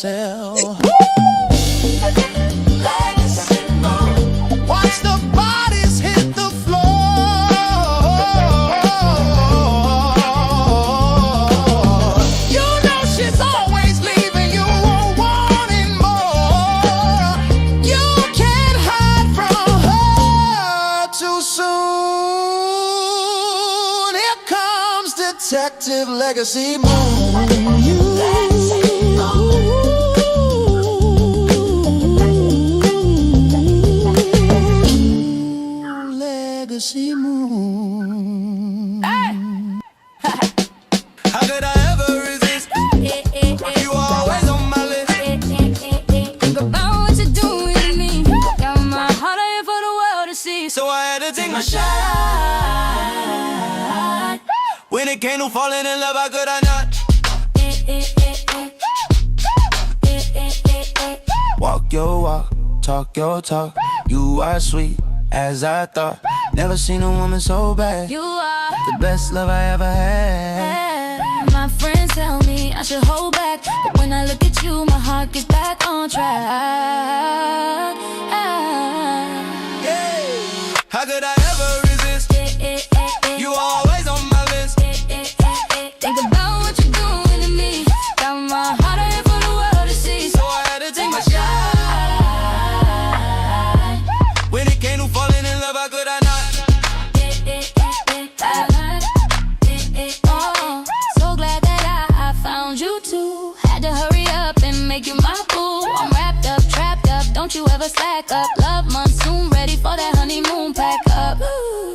carousel. Watch the bodies hit the floor. You know she's always leaving you wanting more. You can't hide from her too soon. Here comes Detective Legacy Moon. Legacy Moon. Hey. How could I ever resist? You always on my list. Think about what you're doing to me. Got my heart out here for the world to see. So I had to take my shot. When it came to falling in love, how could I not? Walk your walk, talk your talk. You are sweet as I thought. Never seen a woman so bad. You are the best love I ever had. My friends tell me I should hold back, but when I look at you, my heart gets back on track. Yeah. How could I ever resist? You always on my list. Think about what you're doing to me. Got my heart out here for the world to see. So I had to take my shot. When it came to falling in love, how could I not? Oh, so glad that I found you too. Had to hurry up and make you my boo. I'm wrapped up, trapped up, don't you ever slack up. Love monsoon, ready for that honeymoon, pack up.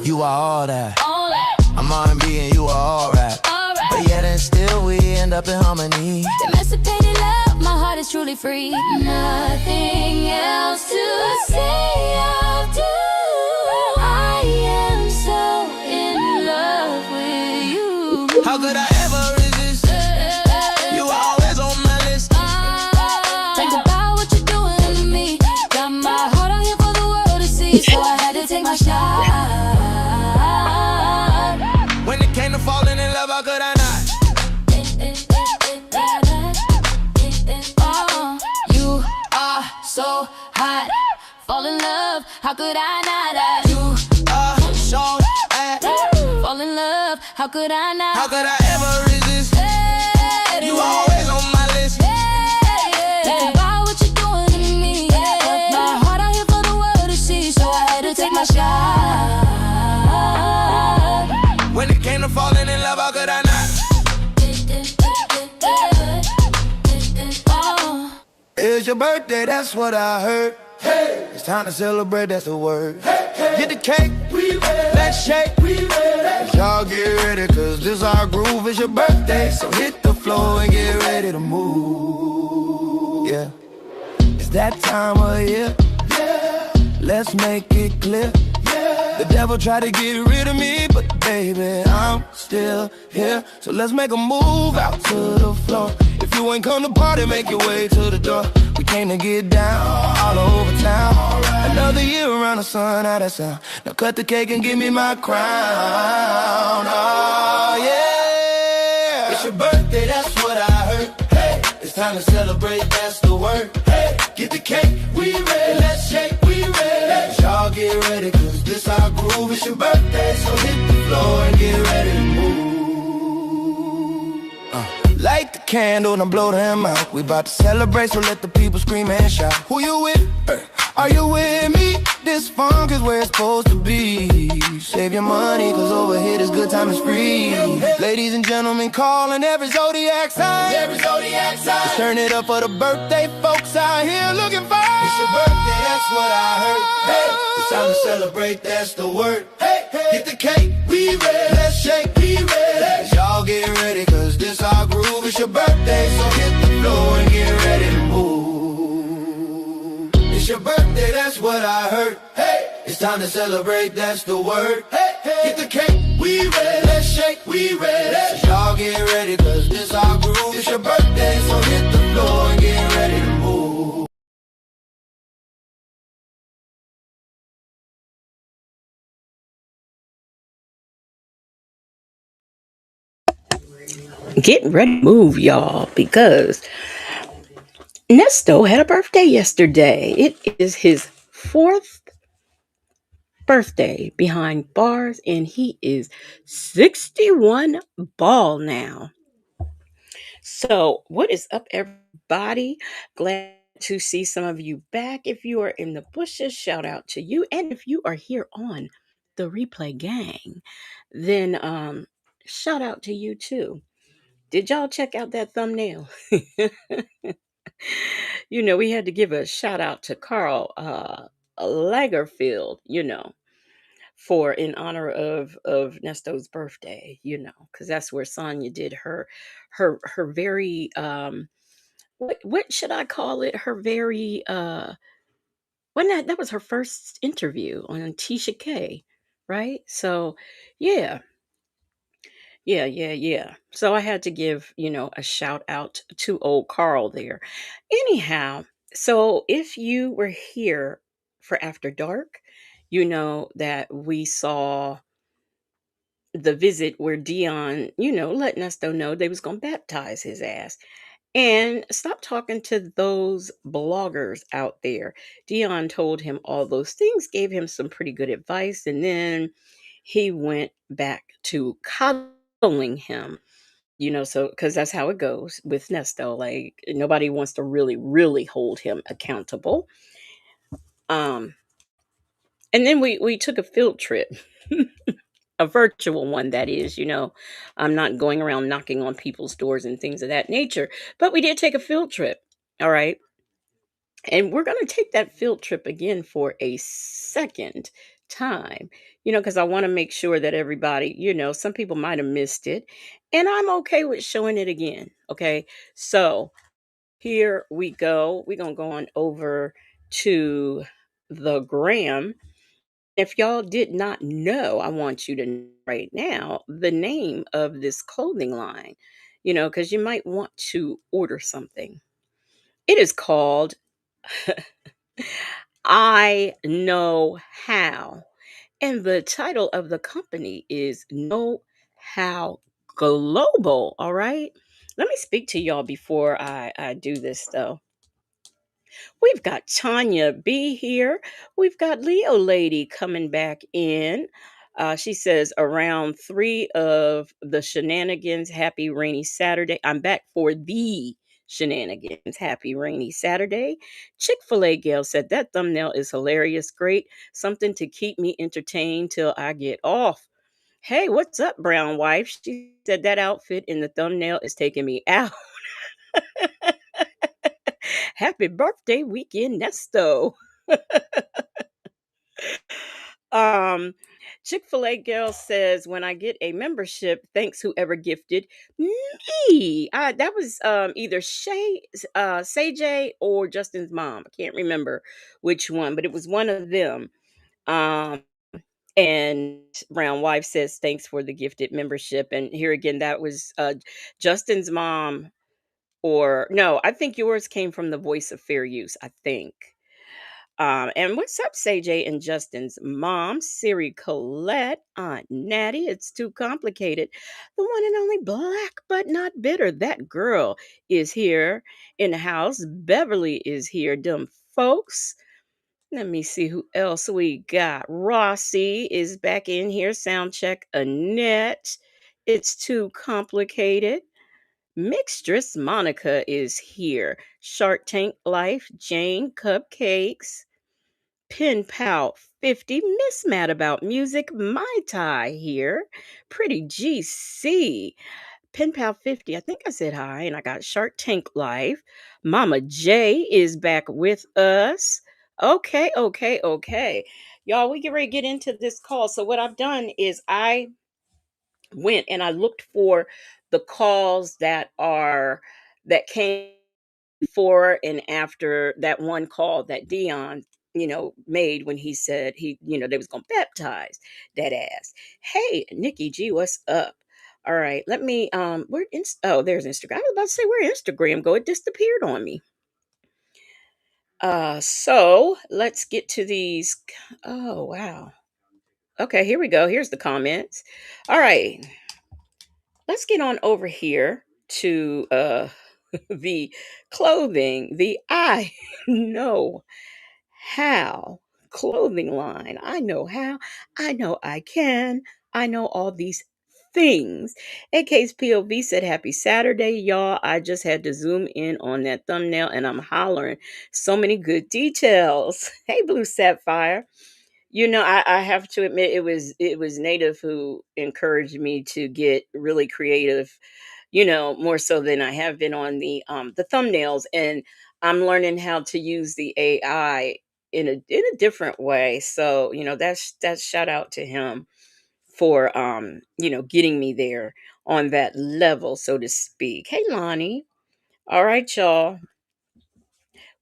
You are all that. All that, I'm R&B and you are all rap. all right. But yet and still we end up in harmony. Emancipated love, my heart is truly free. Nothing else to say, I'll do. I am so in love with you. How could I ever resist? You are always on my list. Think about what you're doing to me. Got my heart out here for the world to see. So I had to take my shot. When it came to falling in love, how could I not? Oh, you are so hot. Fall in love, how could I not? You are so bad. Fall in love, how could I not? How could I ever resist? You always on my list. Think about what you're doing to me. My heart out here for the world to see. So I had to take my shot. When it came to falling in love, how could I not? Oh. It's your birthday, that's what I heard. Hey, it's time to celebrate, that's the word. Hey, hey. Get the cake, we ready. Let's shake, we ready. Y'all get ready, cause this our groove. It's your birthday, so hit the floor and get ready to move. Yeah, it's that time of year. Yeah, let's make it clear. Yeah, the devil tried to get rid of me, but baby, I'm still here. So let's make a move out to the floor. If you ain't come to party, make your way to the door. We came to get down all over town. Another year around the sun, how that sound? Now cut the cake and give me my crown. Oh yeah, it's your birthday, that's what I heard. Hey, it's time to celebrate, that's the word. Hey, get the cake, we ready. Let's shake, we ready. Y'all get ready, cause this our groove. It's your birthday, so hit the floor and get ready to move. Light the candle and blow them out. We about to celebrate, so let the people scream and shout. Who you with? Are you with me? This funk is where it's supposed to be. Save your money, cause over here this good time is free. Ladies and gentlemen, calling every zodiac sign. Every zodiac sign. Let's turn it up for the birthday folks out here looking fine. It's your birthday, that's what I heard. Hey, it's time to celebrate, that's the word. Hey, get the cake, we ready. Let's shake, we ready. Y'all get ready, cause this our groove. It's your birthday, so hit the floor and get ready to move. It's your birthday, that's what I heard. Hey, it's time to celebrate, that's the word. Hey, get the cake, we ready. Let's shake, we ready. Y'all get ready, cause this our groove. It's your birthday, so hit the floor and get ready to move. Getting ready to move, y'all, because Nesto had a birthday yesterday. It is his fourth birthday behind bars, and he is 61 ball now. So, what is up, everybody? Glad to see some of you back. If you are in the bushes, shout out to you. And if you are here on the replay gang, then shout out to you too. Did y'all check out that thumbnail? We had to give a shout out to Carl Lagerfield, for in honor of Nesto's birthday, because that's where Sonya did her very what should I call it? Her very when that was her first interview on Tisha K, right? So yeah, yeah. So I had to give, a shout out to old Carl there. Anyhow, so if you were here for After Dark, you know that we saw the visit where Dion, letting us know they was going to baptize his ass. And stop talking to those bloggers out there. Dion told him all those things, gave him some pretty good advice, and then he went back to coddling him. So because that's how it goes with Nesto. Like nobody wants to really, really hold him accountable. Um, and then we took a field trip. A virtual one, that is. I'm not going around knocking on people's doors and things of that nature, but we did take a field trip. All right. And we're going to take that field trip again for a second time, because I want to make sure that everybody, some people might have missed it. And I'm okay with showing it again. Okay. So here we go. We're going to go on over to the gram. If y'all did not know, I want you to know right now the name of this clothing line, because you might want to order something. It is called I Know How. And the title of the company is Know How Global. All right. Let me speak to y'all before I do this, though. We've got Tanya B here. We've got Leo Lady coming back in. She says, around three of the shenanigans, happy rainy Saturday. I'm back for the shenanigans, happy rainy Saturday. Chick-fil-A Gail said, that thumbnail is hilarious. Great. Something to keep me entertained till I get off. Hey, what's up, brown wife? She said, that outfit in the thumbnail is taking me out. Happy birthday weekend, Nesto. Um, Chick-fil-A girl says, when I get a membership, thanks whoever gifted me. That was either Say J or Justin's mom. I can't remember which one, but it was one of them. Um, and Brown Wife says, thanks for the gifted membership. And here again, that was Justin's mom. Or no, I think yours came from the Voice of Fair Use, I think. And what's up, Say and Justin's mom, Siri Colette, Aunt Natty? It's too complicated. The one and only black but not bitter. That girl is here in the house. Beverly is here. Them folks. Let me see who else we got. Rossi is back in here. Sound check. Annette. It's too complicated. Mixtress Monica is here. Shark Tank Life. Jane Cupcakes. Pen Pal 50, Miss Mad About Music, My Tie here. Pretty GC. Pen Pal 50, I think I said hi, and I got Shark Tank Live. Mama J is back with us. Okay. Y'all, we get ready to get into this call. So what I've done is I went and I looked for the calls that came before and after that one call that Dion, made when he said they was gonna baptize that ass. Hey, Nikki G, what's up? All right, let me there's Instagram. I was about to say where Instagram go. It disappeared on me. So let's get to these. Oh wow. Okay, here we go. Here's the comments. All right. Let's get on over here to the clothing, the I know how clothing line. I know how. I know I can. I know all these things. AK's POV said, Happy Saturday, y'all. I just had to zoom in on that thumbnail and I'm hollering. So many good details. Hey, Blue Sapphire. I have to admit it was Native who encouraged me to get really creative, more so than I have been on the thumbnails, and I'm learning how to use the AI in a different way. So, that's shout out to him for getting me there on that level, so to speak. Hey Lonnie. All right, y'all.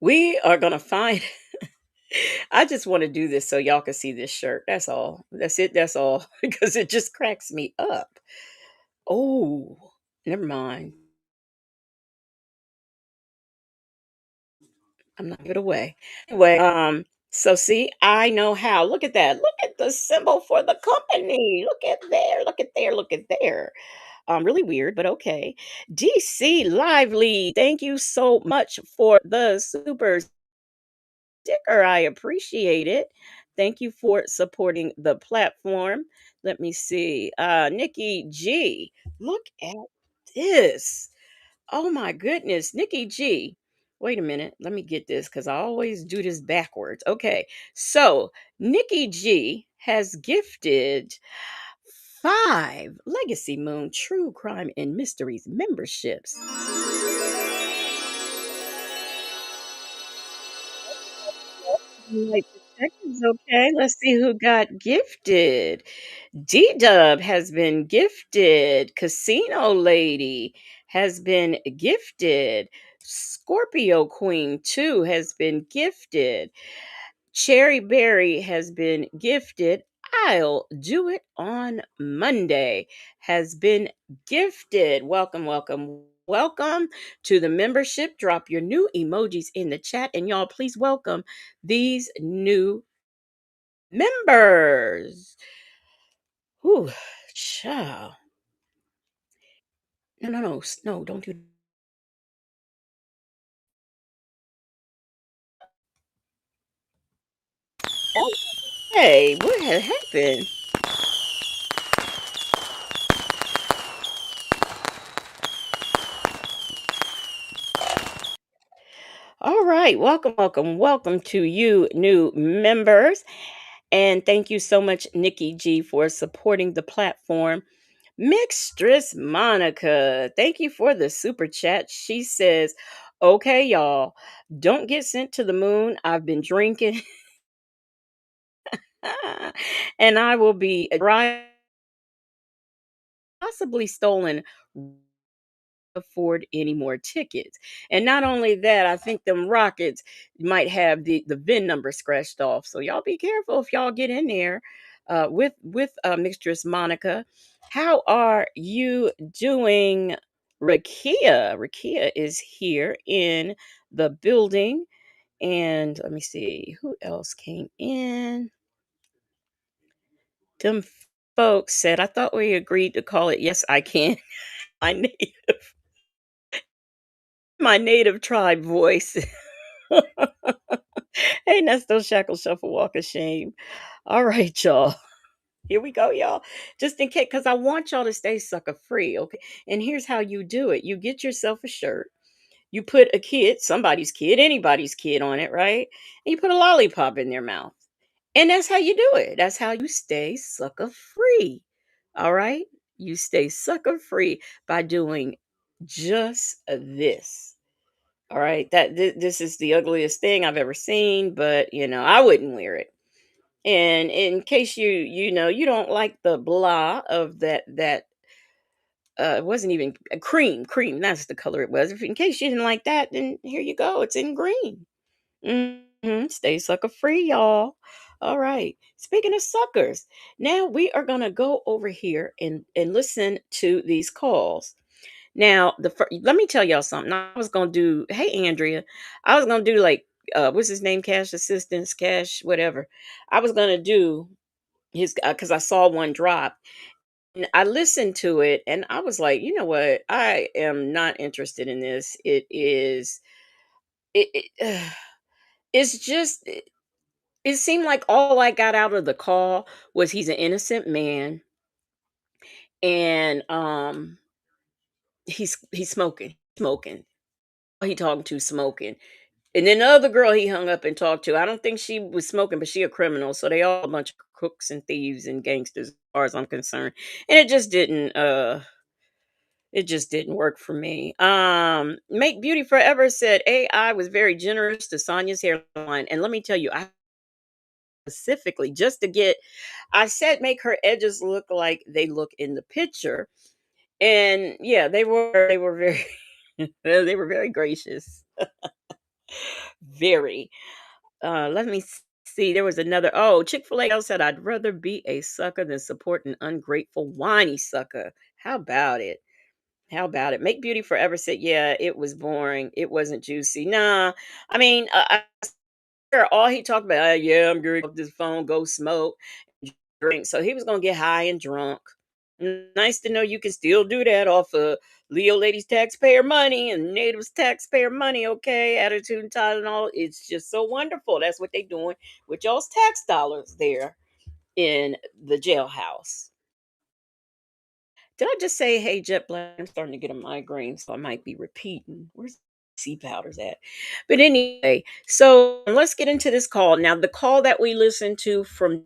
We are gonna find I just want to do this so y'all can see this shirt. That's all. That's it. That's all. Because it just cracks me up. Oh, never mind. I'm not give it away. Anyway, so see, I know how. Look at that. Look at the symbol for the company. Look at there. Look at there. Look at there. Really weird, but okay. DC Lively, thank you so much for the super sticker. I appreciate it. Thank you for supporting the platform. Let me see. Nikki G. Look at this. Oh my goodness. Nikki G. Wait a minute. Let me get this because I always do this backwards. Okay. So Nikki G has gifted 5 Legacy Moon True Crime and Mysteries memberships. Like the seconds, okay. Let's see who got gifted. D Dub has been gifted. Casino Lady has been gifted. Scorpio Queen 2 has been gifted. Cherry Berry has been gifted. I'll do it on Monday has been gifted. Welcome, welcome, welcome to the membership. Drop your new emojis in the chat, and y'all please welcome these new members. Whew, child. No, no, no, no, don't do. Hey, what had happened? All right, welcome, welcome, welcome to you new members. And thank you so much, Nikki G, for supporting the platform. Mixtress Monica, thank you for the super chat. She says, okay, y'all, don't get sent to the moon. I've been drinking and I will be possibly stolen afford any more tickets. And not only that, I think them rockets might have the VIN number scratched off. So y'all be careful if y'all get in there with Mistress Monica. How are you doing, Rakia? Rakia is here in the building. And let me see who else came in. Them folks said, I thought we agreed to call it Yes I Can. My native, my native tribe voice. Hey, Nesto Shackle Shuffle Walk of Shame. All right, y'all. Here we go, y'all. Just in case, because I want y'all to stay sucker free. Okay. And here's how you do it: you get yourself a shirt, you put a kid, somebody's kid, anybody's kid on it, right? And you put a lollipop in their mouth. And that's how you do it. That's how you stay sucker free. All right. You stay sucker free by doing just this. All right, this is the ugliest thing I've ever seen, but I wouldn't wear it. And in case you don't like the blah of that it wasn't even a cream, that's the color it was. If in case you didn't like that, then here you go. It's in green. Stay sucker free, y'all. All right. Speaking of suckers, now we are gonna go over here and listen to these calls. Now, let me tell y'all something. I was gonna do. Hey, Andrea, I was gonna do like what's his name? Cash assistance, cash, whatever. I was gonna do his because I saw one drop. I listened to it and I was like, you know what? I am not interested in this. It it's just it seemed like all I got out of the call was he's an innocent man and he's smoking. He talking to smoking. And then the other girl he hung up and talked to, I don't think she was smoking, but she a criminal. So they all a bunch of crooks and thieves and gangsters as far as I'm concerned. And it just didn't work for me. Make Beauty Forever said AI was very generous to Sonya's hairline. And let me tell you, I specifically just to get I said make her edges look like they look in the picture. And yeah, they were very they were very gracious. Very. Let me see. There was another. Oh, Chick-fil-A said, I'd rather be a sucker than support an ungrateful, whiny sucker. How about it? How about it? Make Beauty Forever said, yeah, it was boring. It wasn't juicy. Nah, I mean, all he talked about, yeah, I'm going to this phone, go smoke, drink. So he was going to get high and drunk. Nice to know you can still do that off of Leo Ladies taxpayer money and Natives taxpayer money. Okay, attitude and Tylenol. It's just so wonderful. That's what they doing with y'all's tax dollars there in the jailhouse. Did I just say, hey, Jet Black? I'm starting to get a migraine, so I might be repeating. Where's C powders at? But anyway, so let's get into this call. Now, the call that we listened to from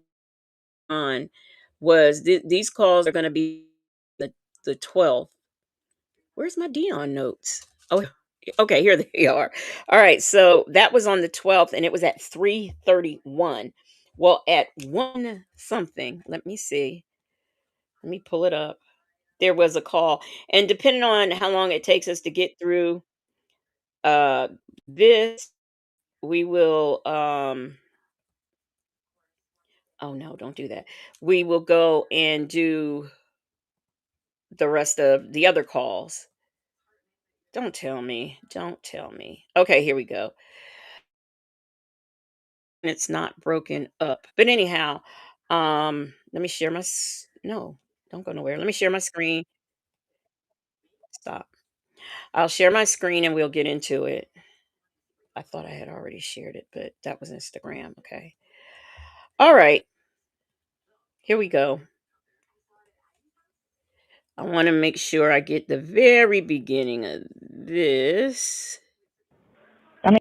on was these calls are going to be the 12th. Where's my Dion notes? Oh, okay, here they are. All right, so that was on the 12th, and it was at 3:31. Well, at one something, let me see. Let me pull it up. There was a call, and depending on how long it takes us to get through uh this, we will oh no, don't do that. We will go and do the rest of the other calls. Don't tell me. Don't tell me. Okay, here we go. It's not broken up. But anyhow, let me share my no, don't go nowhere. Let me share my screen. Stop. I'll share my screen and we'll get into it. I thought I had already shared it, but that was Instagram. Okay. All right. Here we go. I want to make sure I get the very beginning of this I mean,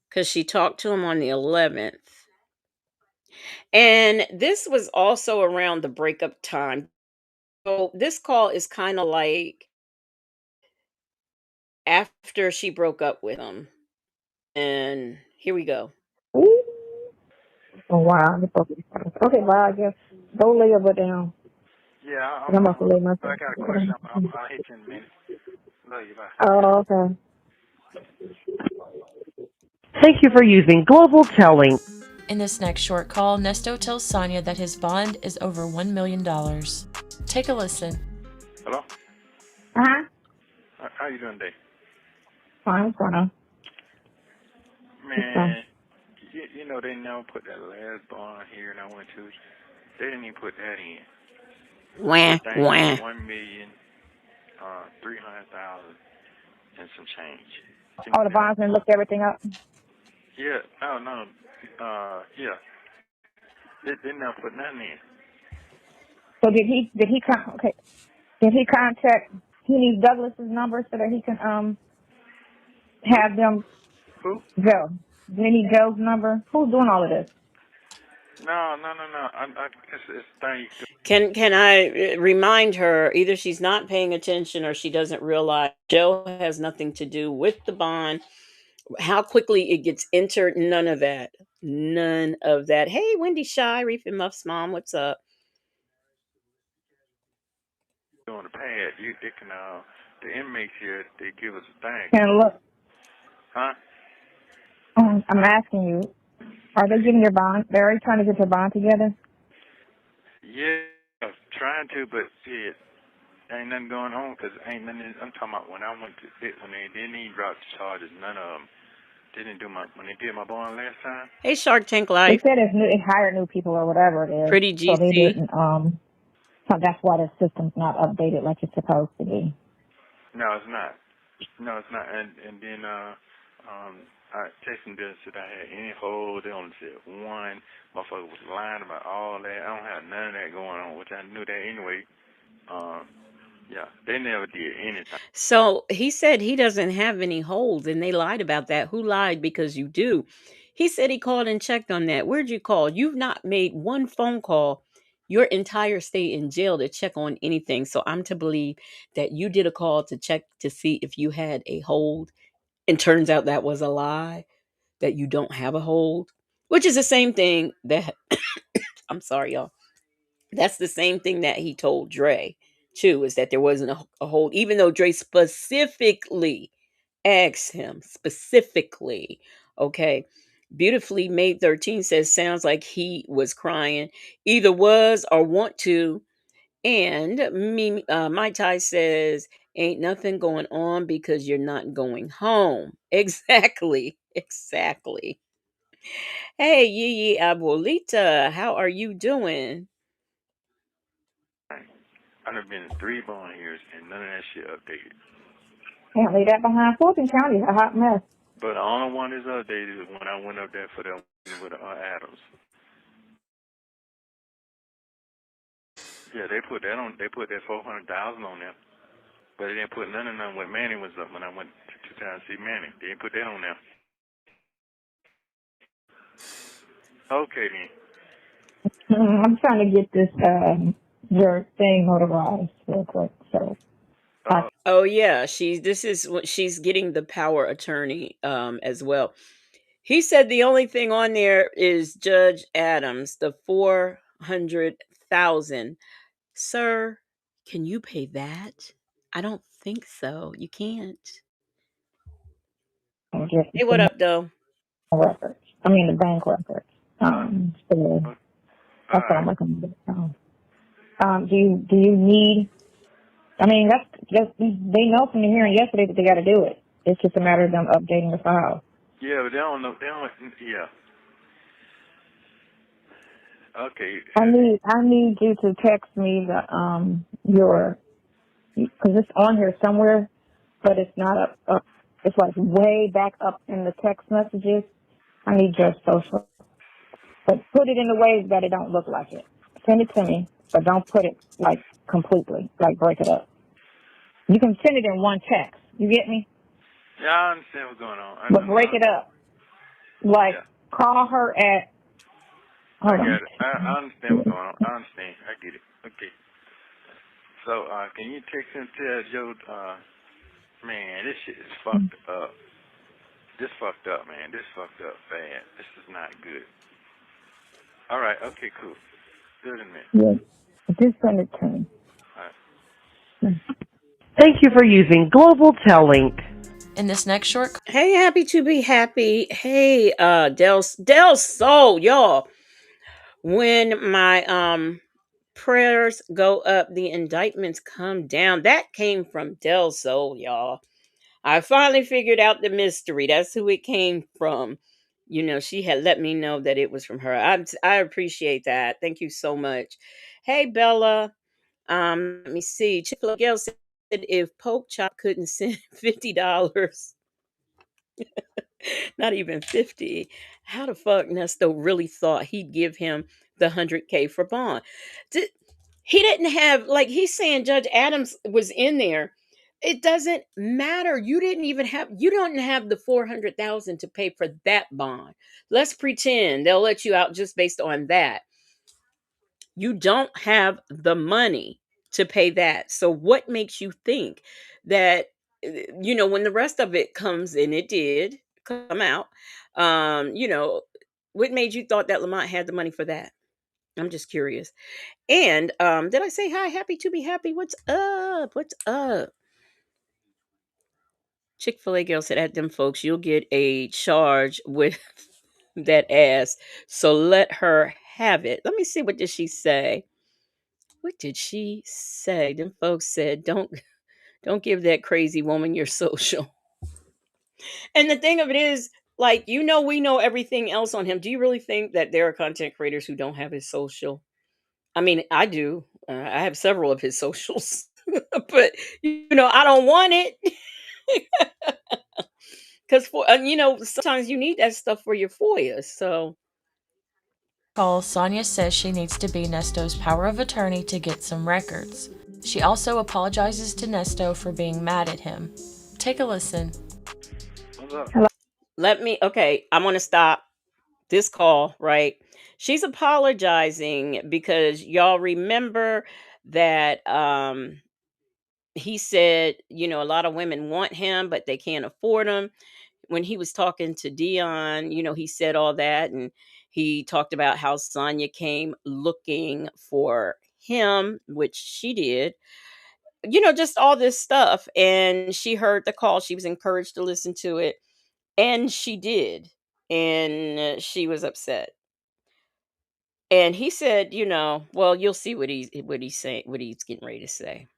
because she talked to him on the 11th. And this was also around the breakup time. So this call is kind of like after she broke up with him. And here we go. ooh, oh wow, the fuck is fun. Okay, well, I guess go lay your butt down. Yeah, 'Cause I'm about to lay myself. I got a question. I'll hit you in a minute. Love you. Bye. Oh, okay. Thank you for using Global Telling. In this next short call, Nesto tells Sonya that his bond is over $1 million. Take a listen. Hello? Uh-huh. How you doing today? Fine, fine. It's fine. Man, you know they never put that last bond here and I went to. They didn't even put that in. Wah, The thing wah. was 1,300,000 and some change. Oh, the bondsman looked everything up. Yeah, no. Yeah. They never put nothing in. So did he contact, he needs Douglas's number so that he can, have them, Who? Joe. Do they need Joe's number? Who's doing all of this? No. It's a thing you can Can I remind her either she's not paying attention or she doesn't realize Joe has nothing to do with the bond. How quickly it gets entered, none of that. None of that. Hey, Wendy Shy, Reef and Muff's mom, what's up? do on the pad. They can, the inmates here, they give us a thing. Can look. Huh? I'm asking you, are they getting your bond? They're already trying to get your bond together? Yeah, trying to, but shit, ain't nothing going on because ain't nothing. I'm talking about when I went to it, when they didn't even drop the charges, none of them didn't do when they did my bond last time. Hey, Shark Tank They Life, said it's new, it hired new people or whatever it is. Pretty So they GC. didn't, So that's why the system's not updated like it's supposed to be. No, it's not. No, it's not. And then I texted them said I had any hold. They only said one. Motherfucker was lying about all that. I don't have none of that going on, which I knew that anyway. Um, yeah, they never did anything. So he said he doesn't have any holds, and they lied about that. Who lied? Because you do. He said he called and checked on that. Where'd you call? You've not made one phone call your entire stay in jail to check on anything. So I'm to believe that you did a call to check to see if you had a hold. And turns out that was a lie, that you don't have a hold, which is the same thing that I'm sorry, y'all. That's the same thing that he told Dre, too, is that there wasn't a hold, even though Dre specifically asked him, specifically. Okay. Beautifully Made 13 says, sounds like he was crying, either was or want to. And Mai Tai says, ain't nothing going on because you're not going home. Exactly. Exactly. Hey, Yee Abuelita, how are you doing? I done been to 3 bond years and none of that shit updated. Can't leave that behind. Fulton County is a hot mess. But the only one that's updated is when I went up there for them with Adams. Yeah, they put that on. They put that 400,000 on there, but they didn't put none of them when Manny was up. When I went to town to see Manny, they didn't put that on there. Okay then. I'm trying to get this your thing notarized real quick. So Oh yeah, this is what she's getting, the power attorney as well. He said the only thing on there is Judge Adams, the 400,000. Sir, can you pay that? I don't think so. You can't. I'll get Hey, what the up, though? records. I mean the bank records. So All that's what right. I'm looking at. Do you need? I mean that's just they know from the hearing yesterday that they got to do it. It's just a matter of them updating the file. Yeah, but they don't know. They don't. Yeah. Okay. I need you to text me the your because it's on here somewhere, but it's not up. It's like way back up in the text messages. I need your social, but put it in the ways that it don't look like it. Send it to me, but don't put it like completely, like break it up. You can send it in one text. You get me? Yeah, I understand what's going on. I But know. break it up. Like Yeah, call her at. I Hold on. got it. I understand what's going on. I understand. I get it. Okay. So, can you text and tell Joe, man, this shit is fucked up. This fucked up, man. This fucked up bad. This is not good. All right. Okay, cool. Good in a minute. Yeah, just send it to me. All right. Thank you for using Global Tellink. In this next short Hey, happy to be happy. Hey, Del Sol, y'all. When my prayers go up, the indictments come down. That came from Del Sol, y'all. I finally figured out the mystery. That's who it came from. You know, she had let me know that it was from her. I appreciate that. Thank you so much. Hey, Bella. Let me see. Chick-fil-A Gail said if Poke Chop couldn't send $50, not even 50, how the fuck Nesto really thought he'd give him the 100K for bond? Did, he didn't have, like, he's saying Judge Adams was in there. It doesn't matter. You don't have the 400,000 to pay for that bond. Let's pretend they'll let you out just based on that. You don't have the money to pay that. So what makes you think that when the rest of it comes, and it did come out, um, you know, what made you thought that Lamont had the money for that? I'm just curious. And did I say hi? Happy to be happy. What's up? What's up? Chick-fil-A girl said at them folks, you'll get a charge with that ass. So let her have it. Let me see, what did she say? What did she say? Them folks said, don't give that crazy woman your social. And the thing of it is, like, we know everything else on him. Do you really think that there are content creators who don't have his social? I mean, I do. I have several of his socials, but I don't want it because sometimes you need that stuff for your FOIA. So Call, Sonya says she needs to be Nesto's power of attorney to get some records. She also apologizes to Nesto for being mad at him. Take a listen. What's up? okay, I'm gonna stop this call, right? She's apologizing because y'all remember that he said, a lot of women want him, but they can't afford him. When he was talking to Dion, he said all that, and he talked about how Sonya came looking for him, which she did. Just all this stuff. And she heard the call. She was encouraged to listen to it, and she did. And she was upset. And he said, well, you'll see what he's saying, what he's getting ready to say.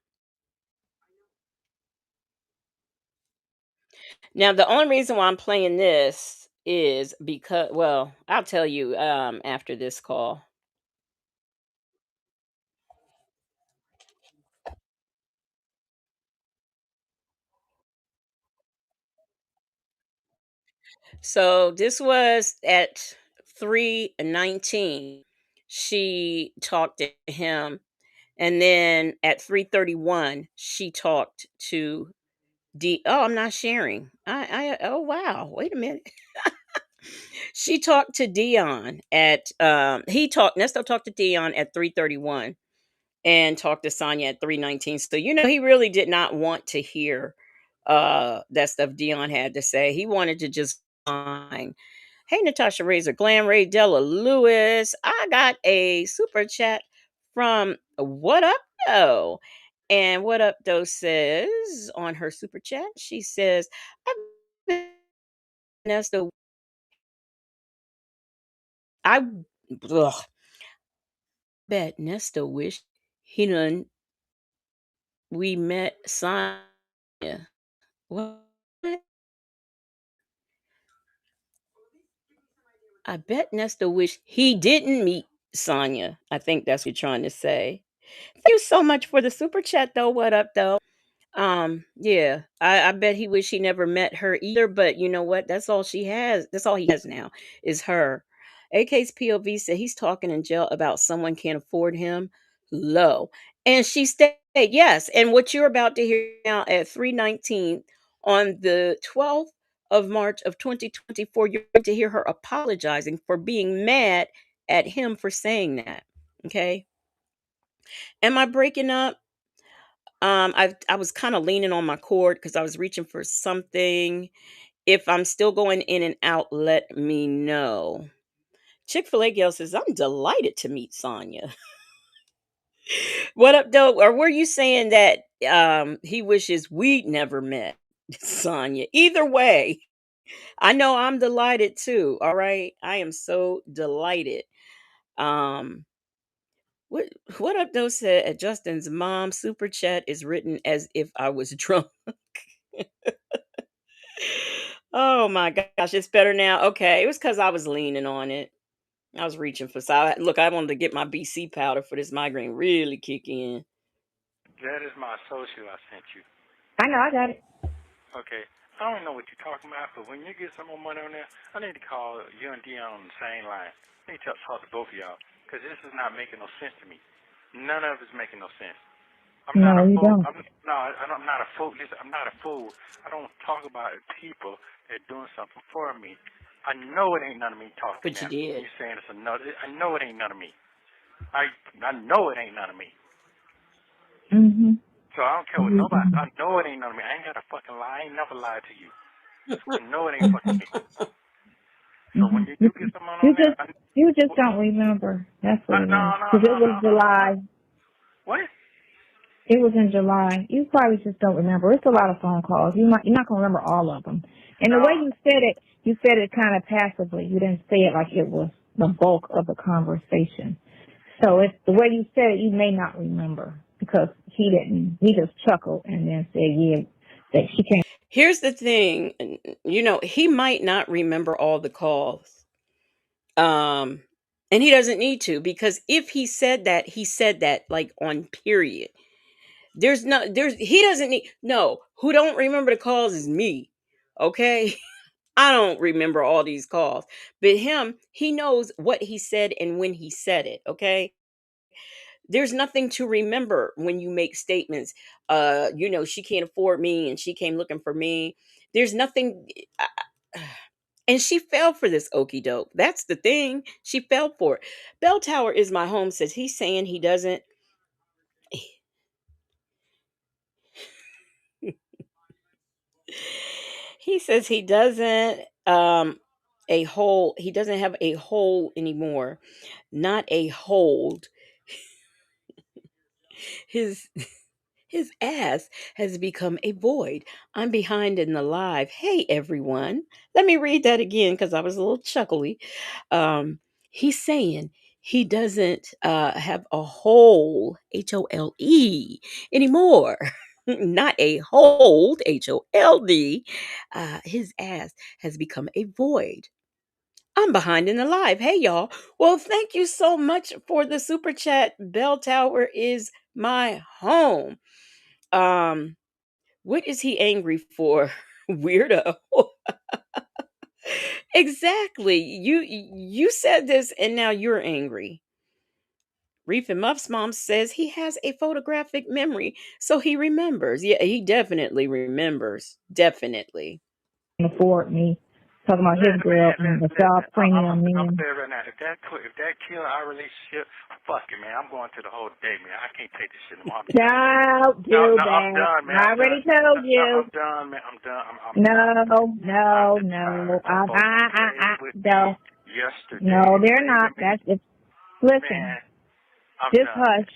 Now, the only reason why I'm playing this is because, well, I'll tell you after this call. So this was at 3:19. She talked to him, and then at 3:31 she talked to D. Oh, I'm not sharing. Oh wow, wait a minute. She talked to Dion at Nesto talked to Dion at 3:31 and talked to Sonya at 3:19. So he really did not want to hear that stuff Dion had to say. He wanted to just fine. Hey, Natasha Razor, Glam Ray Della Lewis. I got a super chat from What Up Though. And What Up Though says on her super chat, she says, I've been Nesto. I ugh, bet Nesto wish he done we met Sonya. What? I bet Nesto wish he didn't meet Sonya. I think that's what you're trying to say. Thank you so much for the super chat though. What up though? Yeah, I bet he wish he never met her either, but you know what? That's all she has. That's all he has now is her. AK's POV said he's talking in jail about someone can't afford him low. And she said yes. And what you're about to hear now at 3:19 on the 12th of March of 2024, you're going to hear her apologizing for being mad at him for saying that. Okay. Am I breaking up? I was kind of leaning on my cord because I was reaching for something. If I'm still going in and out, let me know. Chick-fil-A Gail says, I'm delighted to meet Sonya. What up, though? Or were you saying that he wishes we'd never met Sonya? Either way, I know I'm delighted too. All right. I am so delighted. Um, what what up though said Justin's mom super chat is written as if I was drunk. Oh my gosh, it's better now. Okay, it was because I was leaning on it. I was reaching for look. I wanted to get my BC powder for this migraine really kick in. That is my social I sent you. I know, I got it. Okay. I don't know what you're talking about, but when you get some more money on there, I need to call you and Dion on the same line. I need to talk to both of y'all because this is not making no sense to me. None of it's making no sense. I'm not No, a you fool. don't. I'm not a fool. Listen, I'm not a fool. I don't talk about people that doing something for me. I know it ain't none of me talking But you now. did. You saying it's another? I know it ain't none of me. I know it ain't none of me. Mhm. So I don't care what nobody. I know it ain't none of me. I ain't got to fucking lie. I ain't never lied to you. I know it ain't fucking me. So when Mhm. you do get someone You on there, just you just don't remember. That's what it no, is. no, Because no, it no, was no, no, no. July. What? It was in July. You probably just don't remember. It's a lot of phone calls. You're not gonna remember all of them. And the way No. you said it kind of passively. You didn't say it like it was the bulk of the conversation. So it's the way you said it. You may not remember because he didn't. He just chuckled and then said, "Yeah, that she came." Here's the thing, he might not remember all the calls. Um, And he doesn't need to, because if he said that like on period. He doesn't need, no, who don't remember the calls is me. Okay? I don't remember all these calls. But him, he knows what he said and when he said it, okay? There's nothing to remember when you make statements. She can't afford me and she came looking for me. There's nothing. And she fell for this okey doke. That's the thing. She fell for it. Bell Tower is my home says he's saying he doesn't. He says he doesn't he doesn't have a hole anymore. Not a hold. His His ass has become a void. I'm behind in the live. Hey, everyone. Let me read that again because I was a little chuckly. He's saying he doesn't have a hole, HOLE, anymore. Not a hold, HOLD. His ass has become a void. I'm behind in the live. Hey, y'all. Well, thank you so much for the super chat. Bell Tower is my home. Um, what is he angry for? Weirdo. Exactly. You said this and now you're angry. Reef and Muff's mom says he has a photographic memory, so he remembers. Yeah, he definitely remembers. Definitely. afford me. Talking about his girl and the job premium I'm men. there right now. If that kill our relationship, fuck it, man. I'm going to the whole day, man. I can't take this shit anymore. Don't do No, that. I'm done, man. I already told you. I'm done, man. I'm done. I'm No. No. yesterday. No, they're not. That's just, listen, Man, I'm just done. hush.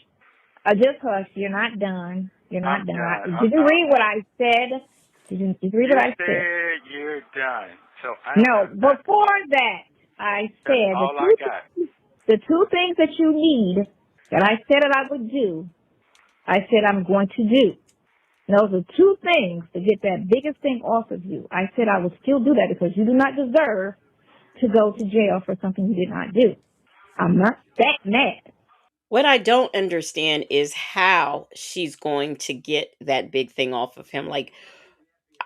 Just hush. You're not done. You're not I'm done. done. Did you read what I said? Did you read You what I said? said you're done. So I don't No, have that. before that, I That's said all I got. the two things that you need that I said that I would do, I said I'm going to do. And those are two things to get that biggest thing off of you. I said I would still do that because you do not deserve to go to jail for something you did not do. I'm not that mad. What I don't understand is how she's going to get that big thing off of him. Like,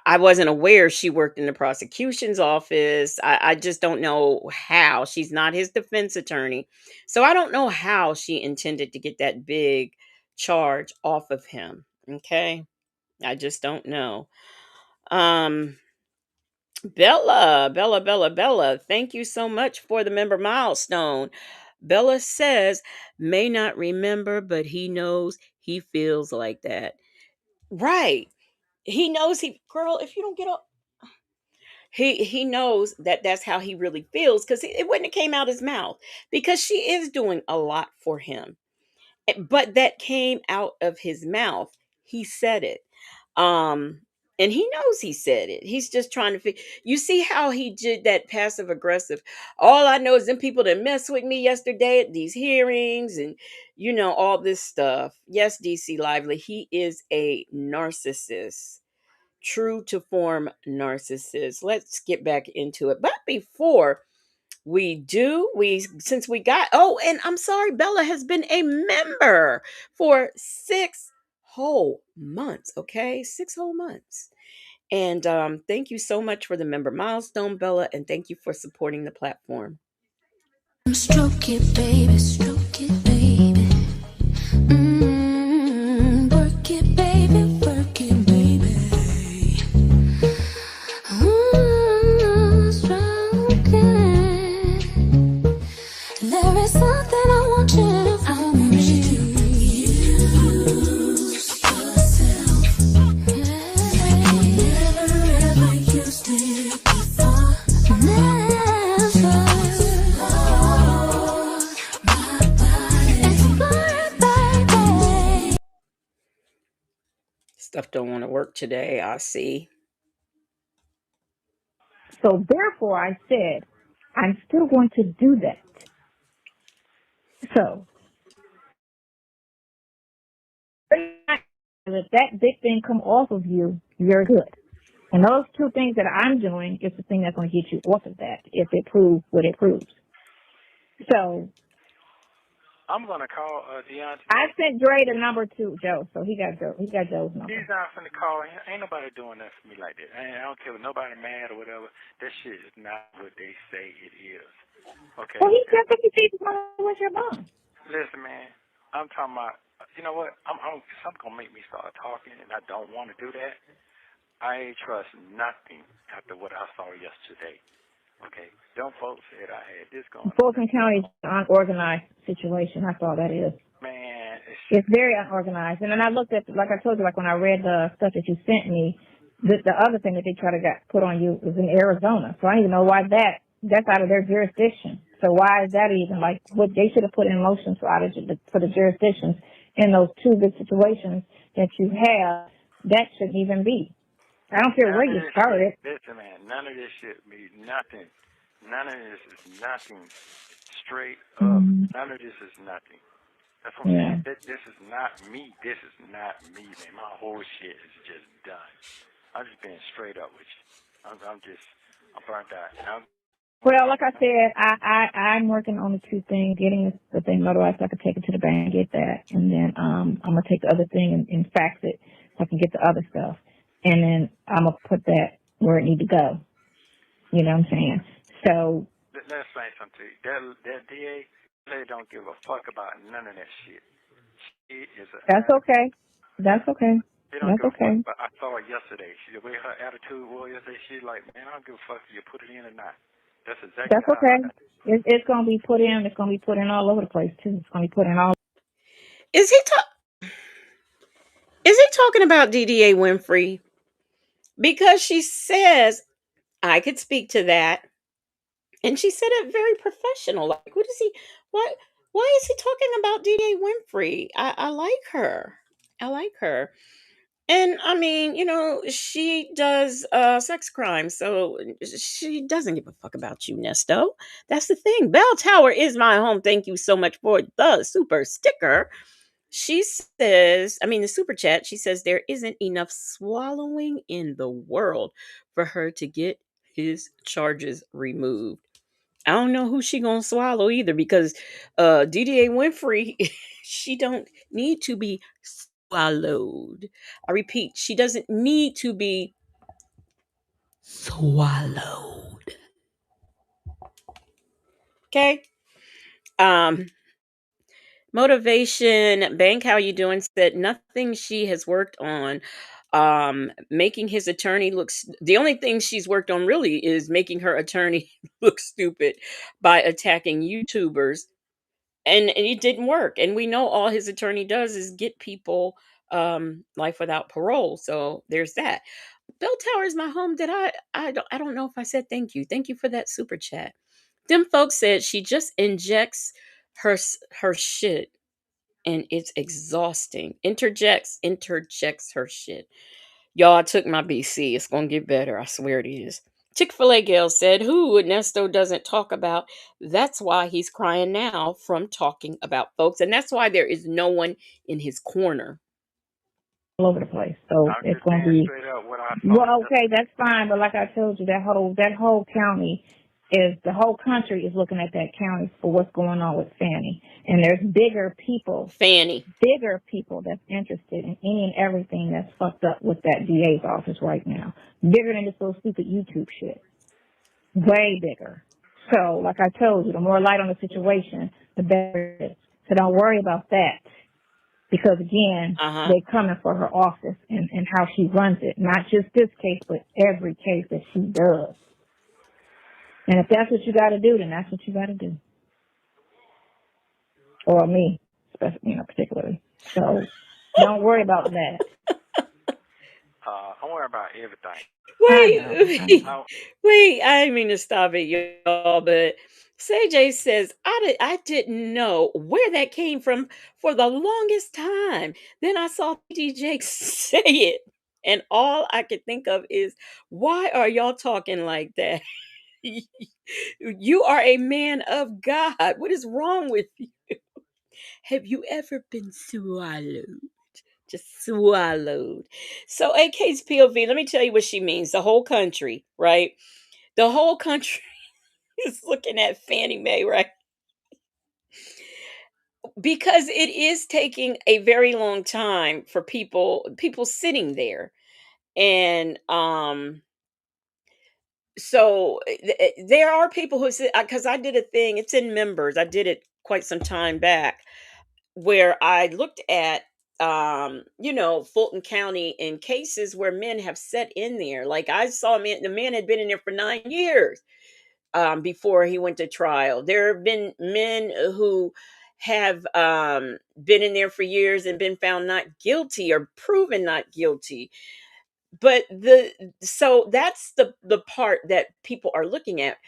I wasn't aware she worked in the prosecution's office. I just don't know how. She's not his defense attorney. So I don't know how she intended to get that big charge off of him. Okay. I just don't know. Um, Bella, thank you so much for the member milestone. Bella says, may not remember, but he knows he feels like that. Right. He knows girl, if you don't get up, he knows that that's how he really feels because it wouldn't have came out his mouth because she is doing a lot for him. But that came out of his mouth. He said it. Um, and he knows he said it. He's just trying to you see how he did that passive aggressive. All I know is them people that messed with me yesterday at these hearings and all this stuff. Yes, DC Lively, he is a narcissist. True to form narcissist. Let's get back into it. But before we do. Since we got and I'm sorry, Bella has been a member for 6 whole months. Okay, 6 whole months. And thank you so much for the member milestone, Bella, and thank you for supporting the platform. Stroke it, baby, stroke it, baby. Work it, baby, work it, baby. Stroke it. There is something I want you to find me. Use yourself. Never ever used it before. Never. Stuff don't want to work today, I see. So therefore I said, I'm still going to do that. So if that big thing come off of you, you're good. And those two things that I'm doing is the thing that's going to get you off of that if it proves what it proves. So I'm gonna call Deontay. I sent Dre the number to Joe, so he got Joe's number. He's not finna call. Ain't nobody doing that for me like that. I don't care if nobody mad or whatever. That shit is not what they say it is. Okay. Well, he said 50 was your mom. Listen, man. I'm talking about. You know what? Something gonna make me start talking, and I don't want to do that. I ain't trust nothing after what I saw yesterday. Okay. Them folks said I had this going on. Fulton County is an unorganized situation. That's all that is. Man, it's very unorganized. And then I looked at, like I told you, like when I read the stuff that you sent me, the other thing that they try to get put on you was in Arizona. So I don't even know why that's out of their jurisdiction. So why is that even like what they should have put in motion for the jurisdictions in those two big situations that you have? That shouldn't even be. I don't care where you started. Listen, man, none of this shit means nothing. None of this is nothing. Straight up, none of this is nothing. That's what I'm saying. This is not me. This is not me, man. My whole shit is just done. I'm just being straight up with you. I'm burnt out. Well, like I said, I'm working on the two things, getting the thing notarized so I can take it to the bank and get that. And then I'm going to take the other thing and fax it so I can get the other stuff. And then I'm going to put that where it needs to go. You know what I'm saying? So. Let's say something to you. That DA, they don't give a fuck about none of that shit. She is That's okay. That's okay. They don't give a fuck. But I saw her yesterday. The way her attitude was yesterday, she's like, man, I don't give a fuck if you put it in or not. That's exactly That's okay. It's going to be put in. It's going to be put in all over the place, too. It's going to be put in all. Is he talking about DDA Winfrey? Because she says, I could speak to that. And she said it very professional. Like, what is he? Why is he talking about DDA Winfrey? I like her. I like her. And I mean, she does sex crimes, so she doesn't give a fuck about you, Nesto. That's the thing. Bell Tower is my home. Thank you so much for the super sticker. She says, the super chat, she says there isn't enough swallowing in the world for her to get his charges removed. I don't know who she gonna swallow either because DDA Winfrey, she don't need to be swallowed. I repeat, she doesn't need to be swallowed. Okay. Motivation Bank, how you doing? Said nothing she has worked on. Making his attorney looks. The only thing she's worked on really is making her attorney look stupid by attacking YouTubers, and it didn't work. And we know all his attorney does is get people life without parole. So there's that. Bell Tower is my home. That I don't know if I said thank you. Thank you for that super chat. Them folks said she just injects her shit and it's exhausting. Interjects her shit. Y'all, I took my BC. It's gonna get better. I swear it is. Chick-fil-A Gail said, who Nesto doesn't talk about. That's why he's crying now from talking about folks. And that's why there is no one in his corner. All over the place. So it's going to be. Well, okay, that's fine. But like I told you, that whole county the whole country is looking at that county for what's going on with Fannie. And there's bigger people that's interested in any and everything that's fucked up with that DA's office right now. Bigger than this little stupid YouTube shit. Way bigger. So, like I told you, the more light on the situation, the better it is. So don't worry about that. Because, again, they're coming for her office and how she runs it. Not just this case, but every case that she does. And if that's what you got to do, then that's what you got to do. Or me, particularly. So don't worry about that. I worry about everything. Wait, I didn't mean to stop it, y'all, but CJ says, I didn't know where that came from for the longest time. Then I saw DJ say it, and all I could think of is, why are y'all talking like that? You are a man of God. What is wrong with you? Have you ever been swallowed? Just swallowed. So AK's POV, let me tell you what she means. The whole country, right? The whole country is looking at Fannie Mae, right? because it is taking a very long time for people sitting there. And so there are people who say, because I did a thing, it's in members, I did it quite some time back, where I looked at Fulton County in cases where men have sat in there. Like I saw the man had been in there for 9 years before he went to trial. There have been men who have been in there for years and been found not guilty or proven not guilty. But so that's the part that people are looking at.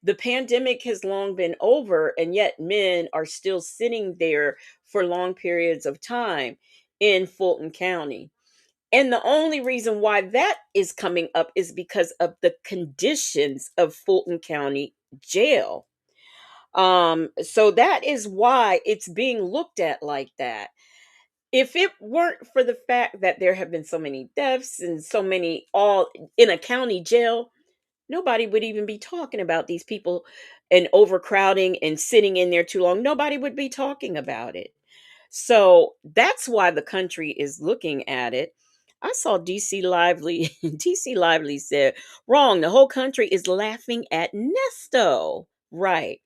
The pandemic has long been over, and yet men are still sitting there for long periods of time in Fulton County. And the only reason why that is coming up is because of the conditions of Fulton County jail. So that is why it's being looked at like that. If it weren't for the fact that there have been so many deaths and so many all in a county jail, nobody would even be talking about these people and overcrowding and sitting in there too long. Nobody would be talking about it. So that's why the country is looking at it. I saw DC Lively. DC Lively said, wrong. The whole country is laughing at Nesto. Right.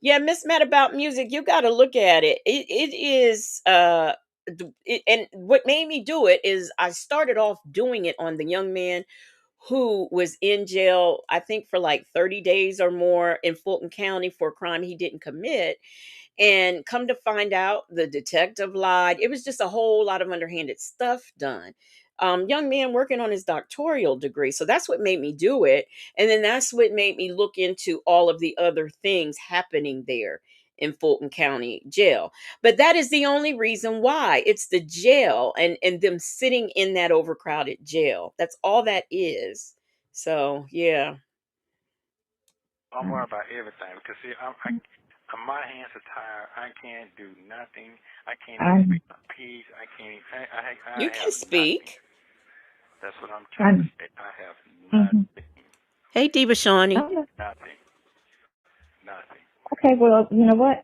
Yeah, Miss Matt about music, you got to look at it. It is and what made me do it is I started off doing it on the young man who was in jail, I think for like 30 days or more in Fulton County for a crime he didn't commit. And come to find out, the detective lied. It was just a whole lot of underhanded stuff done. Young man working on his doctoral degree. So that's what made me do it. And then that's what made me look into all of the other things happening there in Fulton County jail. But that is the only reason why. It's the jail and them sitting in that overcrowded jail. That's all that is. So, yeah. I'm worried about everything because see, my hands are tired. I can't do nothing. I can't even speak a piece. I can't. I You have can nothing. speak. That's what I'm trying to say. I have Mm-hmm. nothing. Hey, Diva Shawnee. Nothing. Nothing. Okay, well, you know what?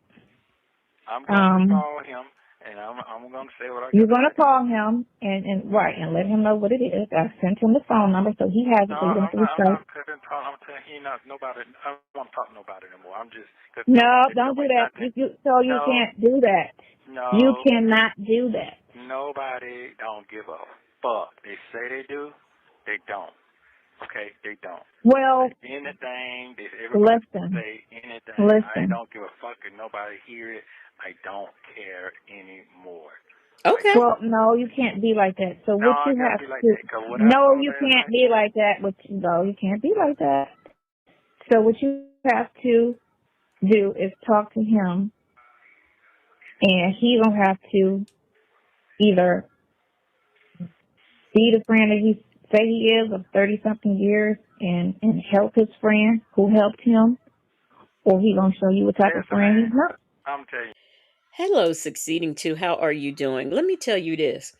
I'm going to call him, and I'm going to say what I got You're to gonna say. call him and right and let him know what it is. I sent him the phone number so he has it No, so he don't have to I'm not research. I'm telling he not nobody. I don't talk to nobody anymore. I'm just because No, nobody don't tell do me that. nothing. You No, can't do that. You no, cannot do that. nobody don't give a fuck. They say they do, they don't. Okay, they don't. Well, Say anything, everybody listen, say anything. I listen. don't give a fuck if nobody hear it. I don't care anymore. I Okay. don't. Well, no, you can't be like that. So No, what I you gotta have be like to, that. Cause what I no, saw you last can't night. be like that. No, you can't be like that. So what you have to do is talk to him, and he gonna have to either be the friend that he say he is of 30-something years and help his friend who helped him, or he gonna show you what type of Listen, friend man, he's not. I'm telling you. Hello, succeeding to. How are you doing? Let me tell you this.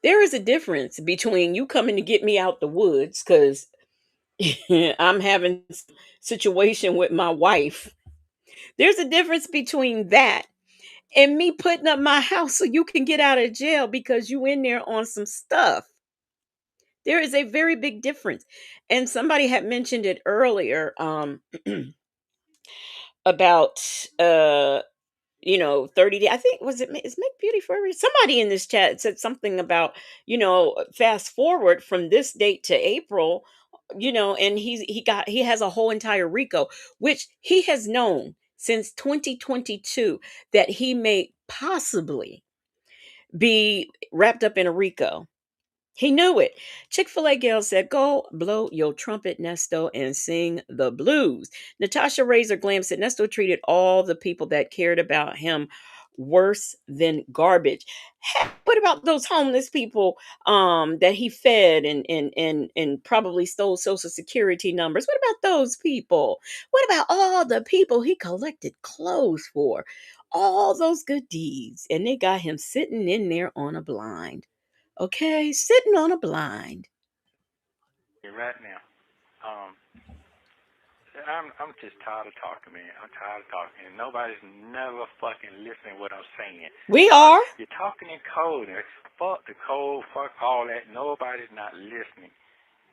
There is a difference between you coming to get me out the woods because I'm having a situation with my wife. There's a difference between that and me putting up my house so you can get out of jail because you in there on some stuff. There is a very big difference. And somebody had mentioned it earlier about 30 days. I think was it is Make Beauty Forever. Somebody in this chat said something about, fast forward from this date to April, and he has a whole entire RICO, which he has known since 2022 that he may possibly be wrapped up in a RICO. He knew it. Chick-fil-A gal said, go blow your trumpet, Nesto, and sing the blues. Natasha Razor Glam said, Nesto treated all the people that cared about him worse than garbage. What about those homeless people that he fed and probably stole social security numbers? What about those people? What about all the people he collected clothes for? All those good deeds. And they got him sitting in there on a blind. Okay, sitting on a blind. Right now. Um, I'm just tired of talking, man. I'm tired of talking. And nobody's never fucking listening to what I'm saying. We are. You're talking in code. And fuck the code. Fuck all that. Nobody's not listening.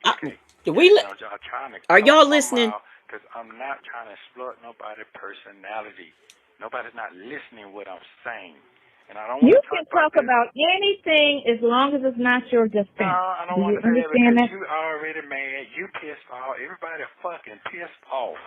Okay. Do we? I'm trying to Are come y'all listening? because I'm not trying to exploit nobody's personality. Nobody's not listening to what I'm saying. And I don't want You to can talk talk about anything as long as it's not your defense. No, I don't Do want you to say that understand because that? you already mad. You pissed off. Everybody fucking pissed off.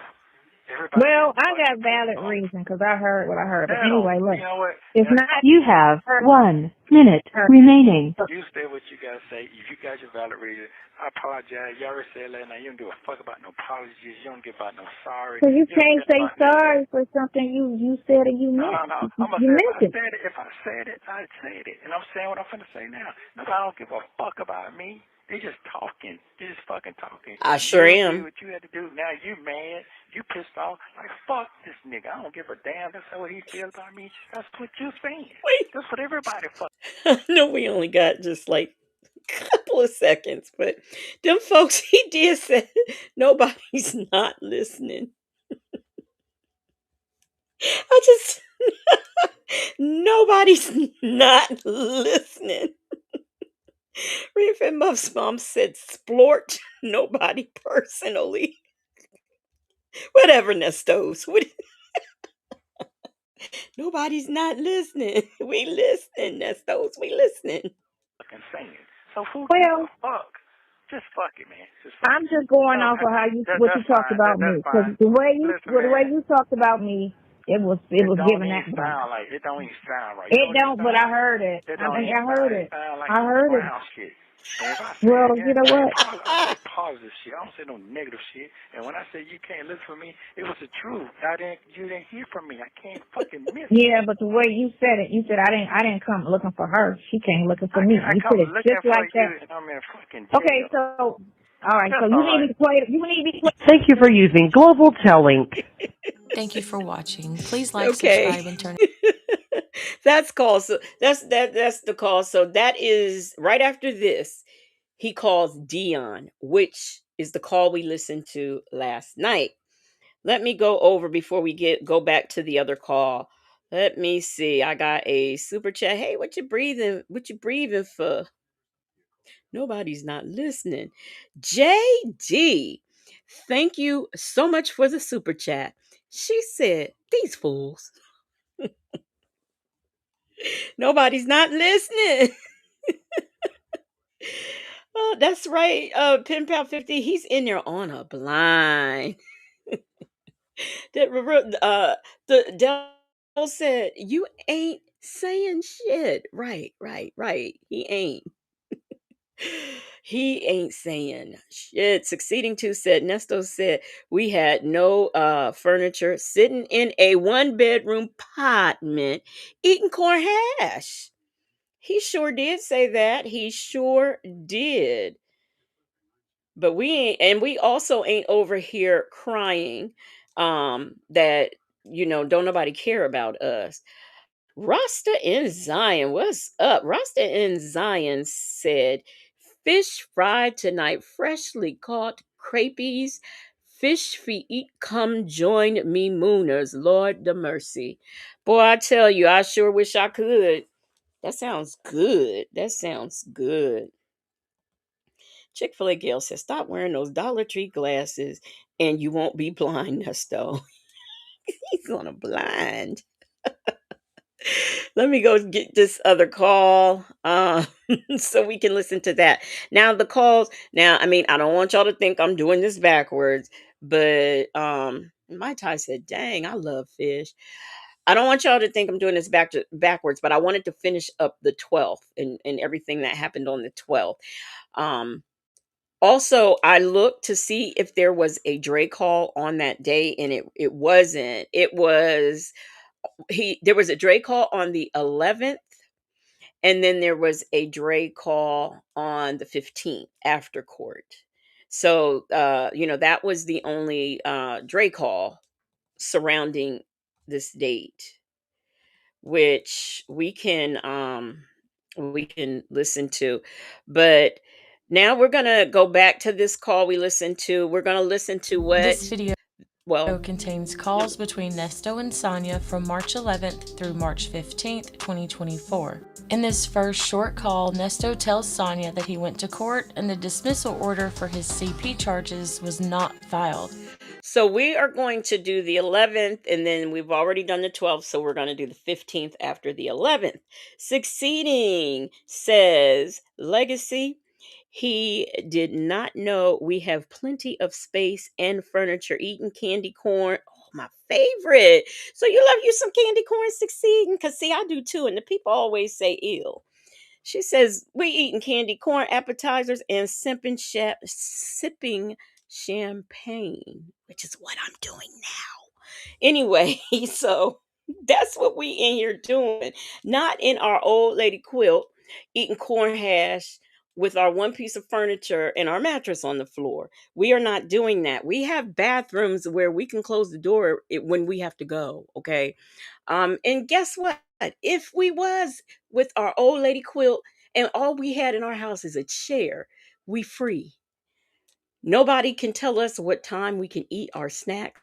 Everybody Well, I fucking got pissed valid off. reason because I heard what I heard. But That don't, anyway, look, you know what? it's That's not. You have 1 minute remaining. You say what you gotta say. If you got your valid reason, I apologize. You already said last night. You don't give a fuck about no apologies. You don't give about no sorry. So you don't can't care say about none of that. sorry for something you said and you No, meant. no, no. I'm gonna You say meant it. if I said it, I said it. And I'm saying what I'm finna say now. Nobody don't give a fuck about me. They just talking. They just fucking talking. I sure You am. do what you had to do. Now you mad. You pissed off. Like, fuck this nigga. I don't give a damn. That's what he feels about me. That's what you're saying. Wait. That's what everybody fuck. No, we only got just like a couple of seconds, but them folks, he did say nobody's not listening. I just nobody's not listening. Reef and Muff's mom said splort nobody personally. Whatever, Nestos. Nobody's not listening. We listening, Nestos. We listening. Fucking saying. So who Well, gives a fuck? Just fuck it, man. I'm just going off of what you talked about me. Because the way you talked about me, it was given that way. It don't even sound right. It don't, but I heard it. I heard it. I heard it. Shit. And if I say Well, you know what? I say positive shit. I don't say no negative shit. And when I say you can't listen for me, it was the truth. You didn't hear from me. I can't fucking miss. Yeah, but the way you said it, you said I didn't come looking for her. She came looking for me. You said it just like that. And I'm in fucking jail. Okay, so all right, so you need me to play. You need me to play. Thank you for using Global Telink. Thank you for watching. Please like, subscribe, and turn. That's called. So that's the call. So that is right after this. He calls Dion, which is the call we listened to last night. Let me go over before we go back to the other call. Let me see. I got a super chat. Hey, what you breathing? What you breathing for? Nobody's not listening. JD, thank you so much for the super chat. She said, "These fools." Nobody's not listening. Oh, that's right. Pen Pal 50, he's in there on a blind. The devil said, "You ain't saying shit." Right. He ain't. He ain't saying shit. Succeeding to said, Nesto said, we had no furniture, sitting in a 1-bedroom apartment, eating corn hash. He sure did say that. He sure did. But we ain't, and we also ain't over here crying that, don't nobody care about us. Rasta in Zion, what's up? Rasta in Zion said, fish fried tonight, freshly caught crappies, fish feet, come join me mooners, Lord the mercy. Boy, I tell you, I sure wish I could. That sounds good. That sounds good. Chick-fil-A Gail says, stop wearing those Dollar Tree glasses and you won't be blind, Nesto. He's gonna blind. Let me go get this other call so we can listen to that. Now the calls, I don't want y'all to think I'm doing this backwards, but my Ty said, dang, I love fish. I don't want y'all to think I'm doing this backwards, but I wanted to finish up the 12th and everything that happened on the 12th. Also, I looked to see if there was a Dre call on that day, and it wasn't. There was a Dre call on the 11th, and then there was a Dre call on the 15th after court. So that was the only Dre call surrounding this date, which we can listen to. But now we're gonna go back to this call we listened to. We're gonna listen to what This video Well, Contains calls between Nesto and Sonya from March 11th through March 15th, 2024. In this first short call, Nesto tells Sonya that he went to court and the dismissal order for his CP charges was not filed. so we are going to do the 11th, and then we've already done the 12th, so we're going to do the 15th after the 11th. Succeeding says Legacy. He did not know we have plenty of space and furniture. Eating candy corn. Oh, my favorite. So you love you some candy corn, Succeeding? Because, see, I do too, and the people always say ill. She says, we eating candy corn appetizers and sipping champagne, which is what I'm doing now. Anyway, so that's what we in here doing. Not in our old lady quilt, eating corn hash with our one piece of furniture and our mattress on the floor. We are not doing that. We have bathrooms where we can close the door when we have to go. Okay. And guess what? If we was with our old lady quilt and all we had in our house is a chair, we free. Nobody can tell us what time we can eat our snack.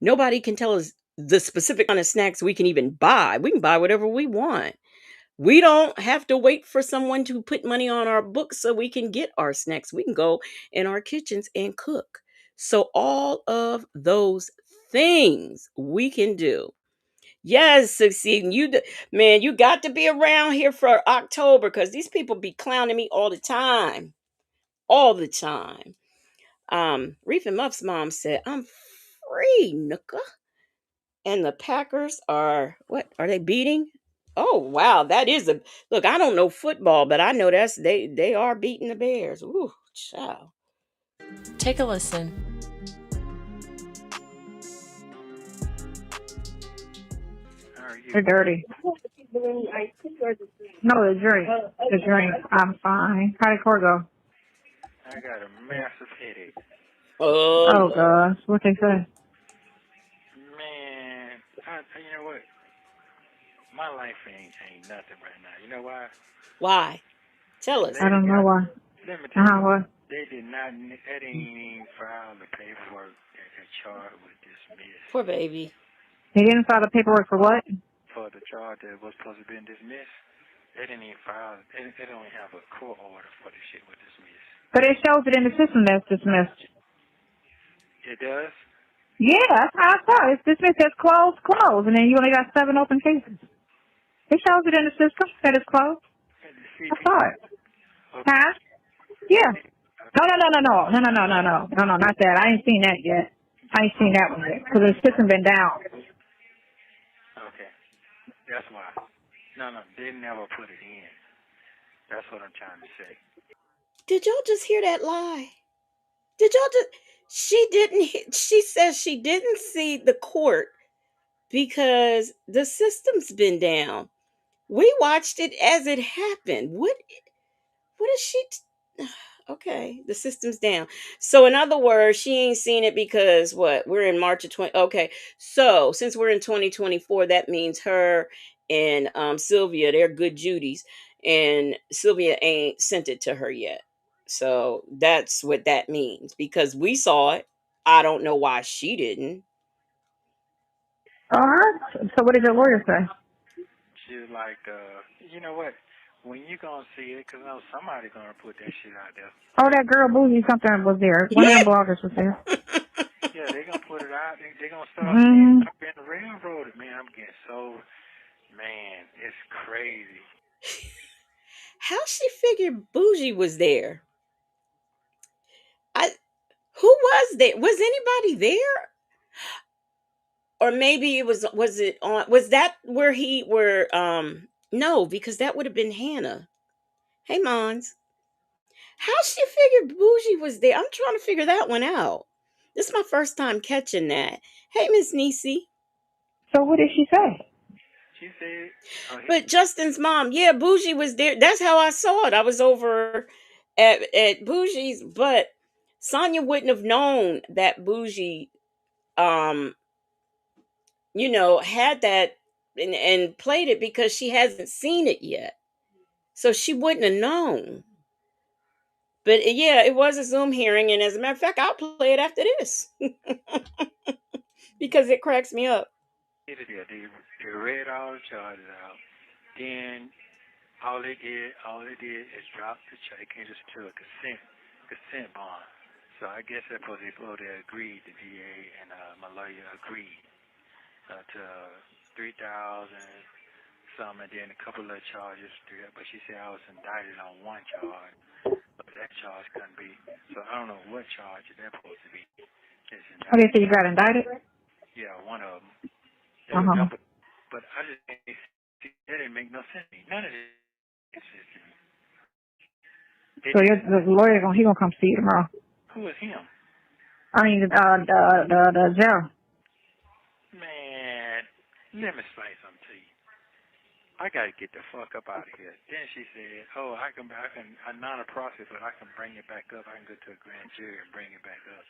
Nobody can tell us the specific kind of snacks we can even buy. We can buy whatever we want. We don't have to wait for someone to put money on our books so we can get our snacks. We can go in our kitchens and cook. So all of those things we can do. Yes, Succeeding. Man, you got to be around here for October because these people be clowning me all the time. All the time. Reef and Muff's mom said, I'm free, Nooka. And the Packers are, what are they beating? Oh wow, that is a look. I don't know football, but I know they are beating the Bears. Ooh, child. Take a listen. How are you? They're dirty. No, the drink. The drink. I'm fine. How did court go? I got a massive headache. Oh Oh, Lord. gosh. What they say? Man, you know what? My life ain't nothing right now. You know why? Why? Tell The us. I lady don't know why. let me tell you, What? they did not, they didn't even file the paperwork that the charge was dismissed. Poor baby. They didn't file the paperwork for what? For the charge that was supposed to be dismissed, they didn't even file, they don't even have a court order for the shit was dismissed. But it shows it in the system that's dismissed. It does? Yeah, that's how I saw it. It's dismissed as closed, and then you only got 7 open cases. It shows it in the system that it's closed. I saw it. Okay. Huh? Yeah. No, not that. I ain't seen that yet. I ain't seen that one yet because the system been down. Okay. That's why. No, they never put it in. That's what I'm trying to say. Did y'all just hear that lie? Did y'all just? She didn't. She says she didn't see the court because the system's been down. We watched it as it happened. What is she? Okay, the system's down. So in other words, she ain't seen it because what? We're in March of 20. Okay, so since we're in 2024, that means her and Sylvia, they're good Judies, and Sylvia ain't sent it to her yet. So that's what that means because we saw it. I don't know why she didn't. All right. So what did your lawyer say? She was like, you know what? When you gonna see it, because I know somebody gonna put that shit out there. Oh, that girl Bougie something was there. One of Yeah. them bloggers was there. Yeah, they gonna put it out. They gonna start seeing up in the railroad. Man, I'm getting so, man, it's crazy. How she figured Bougie was there? I Who was there? Was anybody there? Or maybe was that where no, because that would have been Hannah. Hey Mons. How she figured Bougie was there? I'm trying to figure that one out. This is my first time catching that. Hey Miss Nisi. So what did she say? She said, But Justin's mom, yeah, Bougie was there. That's how I saw it. I was over at Bougie's, but Sonya wouldn't have known that Bougie um had that and played it because she hasn't seen it yet. So she wouldn't have known. But yeah, it was a Zoom hearing. And as a matter of fact, I'll play it after this. because it cracks me up. They read all the charges out. Then all they did is drop the check into a consent bond. So I guess that's what they agreed. The DA and my lawyer agreed to 3,000 some, and then a couple of charges. But she said I was indicted on one charge, but that charge couldn't be. So I don't know what charge that's supposed to be. Okay, so you got indicted? Yeah, one of them. Uh-huh. But I just that didn't make no sense to me. None of this makes sense to me. So the lawyer he gonna come see you tomorrow. Who is him? I mean, the jail. Man, let me explain something to you. I gotta get the fuck up out of here. Then she said, "Oh, I'm not a process, but I can bring it back up. I can go to a grand jury and bring it back up."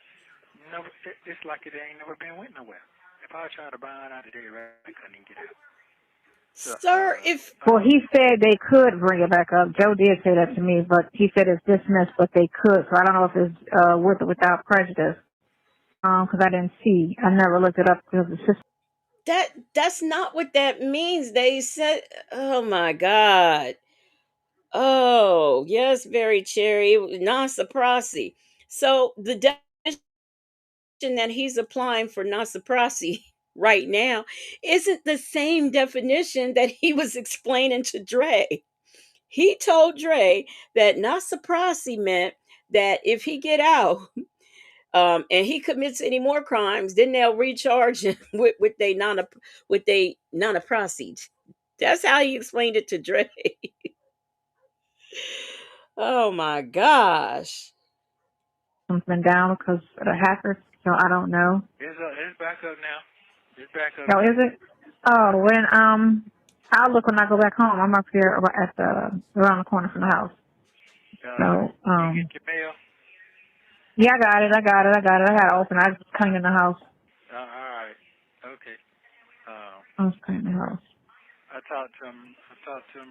No, it's like it ain't never been went nowhere. If I tried to bind out today, I couldn't even get out. So, Sir, well, he said they could bring it back up. Joe did say that to me, but he said it's dismissed, but they could. So I don't know if it's with or without prejudice. Because I didn't see. I never looked it up because the system. that's not what that means. They said, oh my God. Oh, yes, very cherry, nasa prasi. So the definition that he's applying for nasa prasi right now isn't the same definition that he was explaining to Dre. He told Dre that nasa prasi meant that if he get out, and he commits any more crimes, then they'll recharge him with they non proceed. That's how he explained it to Dre. Oh my gosh. It's been down because of the hackers, so I don't know. it's back up now. It's back up. Oh, is it? Oh, when I'll look when I go back home. I'm up here at around the corner from the house. So you get your mail? yeah, I got it. I got to open. I just cleaning the house. All right. Okay. I was cleaning the house. I talked to him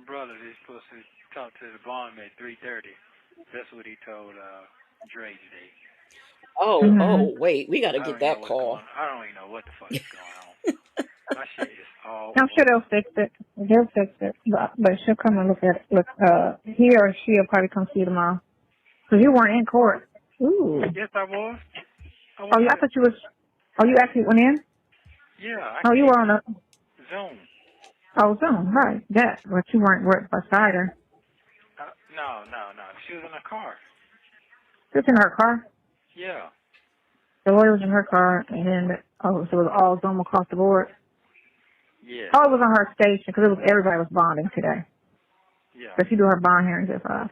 brother. He's supposed to talk to the bond at 3:30. That's what he told Dre today. Oh, wait, we got to get that call. I don't even know what the fuck is going on. My shit is all. I'm sure they'll fix it. They'll fix it. But she'll come and look at it. He or she'll probably come see you tomorrow. Because you weren't in court. Ooh. Yes, I was. Oh, I thought you was. Oh, you actually went in? Yeah. You were on a Zoom. Oh, Zoom, right. That, but you weren't beside her. No. She was in a car. She was in her car? Yeah. The lawyer was in her car, and then, so it was all Zoom across the board? Yeah. Oh, it was on her station, because everybody was bonding today. Yeah. So she do her bond hearings at 5.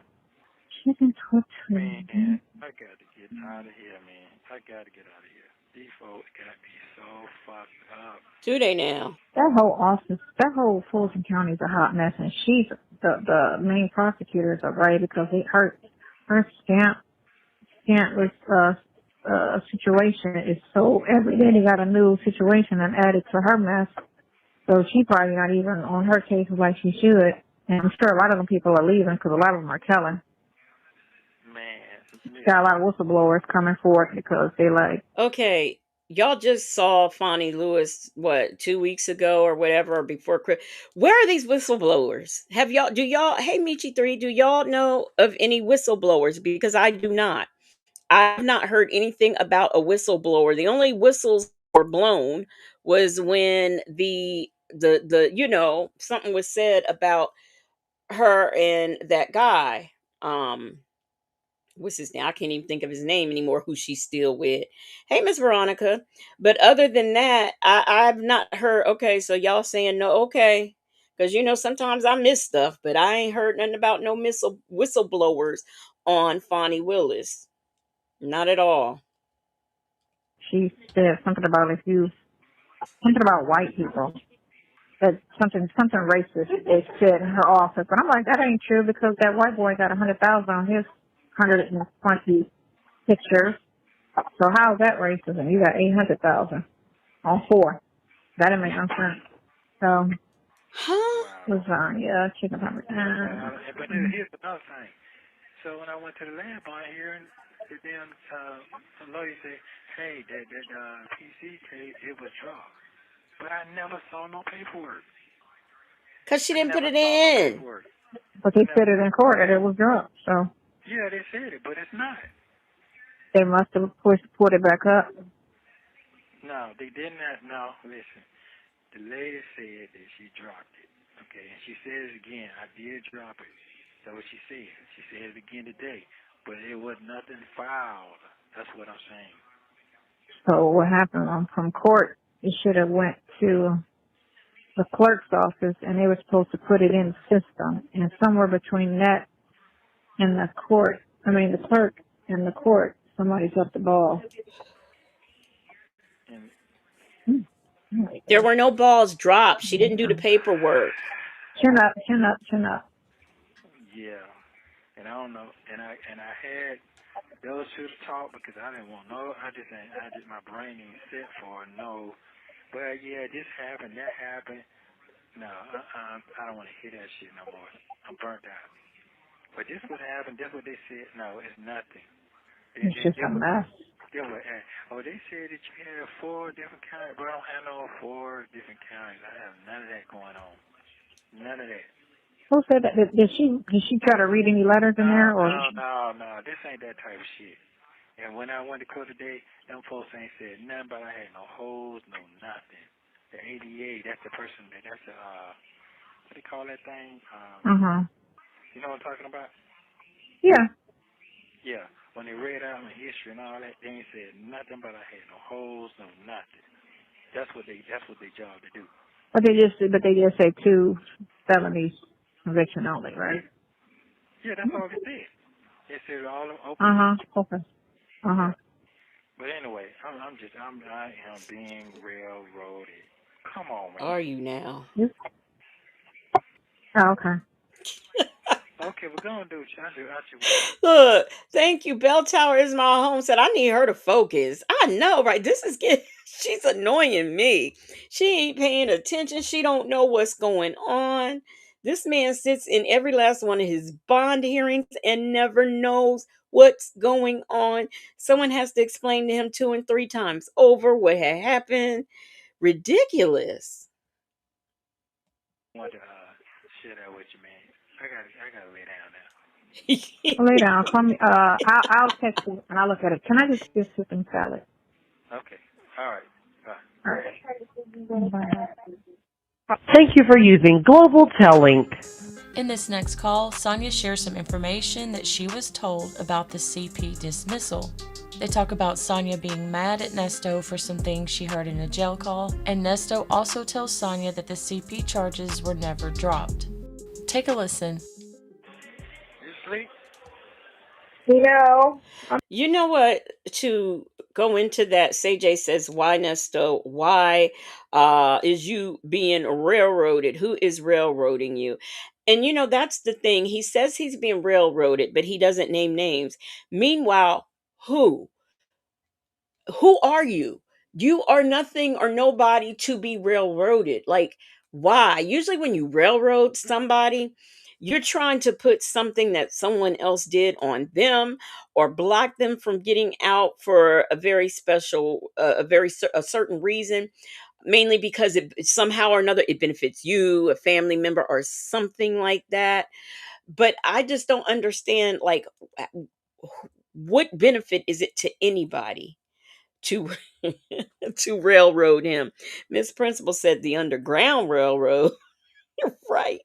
Chicken tortilla. Man, I got to get out of here, man. I got to get out of here. These folks got me so fucked up. Do they now? That whole Fulton County is a hot mess, and she's the main prosecutor is right because her scantless situation is so every day they got a new situation and added to her mess. So she probably not even on her cases like she should. And I'm sure a lot of them people are leaving because a lot of them are telling. Man. Got a lot of whistleblowers coming forward because they like. Okay, y'all just saw Fonnie Lewis, 2 weeks ago or whatever, or before Chris. Where are these whistleblowers? Hey, Michi 3, do y'all know of any whistleblowers? Because I do not. I've not heard anything about a whistleblower. The only whistles were blown was when the something was said about her and that guy. What's his name? I can't even think of his name anymore, who she's still with. Hey, Miss Veronica. But other than that, I've not heard. Okay, so y'all saying no, okay. Because sometimes I miss stuff, but I ain't heard nothing about no whistleblowers on Fonnie Willis. Not at all. She said something about something about white people. That something racist is said in her office. But I'm like, that ain't true because that white boy got 100,000 on his 120 pictures. So how's that racism? You got 800,000 on 4. That didn't make no sense. So, lasagna, chicken But here's another thing. So when I went to the lab on here, and then the lawyer said, hey, that PC case, it was dropped. But I never saw no paperwork. Because she I didn't put never it saw no in. paperwork. But they said it in court that it was dropped, so Yeah, they said it, but it's not. they must have put it back up. No, they did not. No, listen. The lady said that she dropped it. Okay, and she said it again. I did drop it. That's what she said. She said it again today. But it was nothing filed. That's what I'm saying. So what happened from court? It should have went to the clerk's office, and they were supposed to put it in the system. And somewhere between that and the clerk and the court, somebody dropped the ball. And There were no balls dropped. She didn't do the paperwork. Chin up, chin up, chin up. yeah, and I don't know. And I had those two to talk because I didn't want no. I just my brain ain't set for it. No. But yeah, this happened, that happened. No, I don't want to hear that shit no more. I'm burnt out. But this what happened. That's what they said. No, it's nothing. It's just a mess. They said that you had 4 different counties, but I don't have no 4 different counties. I have none of that going on. None of that. Who said that? Did she try to read any letters in there? Or No. This ain't that type of shit. And when I went to court today, them folks ain't said nothing, but I had no holes, no nothing. The ADA, that's the person that's the what do you call that thing? You know what I'm talking about? Yeah. Yeah. When they read out my history and all that, they ain't said nothing, but I had no holes, no nothing. That's what they job to do. But they just say 2 felonies conviction only, right? Yeah, that's all they said. They said all open. Okay. Yeah. But anyway, I am being railroaded. Come on, man. Are you now? Yes. Oh, okay. Okay, we're gonna do it. Look, thank you. Bell Tower is my home. Said I need her to focus. I know, right? This is getting. She's annoying me. She ain't paying attention. She don't know what's going on. This man sits in every last one of his bond hearings and never knows what's going on. Someone has to explain to him 2 and 3 times over what had happened. Ridiculous. I want to share that with you, man. I gotta lay down now. Lay down. Call me. I'll text you and I'll look at it. Can I just get something salad? Okay. All right. Bye. All right. Bye. Thank you for using Global Tellink. In this next call, Sonya shares some information that she was told about the CP dismissal. They talk about Sonya being mad at Nesto for some things she heard in a jail call, and Nesto also tells Sonya that the CP charges were never dropped. Take a listen. You sleep? No. You know what? To go into that, CJ says, "Why Nesto? Why is you being railroaded? Who is railroading you?" And that's the thing. He says he's being railroaded, but he doesn't name names. Meanwhile, who? Who are you? You are nothing or nobody to be railroaded. Like, why? Usually, when you railroad somebody, you're trying to put something that someone else did on them or block them from getting out for a very special, a certain reason, mainly because it somehow or another it benefits you, a family member, or something like that. But I just don't understand, like, what benefit is it to anybody to to railroad him? Miss Principal said the Underground Railroad. Right,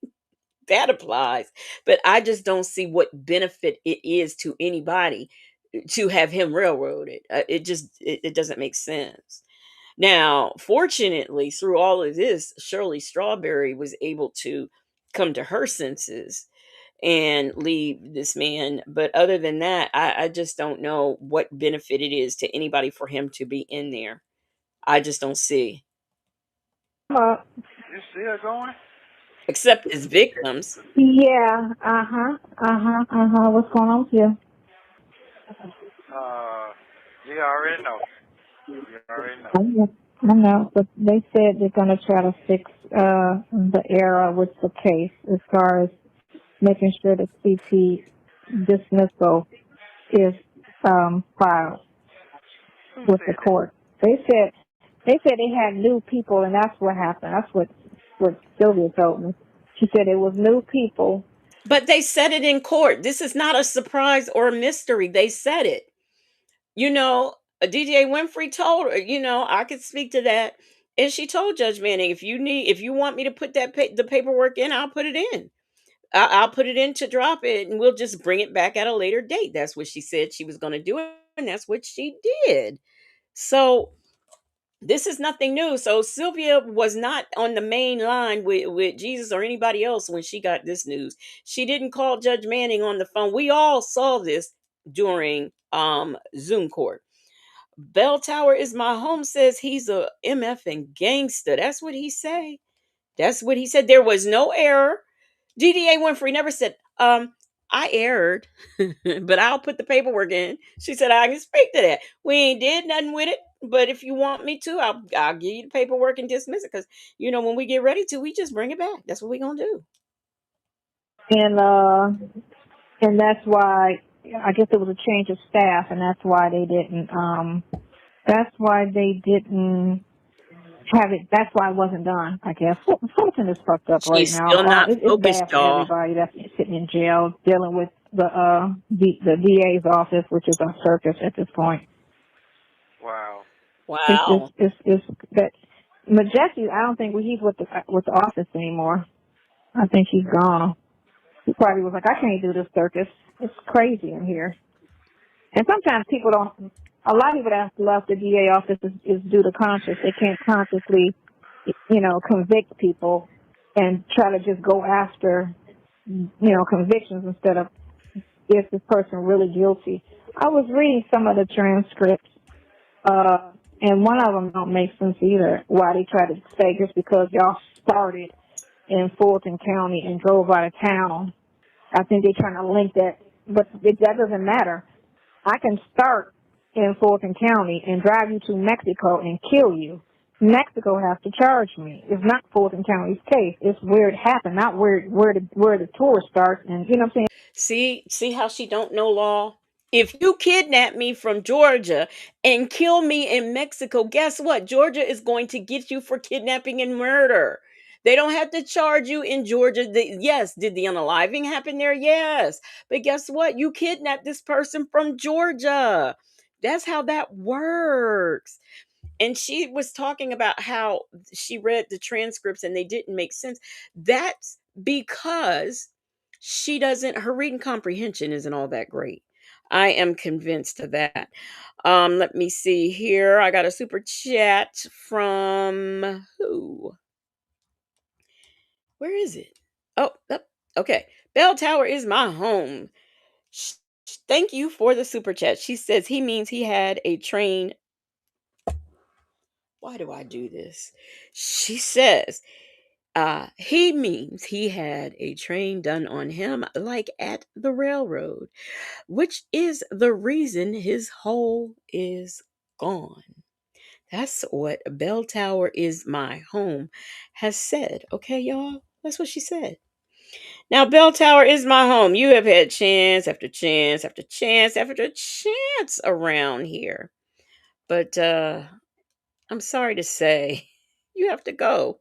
that applies. But I just don't see what benefit it is to anybody to have him railroaded. It doesn't make sense. Now, fortunately, through all of this, Shirley Strawberry was able to come to her senses and leave this man. But other than that, I just don't know what benefit it is to anybody for him to be in there. I just don't see. You still going? Except as victims. Yeah. What's going on with you? You already know. You already know. I know, but they said they're going to try to fix the error with the case as far as making sure the CP dismissal is filed. Who with the said that? court. They said they had new people, and that's what happened. That's what Sylvia told me. She said it was new people. But they said it in court. This is not a surprise or a mystery. They said it. DJ Winfrey told her, I could speak to that. And she told Judge Manning, if you want me to put the paperwork in, I'll put it in. I'll put it in to drop it, and we'll just bring it back at a later date. That's what she said she was going to do, and that's what she did. So this is nothing new. So Sylvia was not on the main line with Jesus or anybody else when she got this news. She didn't call Judge Manning on the phone. We all saw this during Zoom court. Bell Tower is my home says he's a MF and gangster. That's what he say. That's what he said. There was no error. DDA Winfrey never said, I erred, but I'll put the paperwork in. She said, I can speak to that. We ain't did nothing with it. But if you want me to, I'll give you the paperwork and dismiss it. Because, when we get ready to, we just bring it back. That's what we're going to do. And that's why I guess it was a change of staff, and that's why they didn't. That's why they didn't have it. That's why it wasn't done. I guess something is fucked up right She's now. still not It's focused, bad for y'all. everybody that's sitting in jail dealing with the DA's office, which is a circus at this point. Wow. Wow. It's that Majesty. I don't think he's with the office anymore. I think he's gone. He probably was like, I can't do this circus. It's crazy in here. And sometimes people don't. A lot of people that left the DA office is due to conscience. They can't consciously, convict people and try to just go after, convictions instead of is this person really guilty. I was reading some of the transcripts, and one of them don't make sense either. Why they try to say just because y'all started in Fulton County and drove out of town. I think they're trying to link that, but that doesn't matter. I can start in Fulton County and drive you to Mexico and kill you. Mexico has to charge me. It's not Fulton County's case. It's where it happened, not where the tour starts. And you know what I'm saying? See how she don't know law? If you kidnap me from Georgia and kill me in Mexico, guess what? Georgia is going to get you for kidnapping and murder. They don't have to charge you in Georgia. Yes, did the unaliving happen there? Yes. But guess what? You kidnapped this person from Georgia. That's how that works. And she was talking about how she read the transcripts and they didn't make sense. That's because her reading comprehension isn't all that great. I am convinced of that. Let me see here. I got a super chat from who? Where is it? Oh, okay. Bell Tower is my home. Thank you for the super chat. She says he means he had a train. Why do I do this? She says he means he had a train done on him like at the railroad, which is the reason his hole is gone. That's what Bell Tower is my home has said. Okay, y'all? That's what she said. Now, Bell Tower is my home. You have had chance after chance after chance after chance around here. But I'm sorry to say, you have to go.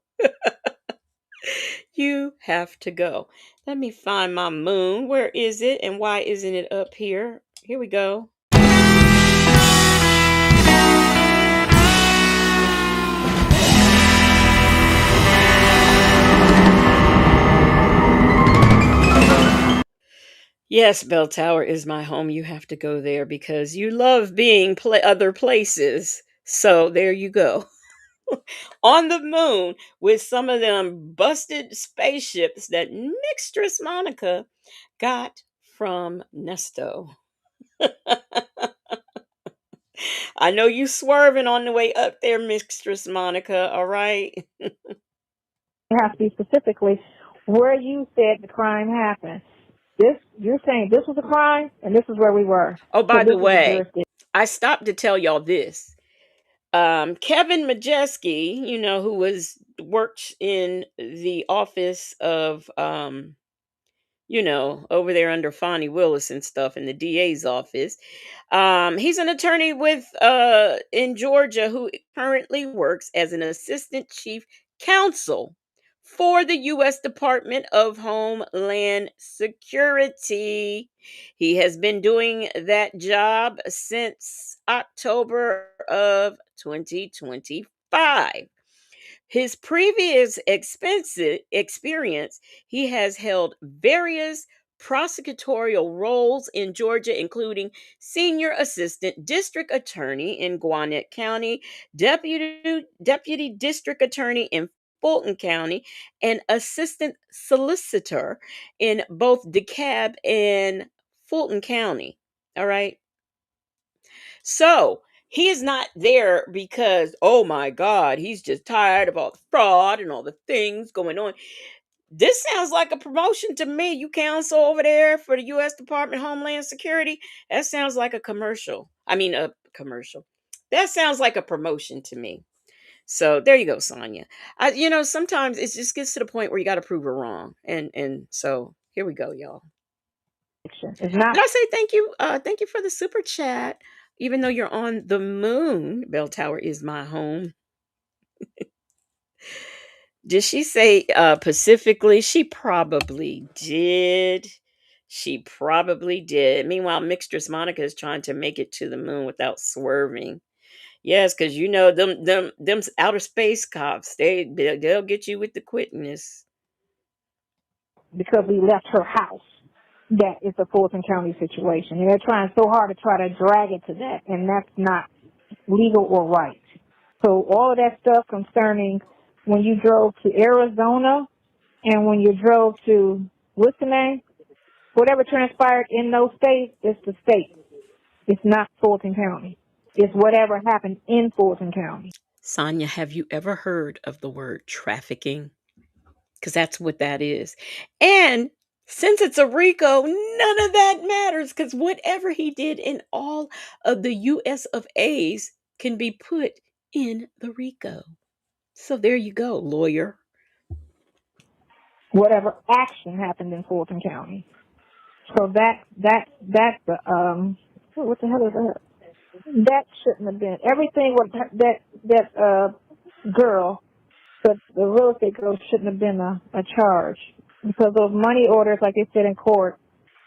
You have to go. Let me find my moon. Where is it? And why isn't it up here? Here we go. Yes, Bell Tower is my home. You have to go there because you love being other places. So there you go. On the moon with some of them busted spaceships that Mistress Monica got from Nesto. I know you swerving on the way up there, Mistress Monica, all right? It has to be specifically where you said the crime happened. You're saying this was a crime, and this is where we were. Oh, So by this the is the way, jurisdiction. I stopped to tell y'all this. Kevin Majeski, who worked in the office of over there under Fonnie Willis and stuff in the DA's office. He's an attorney with in Georgia who currently works as an assistant chief counsel for the US Department of Homeland Security. He has been doing that job since October of 2025. His previous experience, he has held various prosecutorial roles in Georgia, including senior assistant district attorney in Gwinnett County, deputy district attorney in Fulton County, and assistant solicitor in both DeKalb and Fulton County. All right. So he is not there because, oh my God, he's just tired of all the fraud and all the things going on. This sounds like a promotion to me. You counsel over there for the U.S. Department of Homeland Security. That sounds like a commercial. I mean, a commercial. That sounds like a promotion to me. So there you go, Sonya. Sometimes it just gets to the point where you got to prove her wrong, and so here we go, y'all. It's not. Did I say thank you? Thank you for the super chat. Even though you're on the moon, Bell Tower is my home. Did she say Pacifically? She probably did. She probably did. Meanwhile, Mixtress Monica is trying to make it to the moon without swerving. Yes, because them outer space cops, they'll get you with the quickness. Because we left her house. That is a Fulton County situation. And they're trying so hard to try to drag it to that, and that's not legal or right. So all of that stuff concerning when you drove to Arizona and when you drove to, what's the name? Whatever transpired in those states, it's the state. It's not Fulton County. It's whatever happened in Fulton County. Sonya, have you ever heard of the word trafficking? Because that's what that is. And since it's a RICO, none of that matters because whatever he did in all of the US of A's can be put in the RICO. So there you go, lawyer. Whatever action happened in Fulton County. So that's the what the hell is that? That shouldn't have been everything. What that girl, the real estate girl, shouldn't have been a charge because those money orders, like they said in court,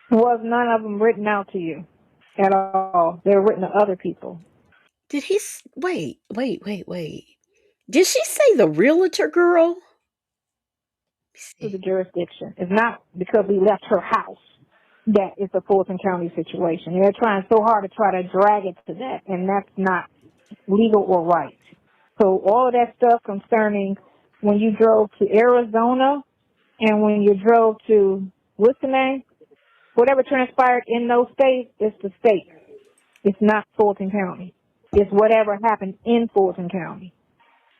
was none of them written out to you at all. They were written to other people. Did he wait? Did she say the realtor girl? To the jurisdiction. It's not because we left her house. That is a Fulton County situation. And they're trying so hard to try to drag it to that, and that's not legal or right. So all of that stuff concerning when you drove to Arizona and when you drove to, what's the name? Whatever transpired in those states, it's the state. It's not Fulton County. It's whatever happened in Fulton County.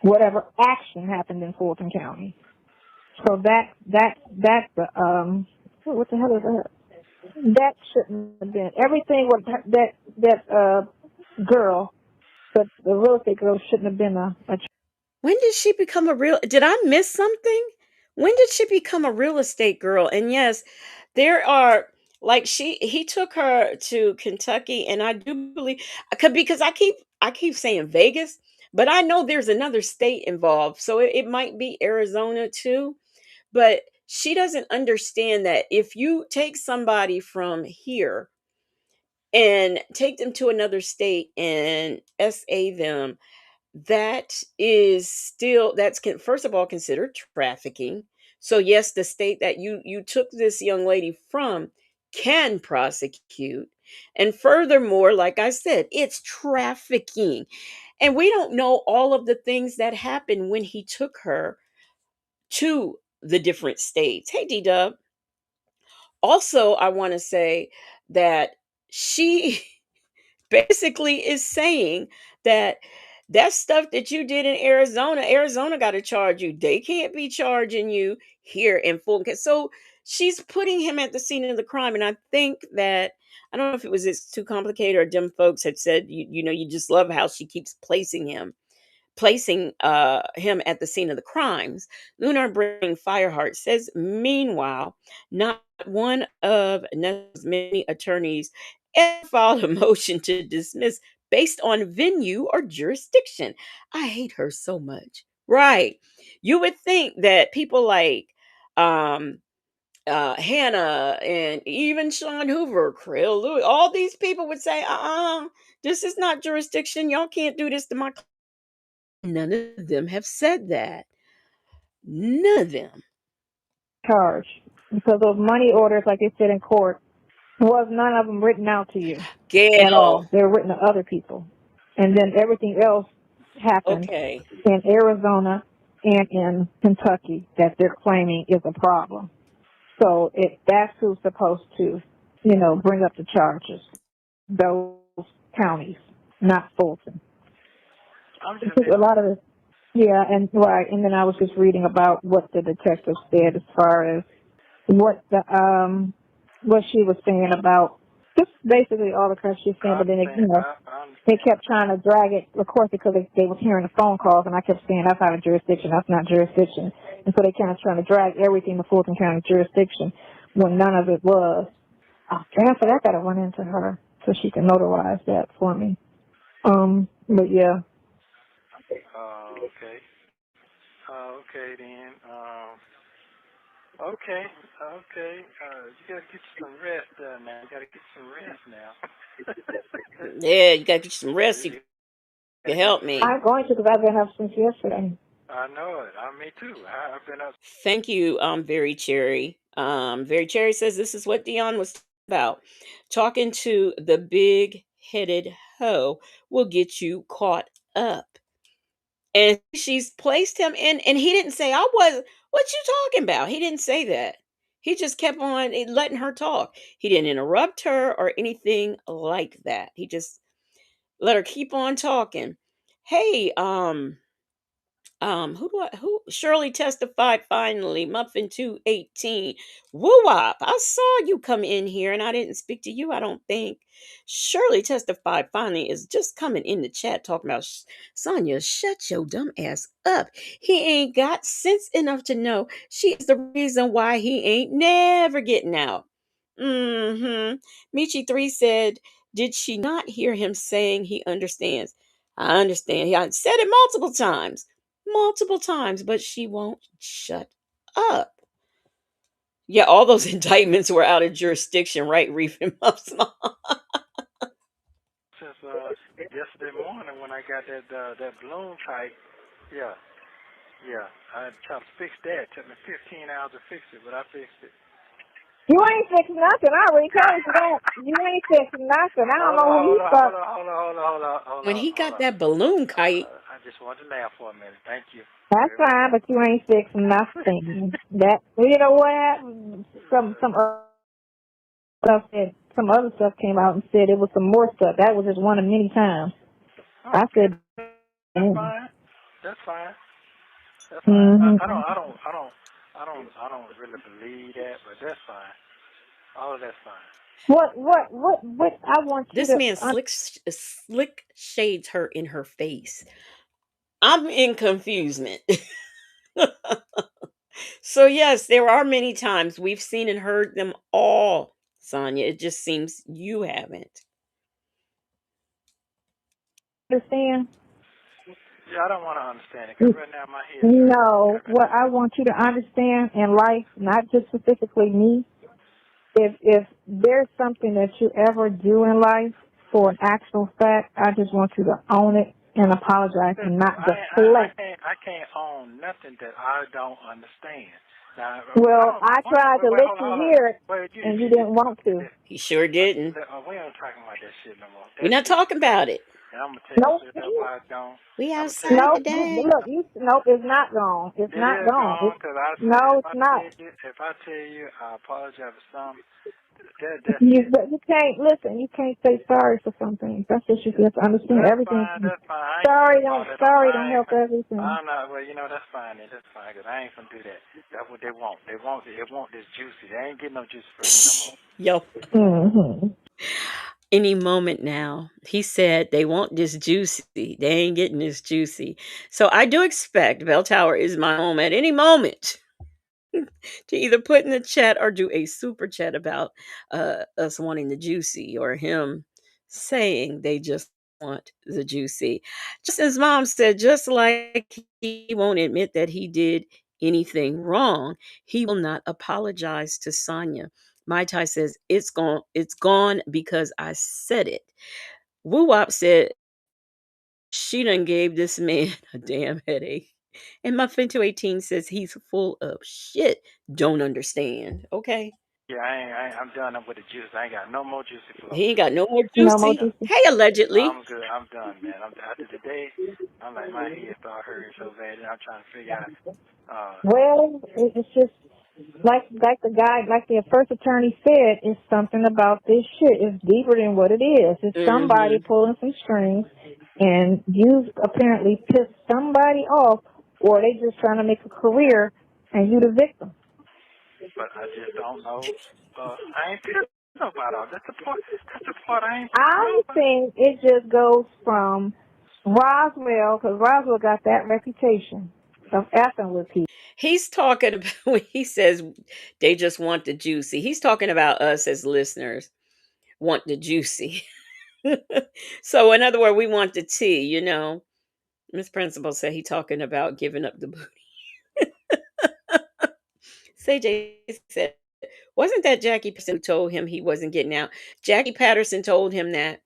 Whatever action happened in Fulton County. So that's the what the hell is that? That shouldn't have been everything. What that girl, the real estate girl, shouldn't have been a. When did she become a real? Did I miss something? When did she become a real estate girl? And yes, there are like he took her to Kentucky, and I do believe because I keep saying Vegas, but I know there's another state involved, so it might be Arizona too. But she doesn't understand that if you take somebody from here and take them to another state and SA them, that is still first of all considered trafficking. So yes, the state that you took this young lady from can prosecute. And furthermore, like I said, it's trafficking. And we don't know all of the things that happened when he took her to the different states. Hey, D Dub. Also, I want to say that she basically is saying that that stuff that you did in Arizona got to charge you. They can't be charging you here in Fulton. So she's putting him at the scene of the crime. And I think that, I don't know if it was it's too complicated or dumb folks had said, you just love how she keeps placing him. placing him at the scene of the crimes. Lunar Bring Fireheart says, meanwhile, not one of Nest's many attorneys ever filed a motion to dismiss based on venue or jurisdiction. I hate her so much. Right. You would think that people like um Hannah and even Sean Hoover, Krill Lewis, all these people would say, this is not jurisdiction. Y'all can't do this to my. None of them have said that. None of them. Charge. Because those money orders, like they said in court, was none of them written out to you at Gail. all. They were written to other people. And then everything else happened Okay. in Arizona and in Kentucky that they're claiming is a problem. So that's who's supposed to, bring up the charges. Those counties, not Fulton. A lot of it, yeah, and right. And then I was just reading about what the detective said as far as what she was saying about just basically all the crap she was saying. But then they kept trying to drag it, of course, because they was hearing the phone calls, and I kept saying that's out of jurisdiction, that's not jurisdiction, and so they kind of trying to drag everything to Fulton County jurisdiction when none of it was. Oh, damn, so I got to run into her so she can notarize that for me. But yeah. Okay. Okay then. Okay. You gotta get some rest now. You gotta get some rest now. Yeah, you gotta get some rest. You can help me. I'm going to because I've been up since yesterday. I know it. Me too. I've been up. Thank you, Very Cherry. Very Cherry says this is what Dion was about. Talking to the big-headed hoe will get you caught up. And she's placed him in, and he didn't say, what you talking about? He didn't say that. He just kept on letting her talk. He didn't interrupt her or anything like that. He just let her keep on talking. Hey, who Shirley testified finally, Muffin 218. Woo wop. I saw you come in here and I didn't speak to you, I don't think. Shirley testified finally is just coming in the chat talking about Sonya, shut your dumb ass up. He ain't got sense enough to know she's the reason why he ain't never getting out. Michi 3 said, did she not hear him saying he understands? I understand. He said it multiple times, but she won't shut up. Yeah, all those indictments were out of jurisdiction, right, Reef and Muffs? Since yesterday morning when I got that balloon kite, yeah, I tried to fix that. It took me 15 hours to fix it, but I fixed it. You ain't fixing nothing. I already told you that. You ain't fixing nothing. I don't know who you thought. Hold on. When he got that balloon kite. I just wanted to laugh for a minute. Thank you. That's fine, but you ain't fixing nothing. That, you know what happened? Some other stuff came out and said it was some more stuff. That was just one of many times. Okay. I said, That's fine. mm-hmm. I don't really believe that, but that's fine. All of that's fine. What I want you this to... man slick shades her in her face. I'm in confusement. So yes, there are many times we've seen and heard them all, Sonya. It just seems you haven't. Understand? Yeah, I don't want to understand it because right now my head. No, what I want you to understand in life, not just specifically me, if there's something that you ever do in life for an actual fact, I just want you to own it and apologize and not deflect. I can't own nothing that I don't understand. Now, I tried to let you hear it, and you didn't want to. He sure didn't. We ain't talking about that shit no more. We're not talking about it. And I'm gonna tell you why I don't. We outside today. Nope, it's not gone. It's not gone. No, it's not. If I tell you, I apologize for something. You can't listen. You can't say sorry for something. That's what you have to understand. Everything. That's fine. Sorry don't help everything. I'm not. Well, that's fine. That's fine. Cause I ain't gonna do that. That's what they want. They want this juicy. They ain't getting no juice from me no more. Yo. Mm-hmm. Any moment now. He said they want this juicy. They ain't getting this juicy. So I do expect Bell Tower is my home at any moment to either put in the chat or do a super chat about us wanting the juicy or him saying they just want the juicy. Just as mom said, just like he won't admit that he did anything wrong, he will not apologize to Sonya. Mai Tai says it's gone because I said it. Woo Wop said she done gave this man a damn headache. And Muffin 218 says he's full of shit. Don't understand. Okay. Yeah, I'm done up with the juice. I ain't got no more juicy flow. He ain't got no more No more juicy. juicy. Hey, allegedly. I'm good. I'm done, man. After today, I'm like, my head start hurting so bad, and I'm trying to figure out. Well, it's just like the first attorney said, it's something about this shit. It's deeper than what it is. It's somebody Mm-hmm. pulling some strings, and you apparently pissed somebody off, or they just trying to make a career, and you the victim. But I just don't know. I ain't pissed nobody off. That's the part. That's the part I ain't pissed I nobody. think it just goes from Roswell, because Roswell got that reputation of effing with people. He's talking about when he says they just want the juicy. He's talking about us as listeners want the juicy. So in other words, we want the tea, you know. Miss Principal said he talking about giving up the booty. CJ said, wasn't that Jackie Patterson who told him he wasn't getting out? Jackie Patterson told him that.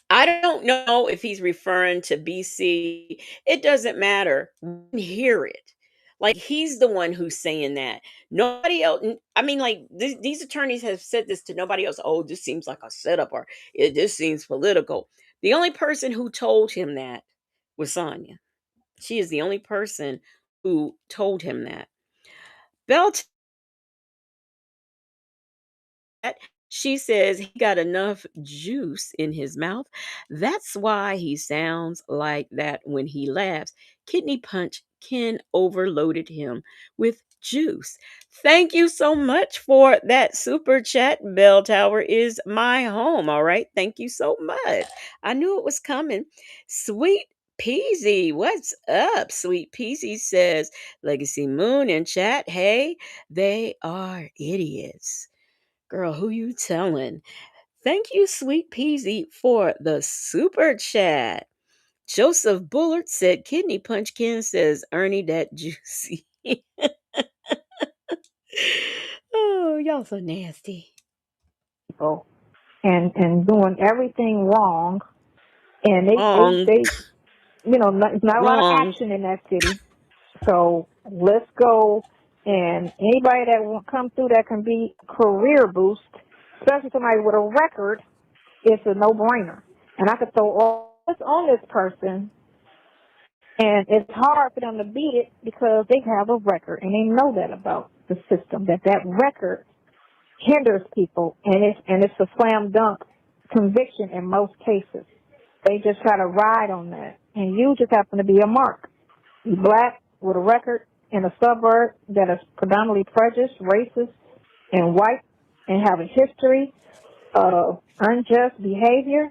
I don't know if he's referring to BC. It doesn't matter. We can hear it. Like he's the one who's saying that. Nobody else. I mean, like these attorneys have said this to nobody else. Oh, this seems like a setup, or this seems political. The only person who told him that was Sonya. She is the only person who told him that. Belt She says he got enough juice in his mouth. That's why he sounds like that when he laughs. Kidney Punch Ken overloaded him with juice. Thank you so much for that super chat. Bell Tower is my home. All right. Thank you so much. I knew it was coming. Sweet Peasy, what's up? Sweet Peasy says, Legacy Moon in chat. Hey, they are idiots. Girl, who you telling? Thank you, Sweet Peasy, for the super chat. Joseph Bullard said, Kidney Punch Ken says, Ernie that juicy. Oh, y'all so nasty. And doing everything wrong, and Wrong. they it's not a lot of Wrong. action in that city. So let's go, and anybody that will come through that can be career boost, especially somebody with a record, it's a no-brainer. And I could throw all this on this person, and it's hard for them to beat it because they have a record, and they know that about the system, that record hinders people, and it's a slam dunk conviction in most cases. They just try to ride on that, and you just happen to be a mark. You black with a record in a suburb that is predominantly prejudiced, racist, and white, and have a history of unjust behavior.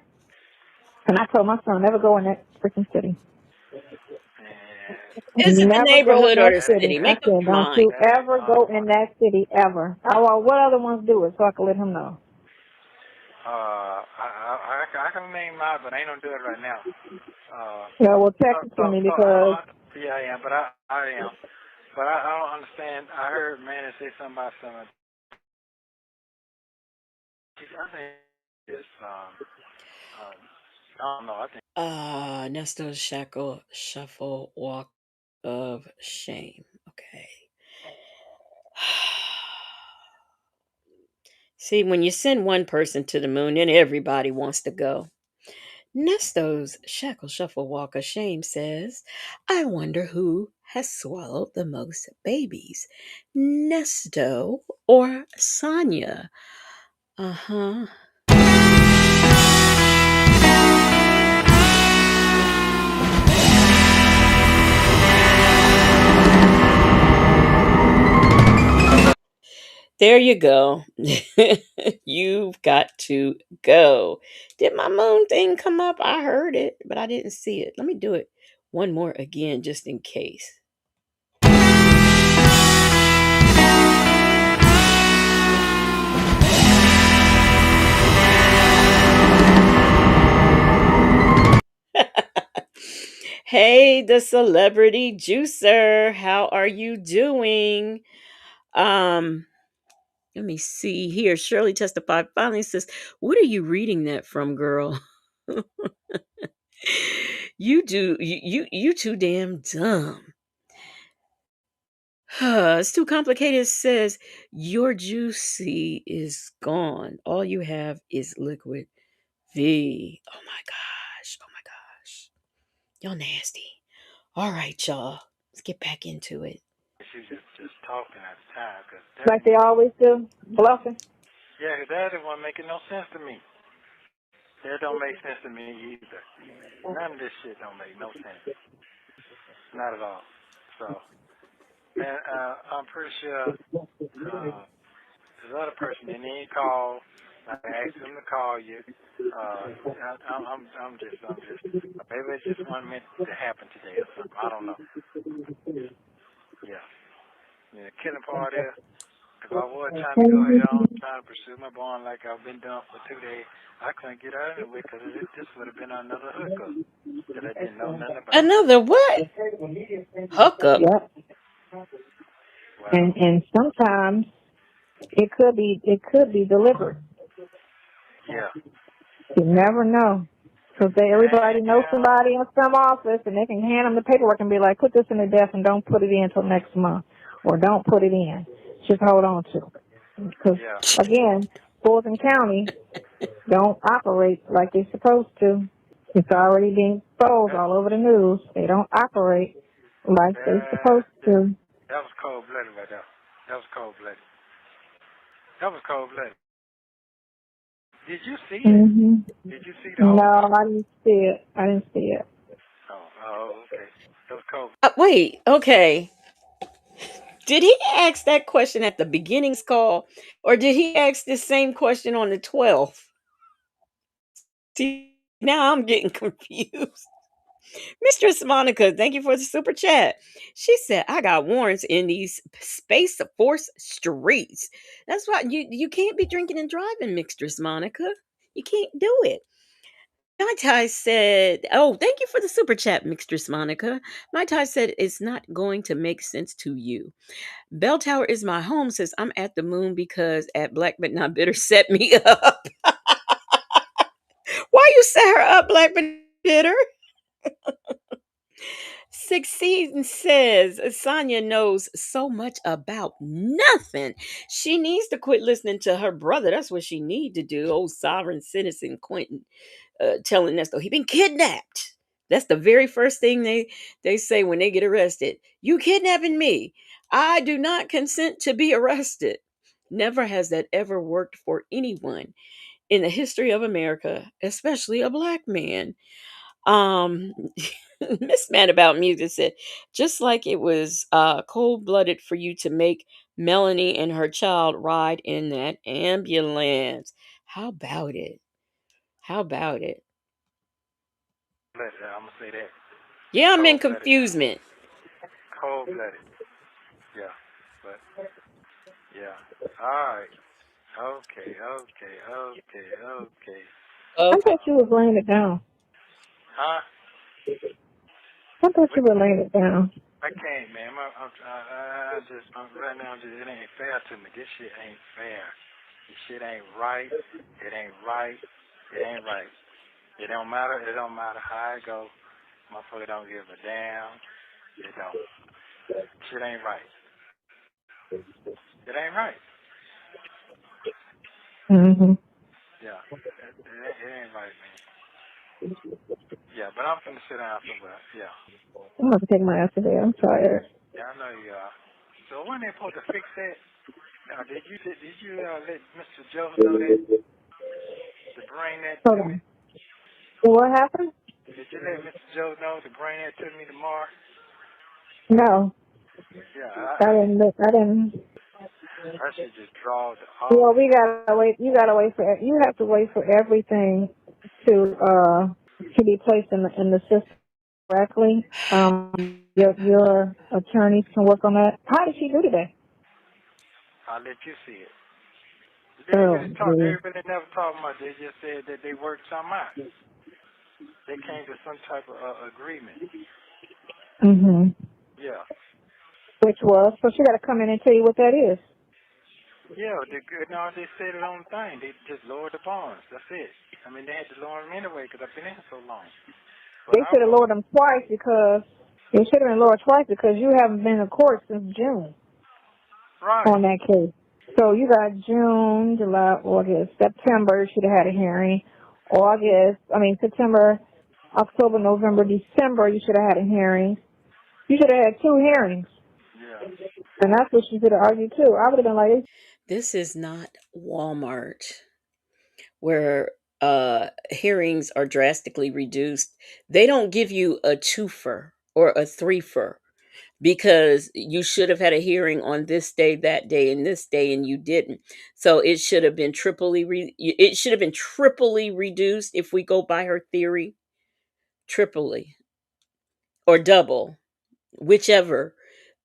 And I told my son, never go in that freaking city. Is it the Never go in neighborhood or that the city. city? I Make up said, your don't you mind. ever go in that city, ever. Well, what other ones do it so I can let him know? I can name mine, but I ain't gonna do it right now. Yeah, well, text it to me because... Yeah, I am, but I am. But I don't understand. I heard Manny say something about something. I think it's, I don't know. I think. Nesto's shackle shuffle walk of shame. Okay. See, when you send one person to the moon, then everybody wants to go. Nesto's shackle shuffle walk of shame says, I wonder who has swallowed the most babies, Nesto or Sonya. Uh-huh. There you go. You've got to go. Did my moon thing come up? I heard it, but I didn't see it. Let me do it one more again just in case. Hey, the celebrity juicer. How are you doing? Um, Let me see here. Shirley testified finally says, "What are you reading that from, girl?" You too damn dumb. It's too complicated. It says your juicy is gone. All you have is liquid V. Oh my gosh. Oh my gosh. Y'all nasty. All right, y'all. Let's get back into it. She was just talking at the time, cause Like they always do, bluffing. yeah, 'cause that wasn't making no sense to me. That don't make sense to me either. None of this shit don't make no sense. Not at all. So, and I'm pretty sure this other person didn't even call. I asked him to call you. I'm just. Maybe it's just one meant to happen today or something. I don't know. Yeah. The killing part is, if I was trying to go ahead on trying to pursue my bond like I've been doing for 2 days, I couldn't get out of it because this would have been another hookup that I didn't know nothing about. Another what? Hookup. Yep. Well, And sometimes it could be delivered. yeah. You never know. Because everybody knows Damn. somebody in some office, and they can hand them the paperwork and be like, put this in the desk and don't put it in until next month. Or don't put it in. Just hold on to it. Because, Yeah. again, Fulton County don't operate like they're supposed to. It's already being exposed That, all over the news. They don't operate like they're that, supposed to. that was cold blooded right there. That was cold blooded. That was cold blooded. Did you see it? Hmm. Did you see the No, whole thing? I didn't see it. I didn't see it. Okay. That was cold. Wait, okay. Did he ask that question at the beginning's call, or did he ask the same question on the 12th? See, now I'm getting confused. Mistress Monica, thank you for the super chat. She said, I got warrants in these Space Force streets. That's why you can't be drinking and driving, Mistress Monica. You can't do it. My Tai said, oh, thank you for the super chat, Mistress Monica. My Tai said, it's not going to make sense to you. Bell Tower is my home, says I'm at the moon because at Black But Not Bitter set me up. Why you set her up, Black But Bitter? Succeed says Sonya knows so much about nothing. She needs to quit listening to her brother. That's what she need to do. Old sovereign citizen Quentin telling Nesto he been kidnapped. That's the very first thing they say when they get arrested. You kidnapping me. I do not consent to be arrested. Never has that ever worked for anyone in the history of America, especially a black man. Um, Miss Mad About Music said, just like it was cold blooded for you to make Melanie and her child ride in that ambulance. How about it? How about it? Blooded. I'm gonna say that. Yeah, I'm in Cold blooded now. confusement. Cold blooded. Yeah. But yeah. All right. Okay. Okay. Okay. Okay. I Okay. thought you was laying it down. Huh? I thought you What? were laying it down. I can't, man. Right now, it ain't fair to me. This shit ain't fair. This shit ain't right. It ain't right. It ain't right. It don't matter. It don't matter how it go. Motherfucker don't give a damn. It don't. Shit ain't right. It ain't right. Mm-hmm. Yeah. It ain't right, man. Yeah, but I'm finna sit down somewhere. Yeah. I'm about to take my ass today. I'm tired. Yeah, I know you are. So when they supposed to fix that? Now, did you let Mr. Joe know that to bring that Hold to me? on. What happened? Did you let Mr. Joe know to bring that to me tomorrow? No, Yeah, I didn't. I didn't. I should just draw all Well, this we stuff. gotta wait. You gotta wait for. You have to wait for everything to be placed in the system correctly. Your attorneys can work on that. How did she do today? I'll let you see it. They ain't Oh, really talk. They gee. really never talked much. They just said that they worked something out. They came to some type of agreement. Mhm. Yeah. Which was so she got to come in and tell you what that is. Yeah, no, they said it on the thing. They just lowered the bonds. That's it. I mean, they had to lower them anyway because I've been in so long. But They I should have want, lowered them twice because they should have been lowered twice because you haven't been in court since June right. on that case. So you got June, July, August, September. You should have had a hearing. September, October, November, December. You should have had a hearing. You should have had 2 hearings, Yeah. and that's what she should have argued too. I would have been like, This is not Walmart where hearings are drastically reduced. They don't give you a twofer or a threefer because you should have had a hearing on this day, that day, and this day, and you didn't. So it should have been it should have been triply reduced if we go by her theory, triply or double, whichever.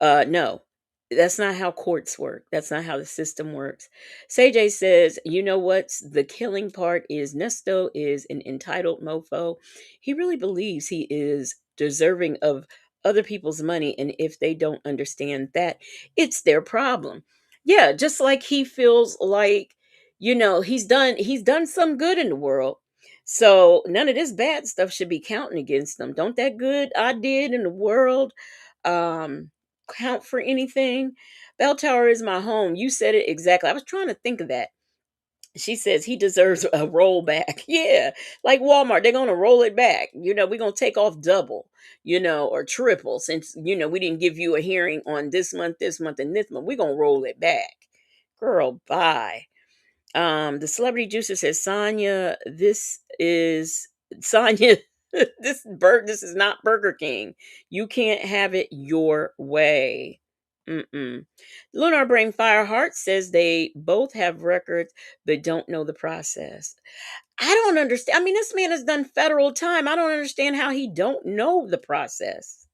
No, that's not how courts work. That's not how the system works. Say says, you know what's the killing part is Nesto is an entitled mofo. He really believes he is deserving of other people's money. And if they don't understand that, it's their problem. Yeah, just like he feels like, he's done some good in the world. So none of this bad stuff should be counting against them. Don't that good I did in the world count for anything? Bell Tower is my home. You said it exactly. I was trying to think of that. She says he deserves a rollback. Yeah, like Walmart, they're gonna roll it back. We're gonna take off double, or triple since we didn't give you a hearing on this month, and this month. We're gonna roll it back. Girl, bye. The celebrity juicer says, Sonya, this is Sonya. This is not Burger King. You can't have it your way. Mm-mm. Lunar Brain Fireheart says they both have records but don't know the process. I don't understand. I mean, this man has done federal time. I don't understand how he don't know the process.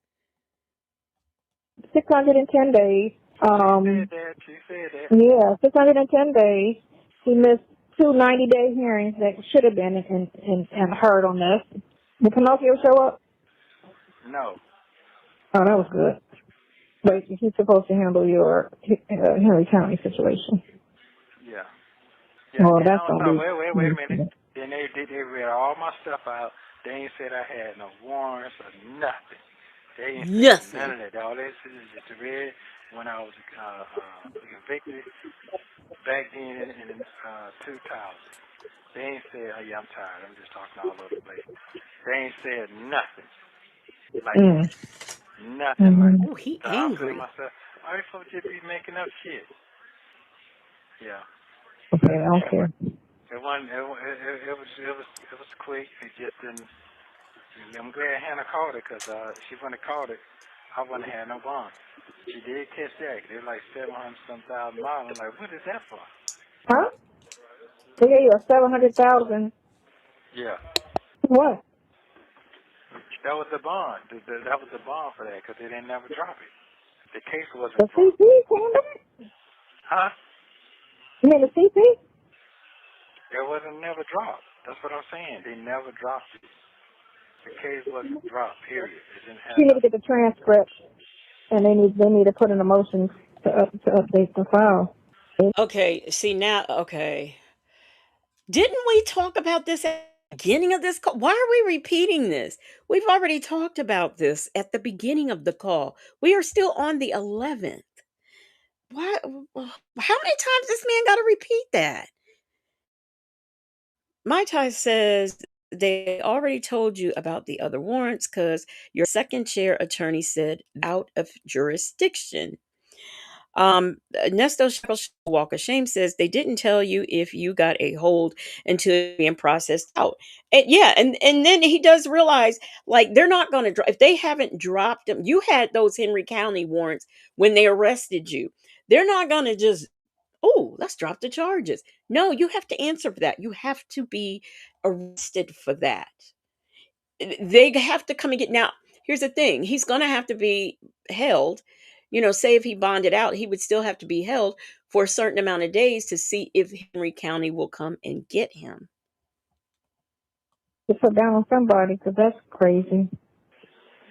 610 days. She said that. She said that. Yeah, 610 days. He missed 2 90-day hearings that should have been and heard on this. Did Pinocchio show up? No. Oh, that was good. But he's supposed to handle your Henry County situation. Yeah. Yeah. Well, Then that's on going top, to wait a minute. be Then they read all my stuff out. They ain't said I had no warrants or nothing. They ain't said none Nothing. of that. All they said is just read when I was convicted back then in 2000. They ain't said, oh yeah, I'm tired. I'm just talking all over the place. They ain't said nothing like that. mm. Nothing like Mm-hmm. that. Oh, he So I'm feeling angry. myself, all these folks just be making up shit. Yeah. Okay, I don't Anyway, care. it was quick. It just didn't. I'm glad Hannah called it because she wouldn't have called it. I wouldn't have had no bond. She did catch that. They're like 700 some thousand dollars. I'm like, what is that for? Huh? They gave you a 700,000. Yeah, What? that was the bond. That was the bond for that because they didn't never drop it. The case The wasn't CP dropped. came back? Huh? You mean the CP? It wasn't never dropped. That's what I'm saying. They never dropped it. The case wasn't dropped. Period. It didn't She have need to get nothing. the transcript, and they need to put in a motion to update the file. Okay, see now, okay. Didn't we talk about this at the beginning of this call? Why are we repeating this? We've already talked about this at the beginning of the call. We are still on the 11th. Why? How many times this man got to repeat that? My tie says they already told you about the other warrants because your second chair attorney said out of jurisdiction. Nesto Walk of Shame says they didn't tell you if you got a hold until being processed out. And yeah, and then he does realize like they're not going to drop if they haven't dropped them. You had those Henry County warrants when they arrested you. They're not going to just Oh, let's drop the charges. No, you have to answer for that. You have to be arrested for that. They have to come and get. Now, here's the thing. He's going to have to be held. Say if he bonded out, he would still have to be held for a certain amount of days to see if Henry County will come and get him. To put down on somebody, because that's crazy.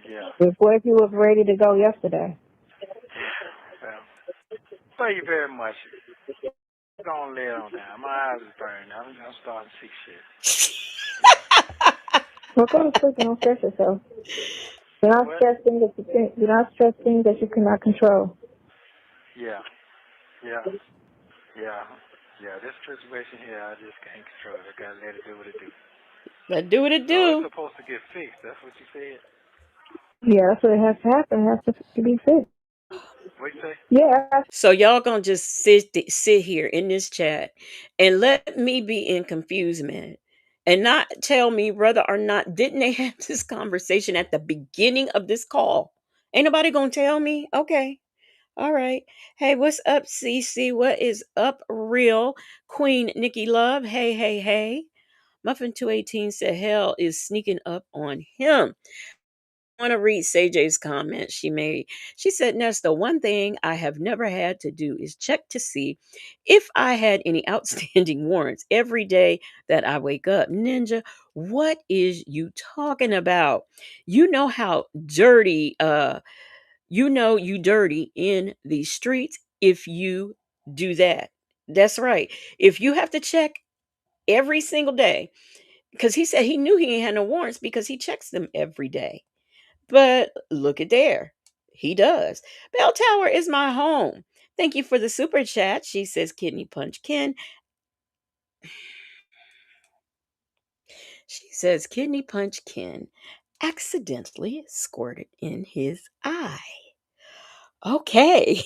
Yeah. What if you was ready to go yesterday? Well, thank you very much. Don't lay it on down. My eyes is burning. I'm starting to see shit. Well, go to sleep and don't stress yourself. Do not stress things that you cannot control. Yeah. This situation here, I just can't control it. I gotta let it do what it do. Let do what it So do. it's supposed to get fixed. That's what you said. Yeah, that's what it has to happen. It has to be fixed. What you say? Yeah. So y'all gonna just sit here in this chat and let me be in confusement and not tell me whether or not didn't they have this conversation at the beginning of this call? Ain't nobody gonna tell me? Okay. All right. Hey, what's up, CC? What is up, real Queen Nikki Love? Hey, hey, hey. Muffin 218 said hell is sneaking up on him. I want to read J's comment she made. She said, Nesto, one thing I have never had to do is check to see if I had any outstanding warrants every day that I wake up. Ninja, what is you talking about? You know how dirty, you dirty in the streets if you do that. That's right. If you have to check every single day, because he said he knew he ain't had no warrants because he checks them every day. But look at there. He does. Bell Tower is my home. Thank you for the super chat. She says, Kidney Punch Ken. She says, Kidney Punch Ken accidentally squirted in his eye. Okay.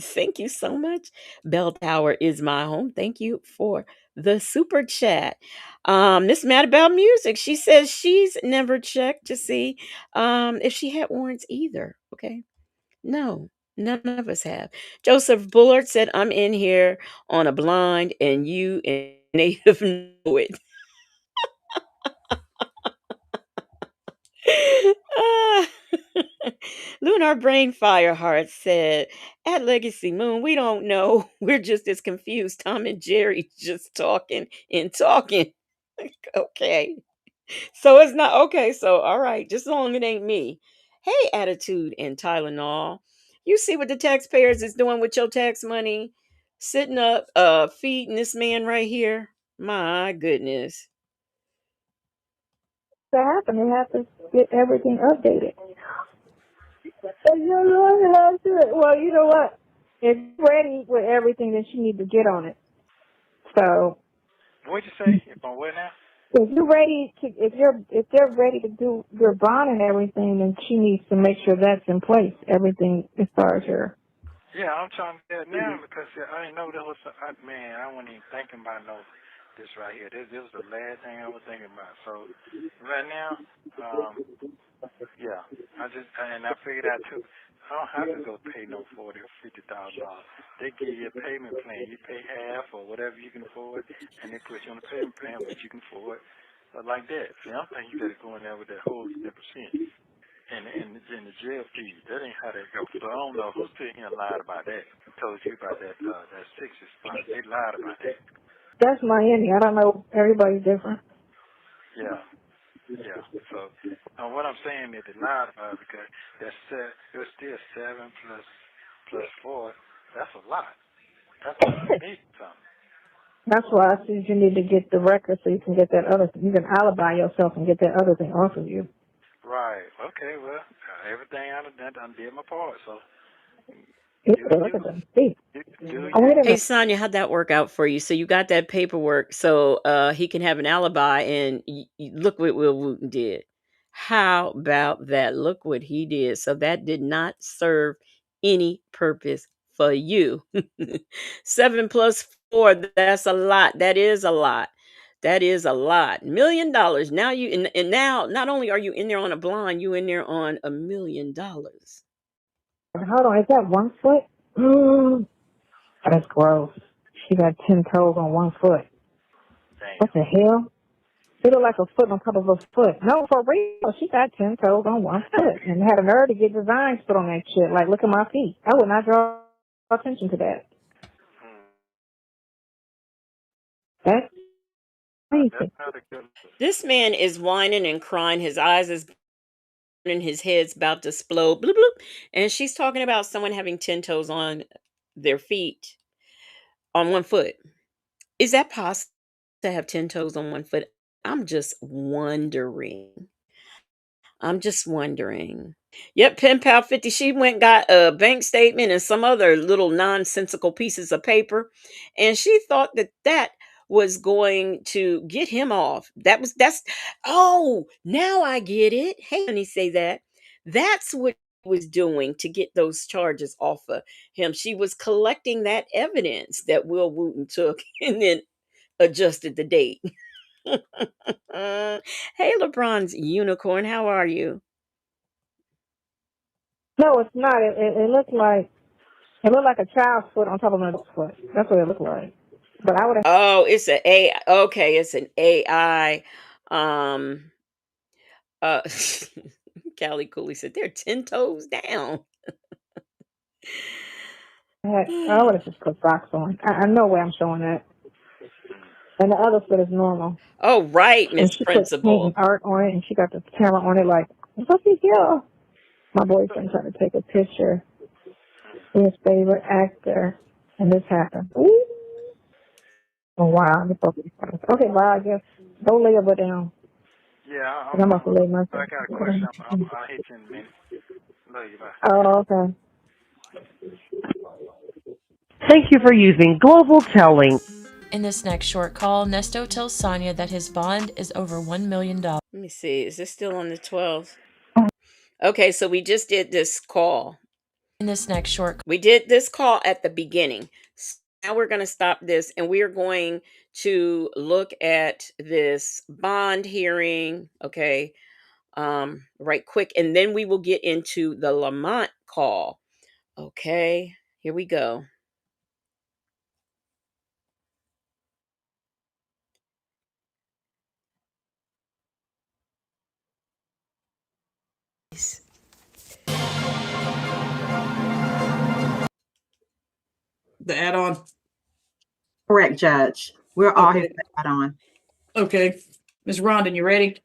Thank you so much. Bell Tower is my home. Thank you for the super chat. Miss Mad About Music. She says she's never checked to see if she had warrants either. Okay. No, none of us have. Joseph Bullard said, I'm in here on a blind and you and native know it. Ah. Lunar Brain Fireheart said, at Legacy Moon, we don't know. We're just as confused. Tom and Jerry just talking and talking. Okay. So it's not okay. So, all right. Just as long as it ain't me. Hey, Attitude and Tylenol. You see what the taxpayers is doing with your tax money? Sitting up, feeding this man right here. My goodness. That happened. They have to get everything updated. And you know what have to. Well, you know what? If you're ready with everything, then she needs to get on it. So. What'd you say? If I'm what now? If they're ready to do your bond and everything, then she needs to make sure that's in place. Everything as far as her. Yeah, I'm trying to get it now because I didn't know that was man. I wasn't even thinking about this right here. This was the last thing I was thinking about. So right now, yeah, I figured out too. I don't have to go pay no $40,000 or $50,000. They give you a payment plan. You pay half or whatever you can afford, and they put you on a payment plan which you can afford, like that. See, I'm thinking you got to go in there with that whole 10%. And the jail fees, that ain't how that goes. So I don't know who's sitting here lied about that. Told you about that 60 spot. They lied about that. That's Miami. I don't know. Everybody's different. Yeah. So what I'm saying is they lied about it because it was still 7 plus 4. That's a lot. That's $100,000 something. That's why I said you need to get the record so you can get that other thing. You can alibi yourself and get that other thing off of you. Right. Okay. Well, everything I done did my part. So. Hey Sonya, how'd that work out for you? So you got that paperwork so he can have an alibi and look what Will Wooten did. How about that? Look what he did. So that did not serve any purpose for you. 7 plus 4, that's a lot. That is a lot. That is a lot. $1 million. Now and now not only are you in there on a blind, you in there on $1 million. Hold on, is that 1 foot? That's gross. She got 10 toes on one foot. Damn. What the hell? She looked like a foot on top of a foot. No, for real. She got 10 toes on one foot and had a nerve to get designs put on that shit. Like, look at my feet. I would not draw attention to that. That's crazy. That's not a good. This man is whining and crying. His eyes is burning. His head's about to explode. Bloop, bloop. And she's talking about someone having 10 toes on their feet, on one foot. Is that possible to have 10 toes on one foot? I'm just wondering. I'm just wondering. Yep, Pen Pal 50. She went and got a bank statement and some other little nonsensical pieces of paper. And she thought that that was going to get him off. Oh, now I get it. Hey, honey, say that. That's what he was doing to get those charges off of him. She was collecting that evidence that Will Wooten took and then adjusted the date. Hey, LeBron's unicorn, how are you? No, it's not. It looked like a child's foot on top of an adult's foot. That's what it looked like. But I would have. Oh, it's an A. Okay, it's an AI. Um, uh, Callie Cooley said they're 10 toes down. I would have just put socks on. I know where I'm showing that. And the other foot is normal. Oh, right, And Miss she put paint and Principal. art on it, and she got the camera on it like, what's he here? My boyfriend trying to take a picture. His favorite actor. And this happened. Ooh. Oh, wow. Okay, bye, I guess. Go lay over down. Yeah, I'm about to lay myself. I got a question. I'll hit you in a minute. Love you, bye. Oh, okay. Thank you for using Global Telling. In this next short call, Nesto tells Sonya that his bond is over $1 million. Let me see. Is this still on the 12th? Okay, so we just did this call. In this next short We did this call at the beginning. Now we're going to stop this and we are going to look at this bond hearing, okay, right quick. And then we will get into the Lamont call. Okay, here we go. The add-on? Correct, Judge. We're all Okay. here for the add-on. Okay. Ms. Rondon, you ready?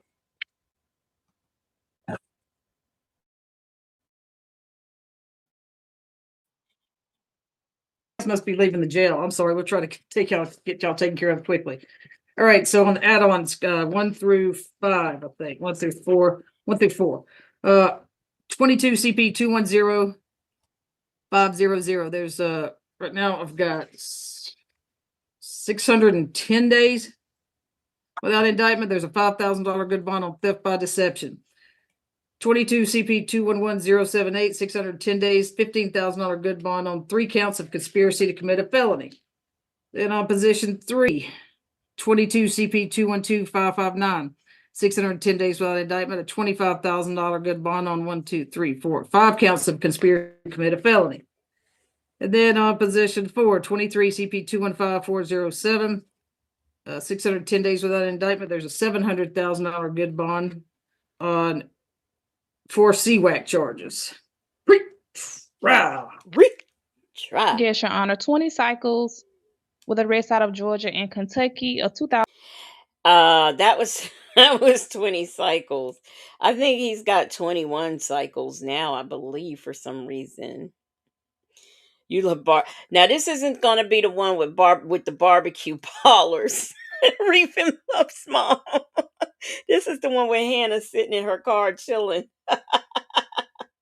Must be leaving the jail. I'm sorry. We'll try to get y'all taken care of quickly. All right. So on the add-ons, 1 through 5, I think. 1 through 4. 1 through 4. 22 CP 210500. There's right now I've got 610 days without indictment. There's a $5,000 good bond on theft by deception. 22 CP 211078, 610 days, $15,000 good bond on 3 counts of conspiracy to commit a felony. Then on position 3, 22 CP 212559, 610 days without indictment, a $25,000 good bond on 5 counts of conspiracy to commit a felony. And then on position 4, 23 CP 215407, 610 days without indictment, there's a $700,000 good bond on 4 CWAC charges. Rah. Try. Yes, Your Honor. 20 cycles with arrests out of Georgia and Kentucky. A 2000. That was that was 20 cycles. I think he's got 21 cycles now, I believe, for some reason. You love now. This isn't gonna be the one with the barbecue parlors. Reef him up small. This is the one where Hannah's sitting in her car chilling.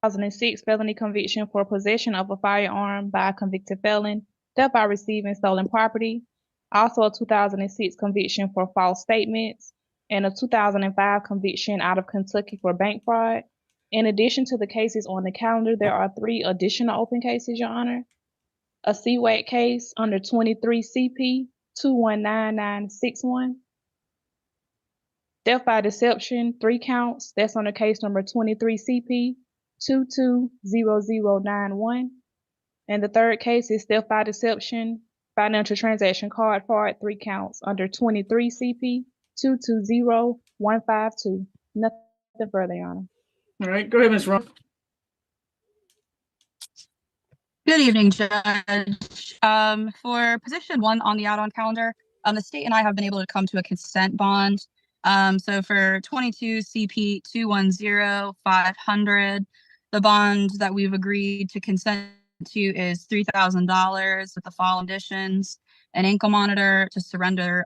2006 felony conviction for possession of a firearm by a convicted felon, theft by receiving stolen property, also a 2006 conviction for false statements, and a 2005 conviction out of Kentucky for bank fraud. In addition to the cases on the calendar, there are 3 additional open cases, Your Honor. A CWAC case under 23 CP 219961. Theft by deception, 3 counts. That's under case number 23 CP 220091. And the third case is theft by deception financial transaction card fraud, 3 counts under 23 CP 220152. Nothing further, Your Honor. All right, go ahead, Ms. Ron. Good evening, Judge. For position 1 on the add-on calendar, the state and I have been able to come to a consent bond. So for 22 CP 210500, the bond that we've agreed to consent to is $3,000 with the following conditions: an ankle monitor to surrender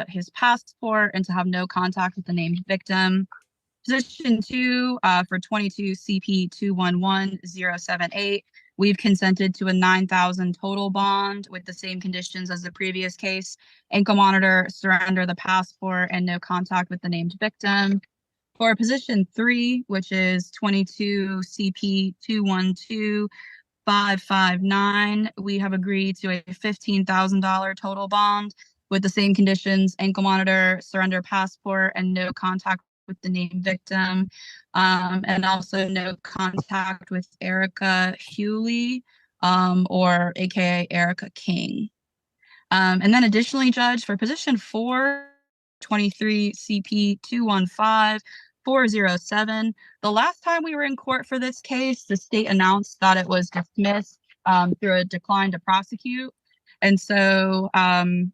his passport and to have no contact with the named victim. Position 2 for 22 CP 211078, we've consented to a $9,000 total bond with the same conditions as the previous case: ankle monitor, surrender the passport, and no contact with the named victim. For position 3, which is 22 CP 212559, we have agreed to a $15,000 total bond with the same conditions: ankle monitor, surrender passport, and no contact with the named victim, and also no contact with Erica Hewley, or AKA Erica King. And then additionally, Judge, for position 4, 23 CP 215407, the last time we were in court for this case, the state announced that it was dismissed through a decline to prosecute. And so I'm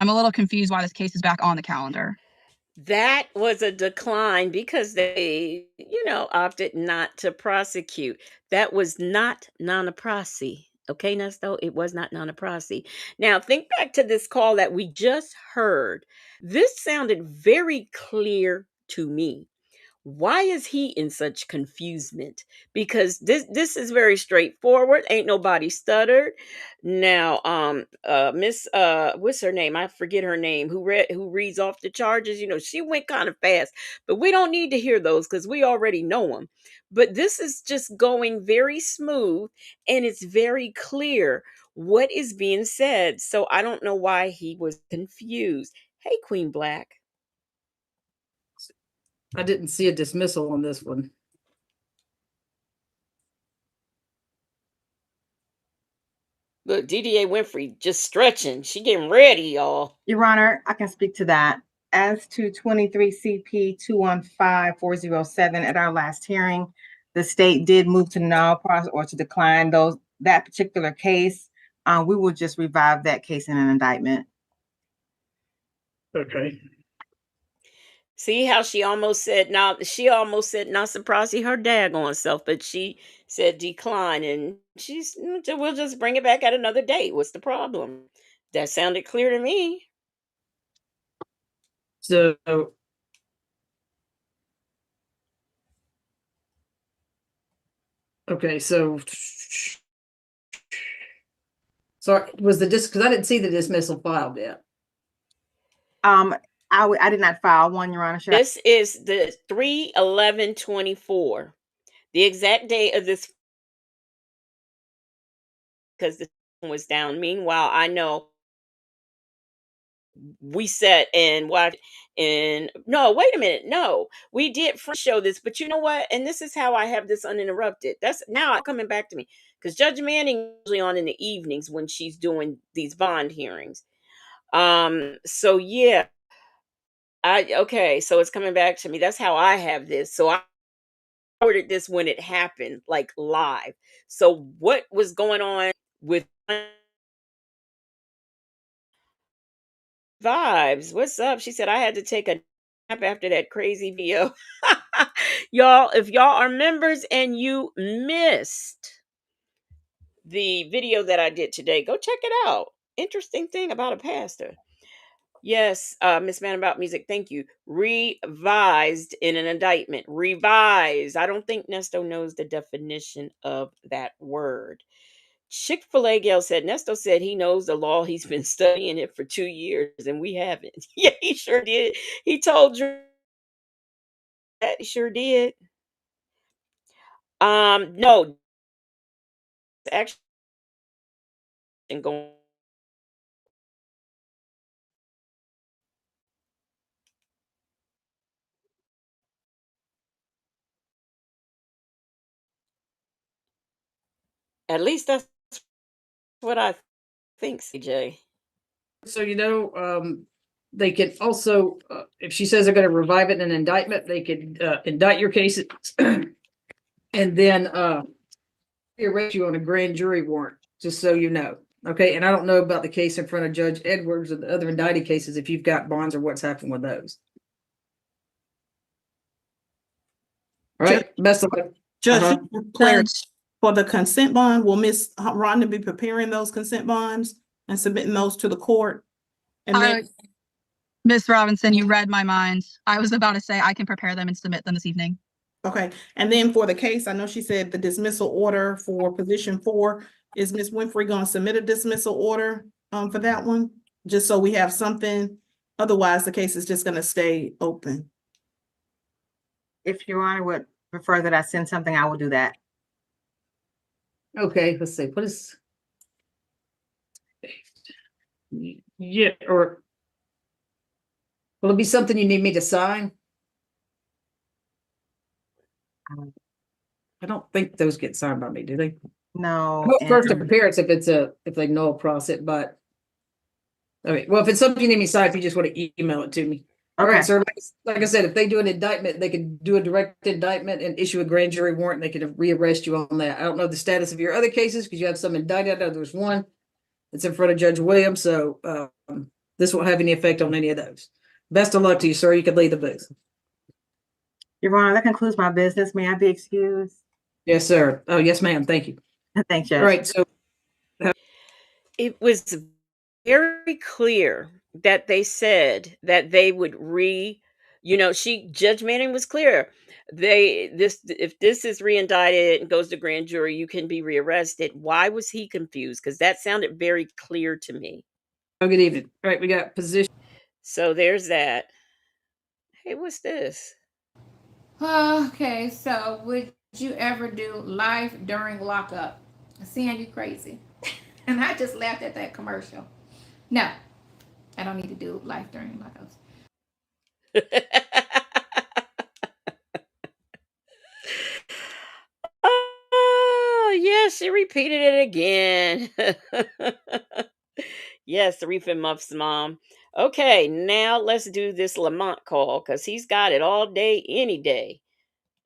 a little confused why this case is back on the calendar. That was a decline because they, opted not to prosecute. That was not non prosi. Okay, Nesto, it was not non prosi. Now, think back to this call that we just heard. This sounded very clear to me. Why is he in such confusement? Because this is very straightforward. Ain't nobody stuttered. Now, Miss what's her name? I forget her name. Who reads off the charges? She went kind of fast, but we don't need to hear those because we already know them. But this is just going very smooth, and it's very clear what is being said. So I don't know why he was confused. Hey, Queen Black. I didn't see a dismissal on this one. Look, DDA Winfrey just stretching. She getting ready, y'all. Your Honor, I can speak to that. As to 23 CP 215407, at our last hearing, the state did move to null process or to decline that particular case. We will just revive that case in an indictment. Okay. See how she almost said not surprising her daggone self, but she said decline, and we'll just bring it back at another date. What's the problem? That sounded clear to me. So okay, so sorry, was the because I didn't see the dismissal filed yet. I did not file one, Your Honor. This is the 3/11/24. The exact date of this, because the was down. Meanwhile, I know we sat and watched. And no, wait a minute, no, we did show this, but you know what? And this is how I have this uninterrupted. That's now coming back to me because Judge Manning is usually on in the evenings when she's doing these bond hearings. So yeah, okay, so it's coming back to me. That's how I have this. So I ordered this when it happened, like live. So what was going on with vibes? What's up? She said I had to take a nap after that crazy video. Y'all, if y'all are members and you missed the video that I did today, go check it out. Interesting thing about a pastor. Yes, Miss Man About Music, thank you. Revised in an indictment. Revised. I don't think Nesto knows the definition of that word. Chick-fil-A Gal said, Nesto said he knows the law. He's been studying it for 2 years and we haven't. Yeah, he sure did. He told you that. He sure did. No, actually, and going. At least that's what I Thanks, CJ. So, they can also, if she says they're going to revive it in an indictment, they could indict your cases and then arrest you on a grand jury warrant, just so you know. Okay. And I don't know about the case in front of Judge Edwards or the other indicted cases, if you've got bonds or what's happened with those. All right. Best of luck. Judge, clarity for the consent bond, will Ms. Rhonda be preparing those consent bonds and submitting those to the court? And then, Ms. Robinson, you read my mind. I was about to say I can prepare them and submit them this evening. okay, and then for the case, I know she said the dismissal order for position 4, is Ms. Winfrey gonna submit a dismissal order for that one? Just so we have something, otherwise the case is just gonna stay open. If Your Honor would prefer that I send something, I will do that. Okay. Let's see. What is. Yeah. Or will it be something you need me to sign? I don't think those get signed by me, do they? No. First appearance if they null process it, but okay. Well, if it's something you need me to sign, if you just want to email it to me. All right, sir. Like I said, if they do an indictment, they can do a direct indictment and issue a grand jury warrant. And they could rearrest you on that. I don't know the status of your other cases because you have some indicted. I know there's one that's in front of Judge Williams, so this won't have any effect on any of those. Best of luck to you, sir. You can leave the booth. Your Honor, that concludes my business. May I be excused? Yes, sir. Oh, yes, ma'am. Thank you. Thanks, Judge. All right, so It was very clear that they said that they would Judge Manning was clear. If this is reindicted and goes to grand jury, you can be rearrested. Why was he confused? Because that sounded very clear to me. Oh, good evening. All right, we got position. So there's that. Hey, what's this? Okay, so would you ever do life during lockup? Seeing you crazy. And I just laughed at that commercial. No, I don't need to do life during lockups. Oh, yes, she repeated it again. Yes, the Reef and Muffs mom. Okay, now let's do this Lamont call because he's got it all day, any day.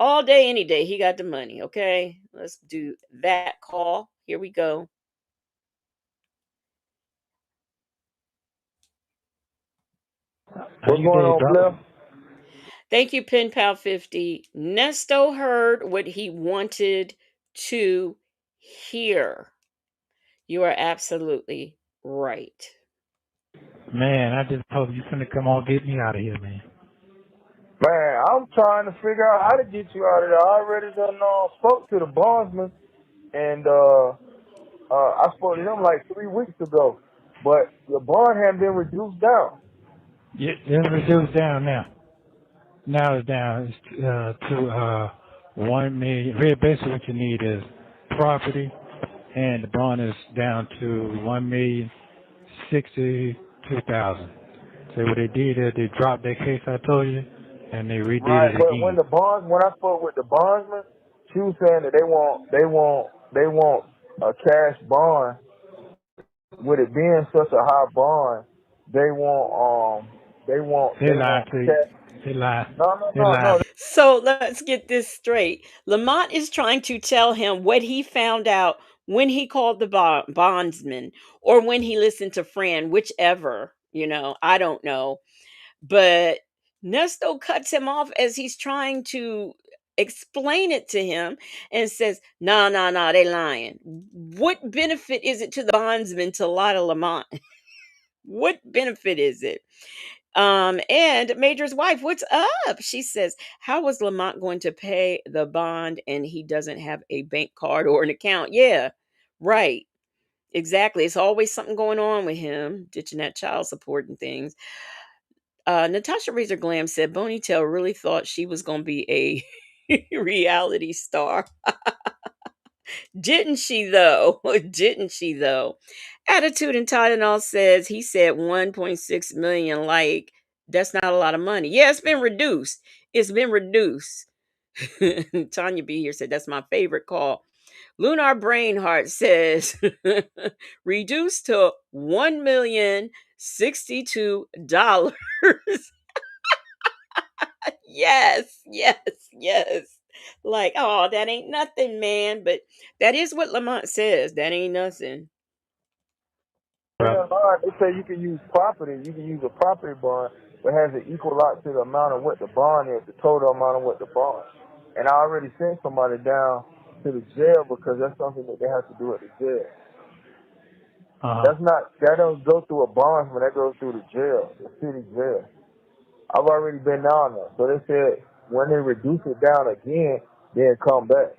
All day, any day. He got the money. Okay, let's do that call. Here we go. What's going on, Bluff? Thank you, Pen Pal 50. Nesto heard what he wanted to hear. You are absolutely right. Man, I just told you finna come on get me out of here, man. Man, I'm trying to figure out how to get you out of there. I already done spoke to the bondsman, and I spoke to him like 3 weeks ago. But your bond hadn't been reduced down. Yeah, it's reduced down now. Now it's down to 1 million. Really, basically, what you need is property, and the bond is down to 1,062,000. So what they did is they dropped that case I told you, and they redid Right, it but again. when I spoke with the bondsman, she was saying that they want a cash bond. With it being such a high bond, they want. They lied to you. They lied. No. So let's get this straight. Lamont is trying to tell him what he found out when he called the bondsman or when he listened to Fran, whichever, I don't know. But Nesto cuts him off as he's trying to explain it to him and says, nah, they lying. What benefit is it to the bondsman to lie to Lamont? What benefit is it? And Major's wife, what's up? She says, how was Lamont going to pay the bond and he doesn't have a bank card or an account? Yeah, right. Exactly. It's always something going on with him, ditching that child support and things. Natasha Razor Glam said Boneytail really thought she was going to be a reality star. Didn't she though? Didn't she though? Attitude and Tylenol says he said 1.6 million. Like, that's not a lot of money. Yeah, it's been reduced. It's been reduced. Tanya B here said that's my favorite call. Lunar Brainheart says reduced to $1,062. Yes, yes, yes. Like, oh, that ain't nothing, man. But that is what Lamont says. That ain't nothing. They say you can use property. You can use a property bond that has an equal lot to the amount of what the bond is, the total amount of what the bond. And I already sent somebody down to the jail because that's something that they have to do at the jail. That don't go through a bondsman. That goes through the jail, the city jail. I've already been down there. So they said when they reduce it down again, then come back.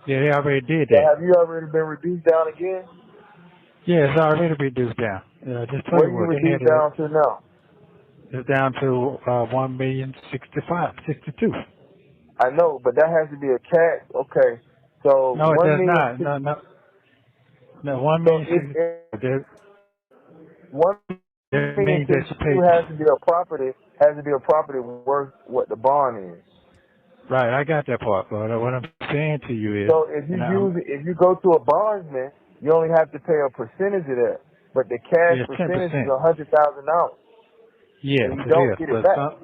Yeah, they already did So that. have you already been reduced down again? Yeah, it's already reduced down. Just tell What you are you what, they had reduced it. down to now? It's down to 1,065,62. I know, but that has to be a cash. Okay, so No, it 1 does million. not. No, one So million if sixty. That, 1 that million means that you 62 paid. has to be a property worth what the bond is. Right, I got that part. But what I'm saying to you is, So if and I'm if you go to a bondsman, you only have to pay a percentage of that, but the cash yeah, percentage is 10%. $100,000, Yes, and you it don't is. get it But back. some,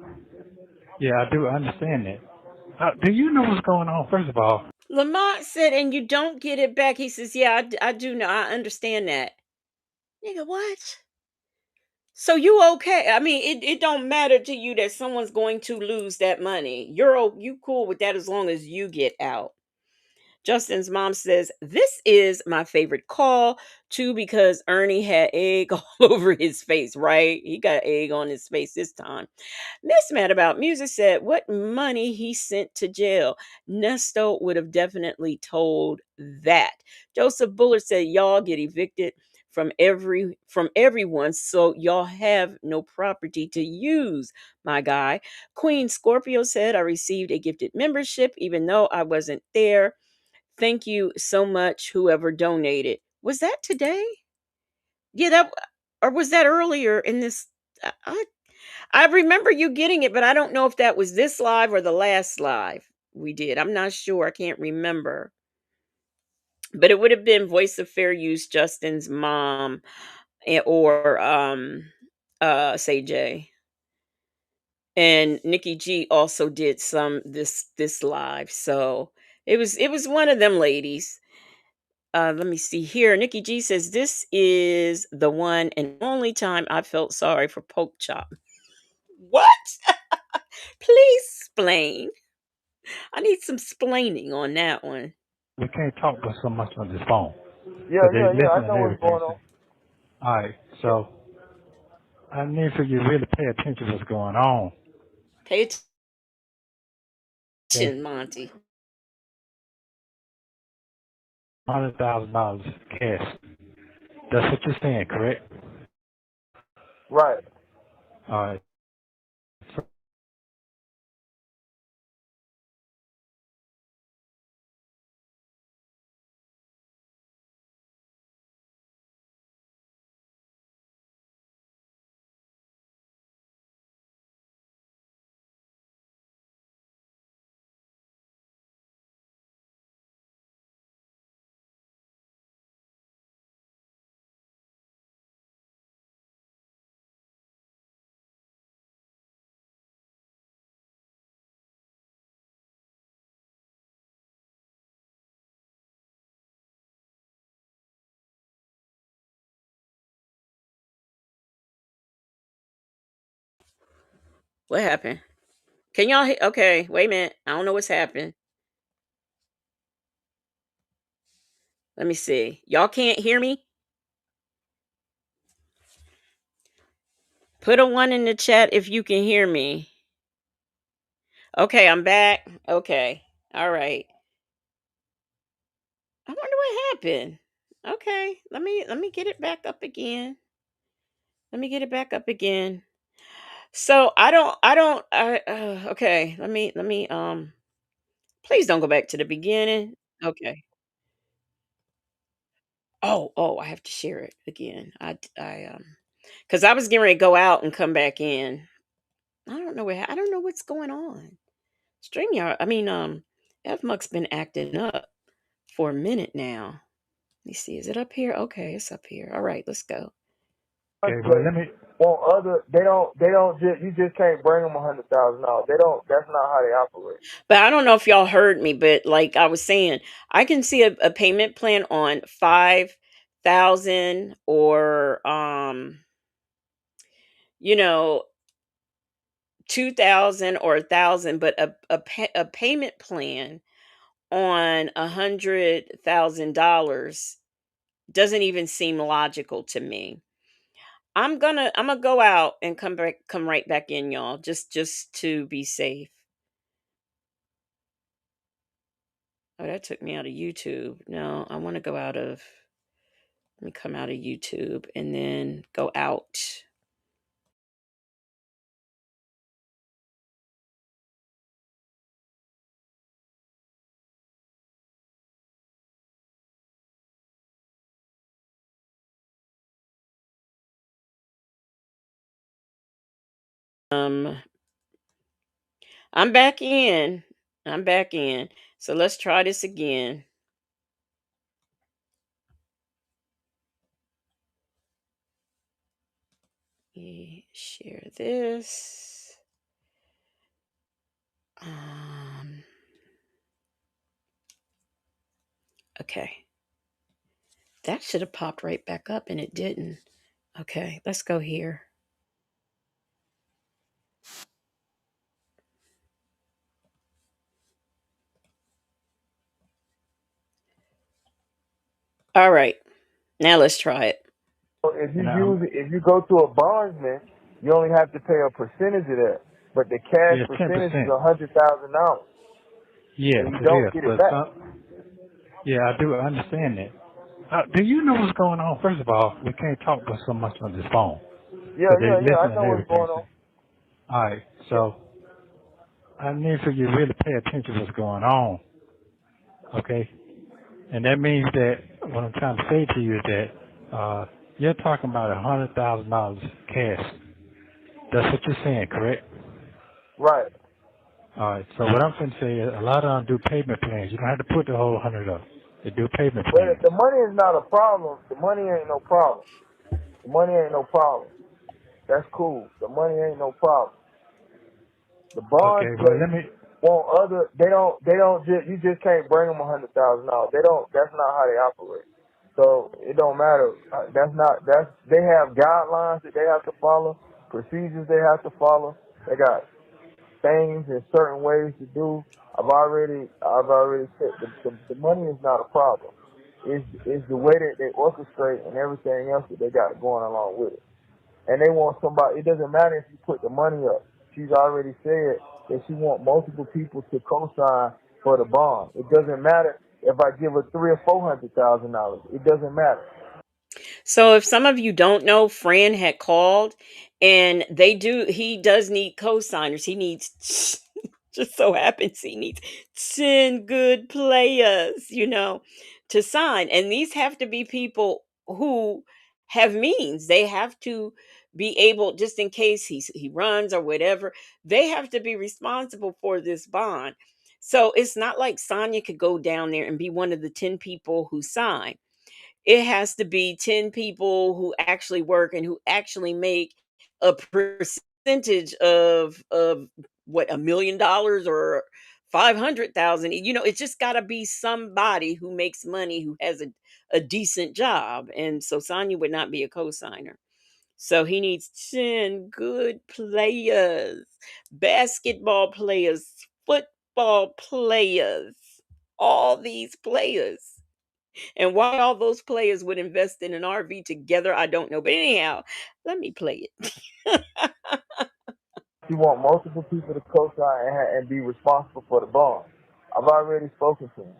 yeah, I do understand that. Do you know what's going on? First of all, Lamont said, and you don't get it back. He says, yeah, I do know. I understand that. Nigga, what? So you okay? I mean, it don't matter to you that someone's going to lose that money. You cool with that as long as you get out. Justin's mom says, this is my favorite call, too, because Ernie had egg all over his face, right? He got egg on his face this time. Miss Mad About Music said, what money he sent to jail? Nesto would have definitely told that. Joseph Bullard said, y'all get evicted from everyone, so y'all have no property to use, my guy. Queen Scorpio said, I received a gifted membership even though I wasn't there. Thank you so much, whoever donated. Was that today? Yeah, that or was that earlier in this? I remember you getting it, but I don't know if that was this live or the last live we did. I'm not sure. I can't remember. But it would have been Voice of Fair Use, Justin's mom, or Say J. And Nikki G also did some this live. So it was one of them ladies. Let me see here. Nikki G says this is the one and only time I felt sorry for Poke Chop. What? Please explain. I need some splaining on that one. we can't talk but so much on this phone Yeah, because they yeah, yeah. listen I and know what's everything. going on. All right, Yeah. so I need for you to really pay attention to what's going on. Pay Okay, attention, Monty. $100,000 cash. That's what you're saying, correct? Right. All right. So What happened? Can y'all hear? Okay, wait a minute. I don't know what's happened. Let me see. Y'all can't hear me? Put a one in the chat if you can hear me. Okay, I'm back. Okay. All right. I wonder what happened. Okay, let me get it back up again. Let me get it back up again. So okay, let me please don't go back to the beginning. Okay. Oh, I have to share it again. Cuz I was getting ready to go out and come back in. I don't know what's going on. StreamYard, FMUC's been acting up. for a minute now. Let me see. Is it up here? Okay, it's up here. All right, let's go. Okay, well, let me. They don't just, you just can't bring them $100,000. They don't, that's not how they operate. But I don't know if y'all heard me, but like I was saying, I can see a payment plan on 5,000 or you know, 2,000 or 1,000, but a payment plan on $100,000 doesn't even seem logical to me. I'm gonna go out and come right back in, y'all, just to be safe. Oh, that took me out of YouTube. No, I want to go out of. Let me come out of YouTube and then go out. Um, I'm back in. I'm back in. So let's try this again. Share this. Um, okay. That should have popped right back up and it didn't. Okay, let's go here. All right. Now let's try it. So if you go to a bondsman, you only have to pay a percentage of that. But the cash Yeah, percentage is 10%. $100,000. Yes, And you it don't is. get it But back. yeah, I do understand that. Do you know what's going on? First of all, we can't talk about so much on this phone because they Yeah, I listen and know what's everything. going on. All right, Yeah. so I need for you to really pay attention to what's going on, okay? And that means that what I'm trying to say to you is that you're talking about $100,000 cash. That's what you're saying, correct? Right. All right. So what I'm going to say is a lot of them do payment plans. You don't have to put the whole 100 up. They do payment But plans. the money is not a problem. The money ain't no problem. The money ain't no problem. That's cool. The money ain't no problem. The bonds Okay. Well, place let me. they don't just, you just can't bring them $100,000. They don't, that's not how they operate. So it don't matter. They have guidelines that they have to follow, procedures they have to follow. They got things and certain ways to do. I've already said the money is not a problem. It's the way that they orchestrate and everything else that they got going along with it. And they want somebody. It doesn't matter if you put the money up. She's already said that she want multiple people to co-sign for the bond. It doesn't matter if I give her $300,000 or $400,000. It doesn't matter. So if some of you don't know, Fran had called and he does need co-signers. He needs just so happens he needs 10 good players, to sign. And these have to be people who have means. They have to be able, just in case he runs or whatever, they have to be responsible for this bond. So it's not like Sonya could go down there and be one of the 10 people who sign. It has to be 10 people who actually work and who actually make a percentage of what, $1 million or 500,000. It's just got to be somebody who makes money, who has a decent job. And so Sonya would not be a co-signer. So he needs 10 good players, basketball players, football players, all these players. And why all those players would invest in an RV together, I don't know. But anyhow, let me play it. She want multiple people to co-sign and be responsible for the bond. I've already spoken to him.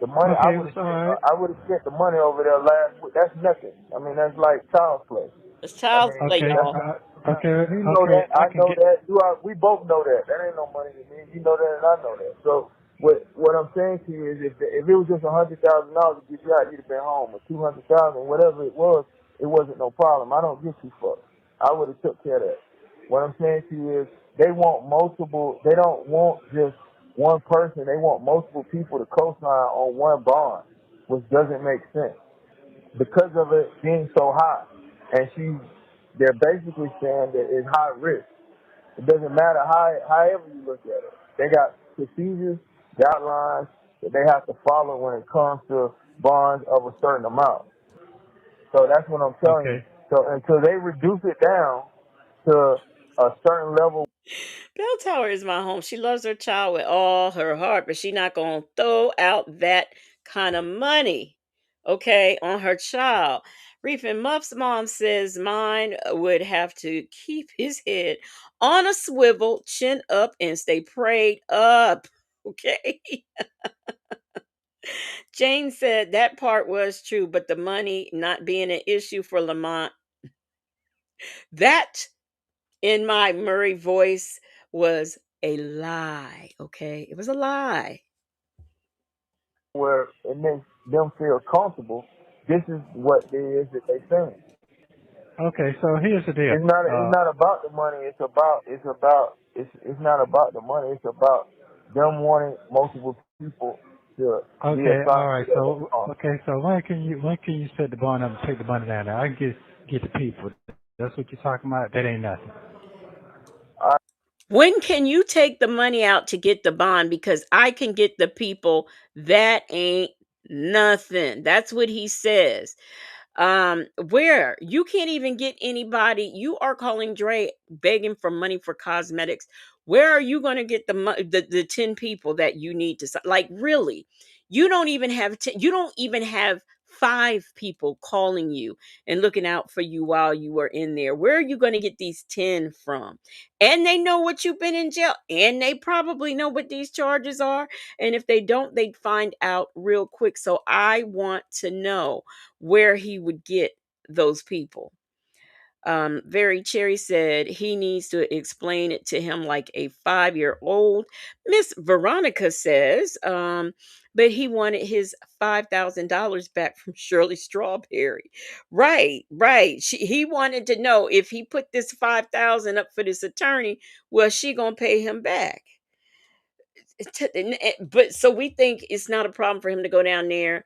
The money Okay, it's all right. I would have spent the money over there last week. That's nothing. I mean, that's like child's play. It's child's play, Okay. y'all. You know Okay. that. I know that. We both know that. That ain't no money to me. You know that, and I know that. So what I'm saying to you is, if it was just $100,000 to get you out, you'd have been home. Or 200,000, whatever it wasn't no problem. I don't give two fucks. I would have took care of that. What I'm saying to you is, they want multiple. They don't want just one person. They want multiple people to co-sign on one bond. which doesn't make sense because of it being so high. And they're basically saying that it's high risk. It doesn't matter however you look at it. They got procedures, guidelines that they have to follow when it comes to bonds of a certain amount. So that's what I'm telling you. Okay. So until they reduce it down to a certain level. Bell Tower is my home. She loves her child with all her heart, but she not gonna throw out that kind of money, okay, on her child. Reef and Muff's mom says mine would have to keep his head on a swivel, chin up, and stay prayed up. Okay. Jane said that part was true, but the money not being an issue for Lamont, that in my Murray voice was a lie. Okay. It was a lie. Where it makes them feel comfortable. This is what it is that they saying. Okay, so here's the deal. It's not about the money. It's not about the money. It's about them wanting multiple people to be Okay, all assigned to right. that So account. so when can you set the bond up and take the money down there? I can get the people. That's what you're talking about. That ain't nothing. When can you take the money out to get the bond? Because I can get the people. That ain't nothing. That's what he says. Where you can't even get anybody. You are calling Dre begging for money for cosmetics. Where are you going to get the 10 people that you need to like? Really, you don't even have 10, you don't even have 5 people calling you and looking out for you while you are in there. Where are you going to get these 10 from? And they know what you've been in jail, and they probably know what these charges are, and if they don't, they'd find out real quick. So I want to know where he would get those people. Very Cherry said he needs to explain it to him like a 5-year-old. Miss Veronica says, but he wanted his $5,000 back from Shirley Strawberry. Right, right. He wanted to know if he put this 5,000 up for this attorney, was she gonna pay him back? But so we think it's not a problem for him to go down there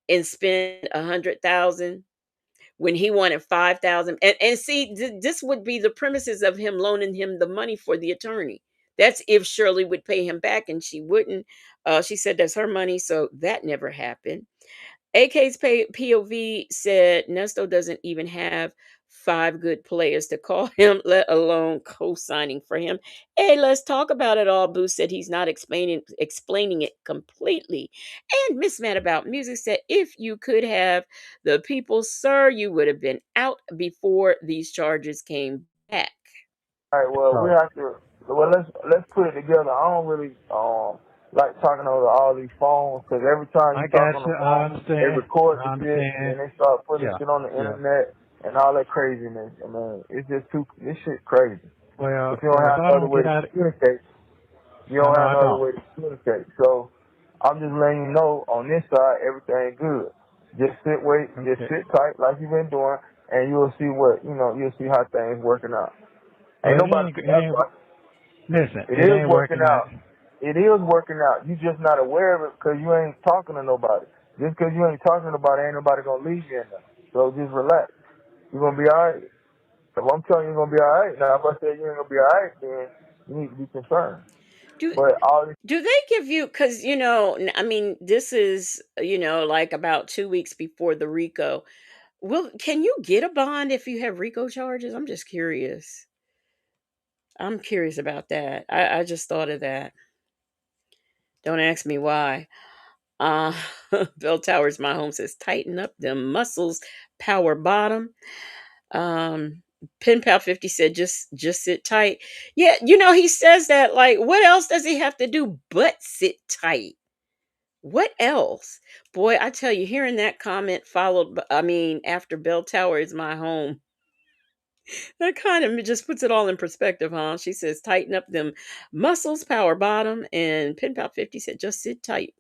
and spend 100,000 when he wanted 5,000. And see, this would be the premises of him loaning him the money for the attorney. That's if Shirley would pay him back, and she wouldn't. She said that's her money, so that never happened. AK's POV said Nesto doesn't even have 5 good players to call him, let alone co-signing for him. Hey, let's talk about it all. Boo said he's not explaining it completely. And Miss Mad About Music said, if you could have the people, sir, you would have been out before these charges came back. All right. Well, we So have to. Well, let's put it together. I don't really like talking over all these phones because every time I you talk got on you. the I phone, they understand. record I the shit and understand. then they start putting Yeah, shit on the yeah. internet and all that craziness. I mean, it's just too. This shit crazy. Well, If you don't if have I no other don't way get to out, communicate, you I don't know have I no other don't. way to communicate. So I'm just letting you know on this side everything good. Just Okay. sit tight like you've been doing, and you'll see you'll see how things working out. Well, Ain't it nobody. ain't. It That's ain't. why Listen, it it is ain't working working out. out. It is working out. You just not aware of it because you ain't talking to nobody. Just because you ain't talking to nobody, ain't nobody gonna leave you in there. So just relax. You're gonna be all right. If I'm telling you you're gonna be all right, now if I say you ain't gonna be all right, then you need to be concerned. Do But all this do they give you, because I mean, this is like about 2 weeks before the RICO. Can you get a bond if you have RICO charges? I'm just curious. I'm curious about that. I just thought of that. Don't ask me why. Uh Bell Towers, my home says, tighten up them muscles, power bottom. Pen Pal 50 said, just sit tight. Yeah, he says that, like, what else does he have to do but sit tight? What else? Boy, I tell you, hearing that comment followed, I mean, after Bell Tower is my home, that kind of just puts it all in perspective, huh? She says, tighten up them muscles, power bottom, and Pen Pal 50 said, just sit tight.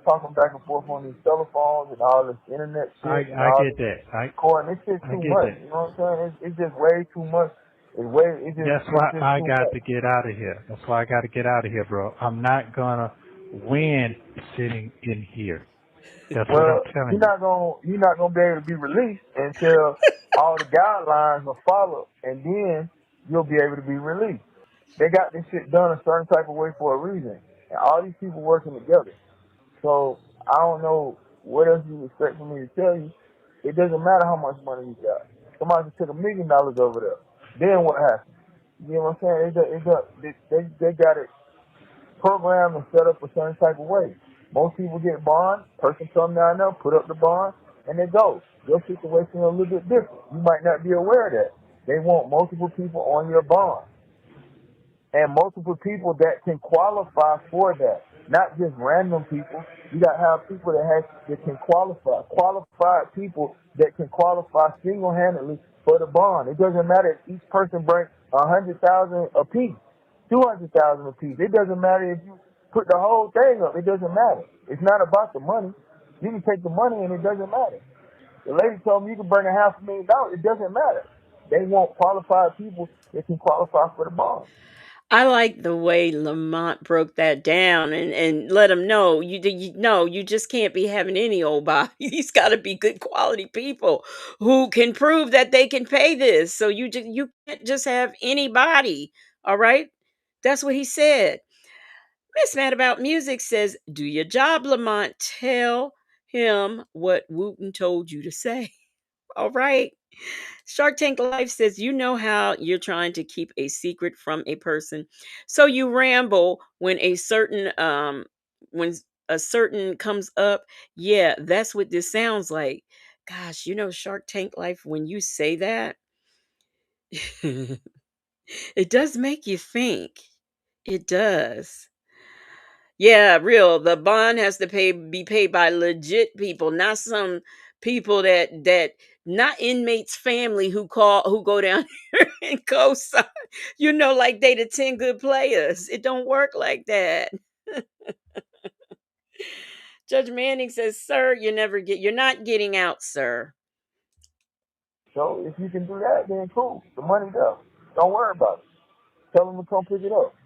talking back and forth on these telephones and all this internet shit and I all get this that. recording, this shit's I too get much. that. You know what I'm saying? It's just way too much. That's it's why just I too got much. to get out of here. That's why I got to get out of here, bro. I'm not gonna win sitting in here. That's what I'm Well, telling you. you're not gonna be able to be released until all the guidelines are followed, and then you'll be able to be released. They got this shit done a certain type of way for a reason, and all these people working together. So I don't know what else you expect from me to tell you. It doesn't matter how much money you got. Somebody just took $1 million over there. Then what happened? You know what I'm saying? They got it programmed and set up a certain type of way. Most people get bond, person come down there, put up the bond, and they go. Your situation is a little bit different. You might not be aware of that. They want multiple people on your bond and multiple people that can qualify for that, not just random people. You got to have people that can qualify, qualified people that can qualify single-handedly for the bond. It doesn't matter if each person brings 100,000 apiece, 200,000 apiece. It doesn't matter if you put the whole thing up. It doesn't matter. It's not about the money. You can take the money and it doesn't matter. The lady told me you can bring $500,000. It doesn't matter. They want qualified people that can qualify for the bond. I like the way Lamont broke that down and let him know you no, you just can't be having any old body. These got to be good quality people who can prove that they can pay this. So you can't just have anybody. All right, that's what he said. Miss Mad About Music says, "Do your job, Lamont. Tell him what Wooten told you to say." All right. Shark Tank Life says, "You know how you're trying to keep a secret from a person. So you ramble when a certain comes up. Yeah, that's what this sounds like." Gosh, Shark Tank Life, when you say that, it does make you think. It does. Yeah, real. The bond has to be paid by legit people, not some people that not inmates family who go down here and co-sign, like they the 10 good players. It don't work like that. Judge Manning says, "Sir, you're not getting out, sir." So if you can do that, then cool. The money there. Don't worry about it. Tell them to come pick it up.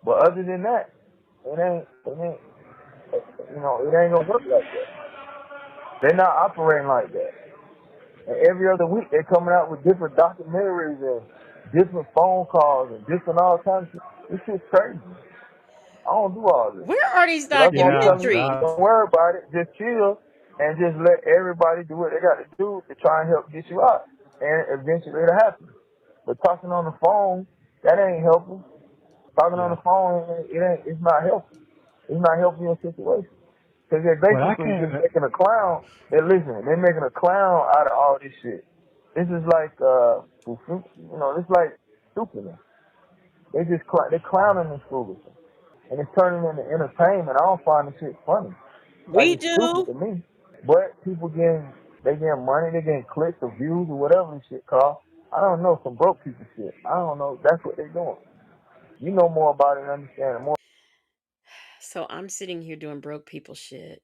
But other than that, it ain't gonna work like that. They're not operating like that. And every other week they're coming out with different documentaries and different phone calls and different all kinds of shit. This shit's crazy. I don't do all this. Where are these So that's why I'm Yeah, telling you, documentaries? don't worry about it. Just chill and just let everybody do what they got to do to try and help get you out. And eventually it'll happen. But talking on the phone, that ain't helping. Talking on yeah. the phone, it's not helping. It's not helping your situation. Because they're Well, I basically can't. just making a clown. They're making a clown out of all this shit. This is like, it's like stupidness. They're clowning this foolishness. And it's turning into entertainment. I don't find this shit funny. Like, We it's stupid do. to me. But people they getting money, they getting clicks or views or whatever this shit called. I don't know, some broke people shit. I don't know. That's what they're doing. You know more about it and understand it more. So I'm sitting here doing broke people shit.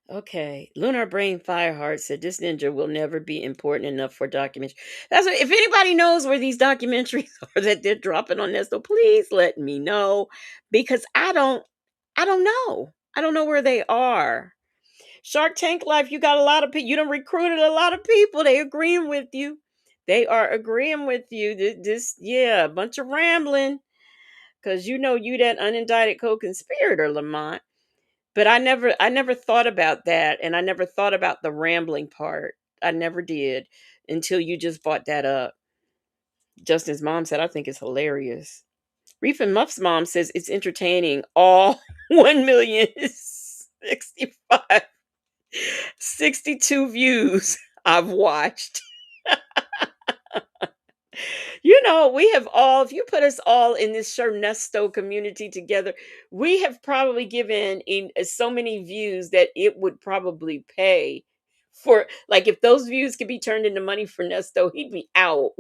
Okay. Lunar Brain Fireheart said this ninja will never be important enough for documentaries. That's what, if anybody knows where these documentaries are that they're dropping on Nesto, please let me know. Because I don't know. I don't know where they are. Shark Tank Life, you got a lot of people. You done recruited a lot of people. They agreeing with you. They are agreeing with you. Yeah, a bunch of rambling. Because you that unindicted co-conspirator, Lamont. But I never thought about that, and I never thought about the rambling part. I never did until you just brought that up. Justin's mom said, "I think it's hilarious." Reef and Muff's mom says it's entertaining. All 1,065,62 views I've watched. We have all, if you put us all in this Nesto community together, we have probably given in so many views that it would probably pay for, like, if those views could be turned into money for Nesto, he'd be out.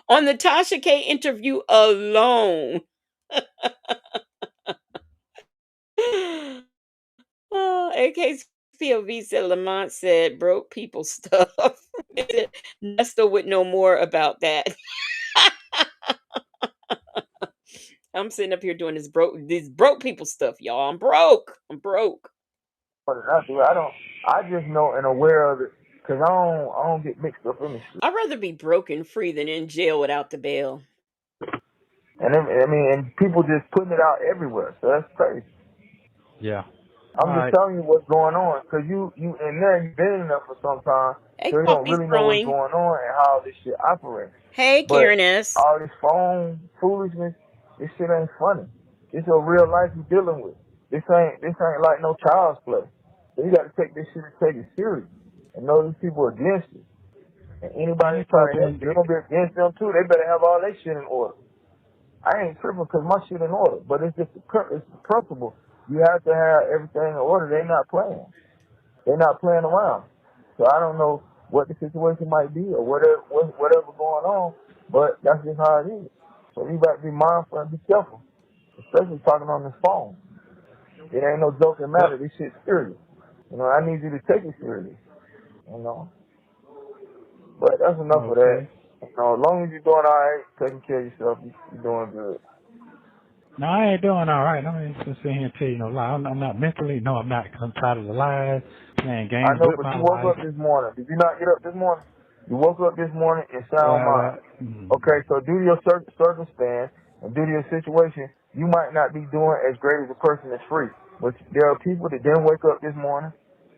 On the Tasha K interview alone. Oh, AK's POV said Lamont said broke people stuff. Nesto would know more about that. I'm sitting up here doing these broke people stuff, y'all. I'm broke. I'm broke. I just know and aware of it because I don't get mixed up in the shit. I'd rather be broke and free than in jail without the bail. And and people just putting it out everywhere. So that's crazy. Yeah. I'm All just right. telling you what's going on because you in there, you've been in there for some time, Hey, so you don't coffee's really know what's brewing. going on and how this shit operates. Hey, But Karen S. all this phone foolishness, this shit ain't funny. It's a real life you're dealing with. This ain't like no child's play. So you got to take this shit and take it serious and know these people are against you. And And anybody it's that try to help open. you, they're gonna be against them too. They better have all their shit in order. I ain't tripping because my shit in order, but it's just it's the principle. You have to have everything in order. They're not playing. They're not playing around. So I don't know what the situation might be or whatever going on, but that's just how it is. So you got to be mindful and be careful, especially talking on this phone. It ain't no joking matter. Well, This shit's serious. You know, I need you to take it serious. You know, but that's enough of that. okay. You know, as long as you're doing all right, taking care of yourself, you're doing good. No, I ain't doing all right. I'm just sitting here and tell you no lie. I'm not mentally. No, I'm not. I'm tired of the lies, playing I games know, with but my you woke life. up this morning. Did you not get up this morning? You woke up this morning in sound Well, mind. Okay, so due to your circumstance and due to your situation, you might not be doing as great as a person that's free. But there are people that didn't wake up this morning.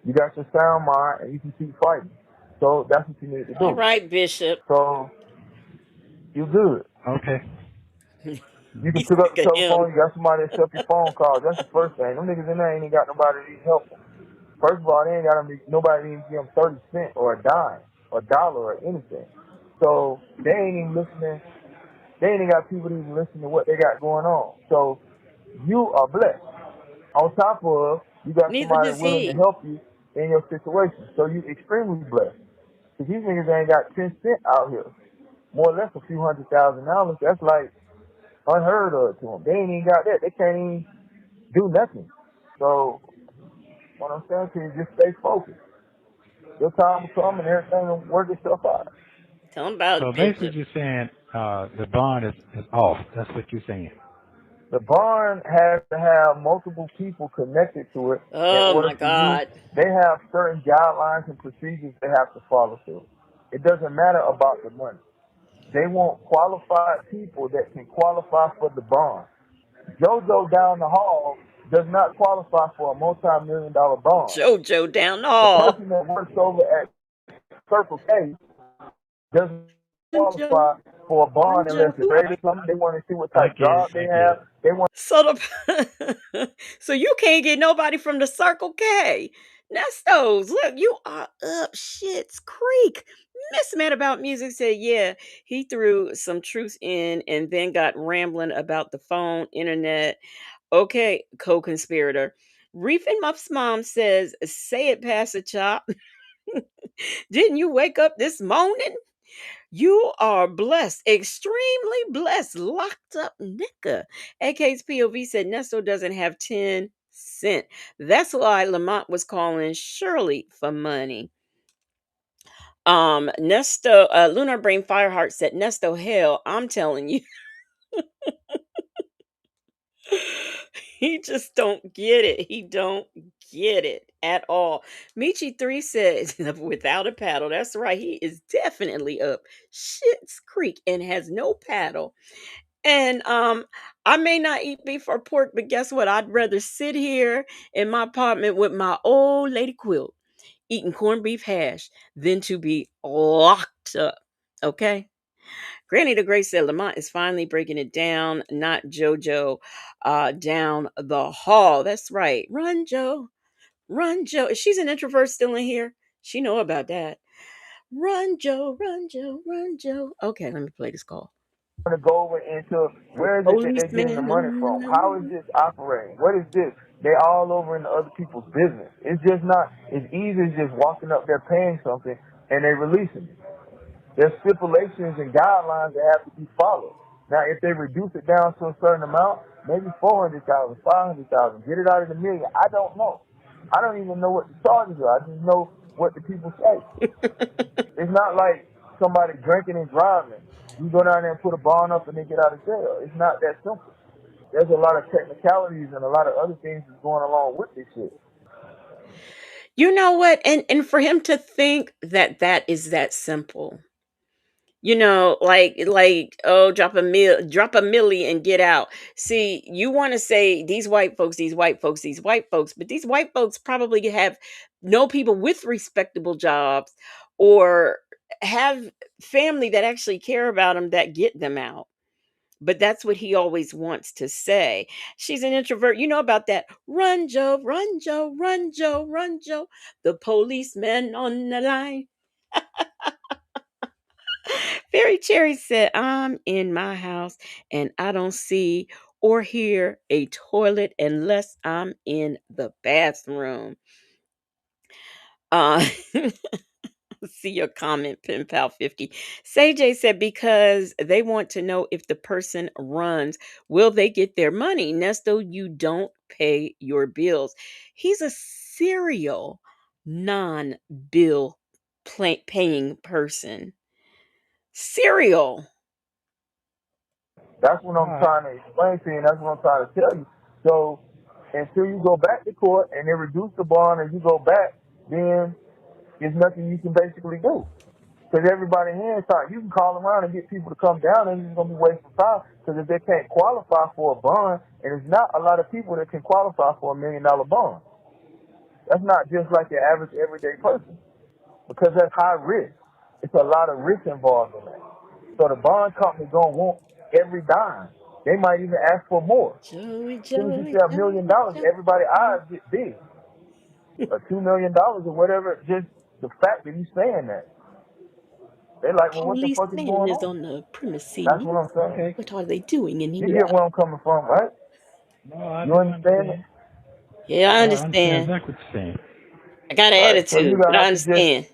You got your sound mind and you can keep fighting. So that's what you need to All do. right, Bishop. So you're good. okay. You can He's pick up sick the of him. telephone. You got somebody to accept your phone calls. That's the first thing. Them niggas in there ain't even got nobody to help them. First of all, they ain't got nobody to even give them 30 cents or a dime or a dollar or anything. So they ain't even listening. They ain't even got people to even listen to what they got going on. So you are blessed. On top of, you got Neither somebody does willing to he. help you in your situation. So you extremely blessed. Because these niggas ain't got 10 cents out here. More or less a few $100,000. That's like unheard of to them. They ain't even got that. They can't even do nothing. So what I'm saying to you, just stay focused. Your time will come and everything will work itself out. Tell him about So it, basically, Bishop. you're saying the bond is off. That's what you're saying. The barn has to have multiple people connected to it in Oh order my for you. God. They have certain guidelines and procedures they have to follow through. It doesn't matter about the money. They want qualified people that can qualify for the bond. JoJo down the hall does not qualify for a multi-million-dollar bond. JoJo down the The hall. person that works over at Circle K doesn't Run, Joe. qualify for a Run, bond unless Joe. they're Who? afraid of something. They want to see what I type get it. job I they get have. it. They want So so you can't get nobody from the Circle K. Nestos, look, you are up shit's creek. Miss Mad About Music said, yeah, he threw some truth in and then got rambling about the phone, internet. Okay, co-conspirator. Reef and Muff's mom says, say it, Pastor Chop. Didn't you wake up this morning? You are blessed, extremely blessed, locked up nigga. AK's POV said Nesto doesn't have 10 cent. That's why Lamont was calling Shirley for money. Nesto, Lunar Brain Fireheart said, Nesto, hell, I'm telling you. He just don't get it. He don't get it at all. Michi 3 says, without a paddle. That's right. He is definitely up Shit's Creek and has no paddle. And I may not eat beef or pork, but guess what? I'd rather sit here in my apartment with my old lady quilt eating corned beef hash than to be locked up. Okay? Granny the Great said Lamont is finally breaking it down, not JoJo down the hall. That's right. Run, Joe. Run, Joe. If she's an introvert still in here, she know about that. Run, Joe. Run, Joe. Run, Joe. Okay, let me play this call. to go over into where is it that they're getting the Policeman money in from? the How is this operating? What is this? They all over into other people's business. It's just not as easy as just walking up there paying something and they releasing it. There's stipulations and guidelines that have to be followed. Now, if they reduce it down to a certain amount, maybe 400,000, 500,000, get it out of the million. I don't know. I don't even know what the charges are. I just know what the people say. It's not like somebody drinking and driving. You go down there and put a bond up and they get out of jail. It's not that simple. there's a lot of technicalities and a lot of other things that's going along with this shit. You know what? And for him to think that that is that simple. Oh, drop a milli and get out. See, you want to say these white folks, these white folks, these white folks, but these white folks probably have no people with respectable jobs or have family that actually care about them that get them out. But that's what he always wants to say. She's an introvert. You know about that. Run, Joe, run, Joe, run, Joe, run, Joe. The policeman on the line. Fairy Cherry said, I'm in my house and I don't see or hear a toilet unless I'm in the bathroom. Uh, see your comment, Pen Pal 50. Say J said, because they want to know if the person runs, will they get their money? Nesto, you don't pay your bills. He's a serial non-bill paying person. Serial. That's what I'm trying to explain to you, and that's what I'm trying to tell you. So until you go back to court and they reduce the bond and you go back, then there's nothing you can basically do. Because everybody here is time. You can call around and get people to come down, and it's going to be wasting time. Because if they can't qualify for a bond, and there's not a lot of people that can qualify for $1 million bond. That's not just like your average everyday person. Because that's high risk. It's a lot of risk involved in that. So the bond company going to want every dime. They might even ask for more. Joey, As soon as you Joey, say $1 million, everybody's eyes get big. Or $2 million or whatever, just the fact that he's saying that. They're like, well, what the fuck is policeman going is on? on the premises. That's what I'm saying. Okay. What are they doing in You here? get where I'm coming from, right? No, I You do understand it? understand. Yeah, I I understand understand. exactly what you're saying. I got an Right. So you're attitude, but gonna I have to just understand.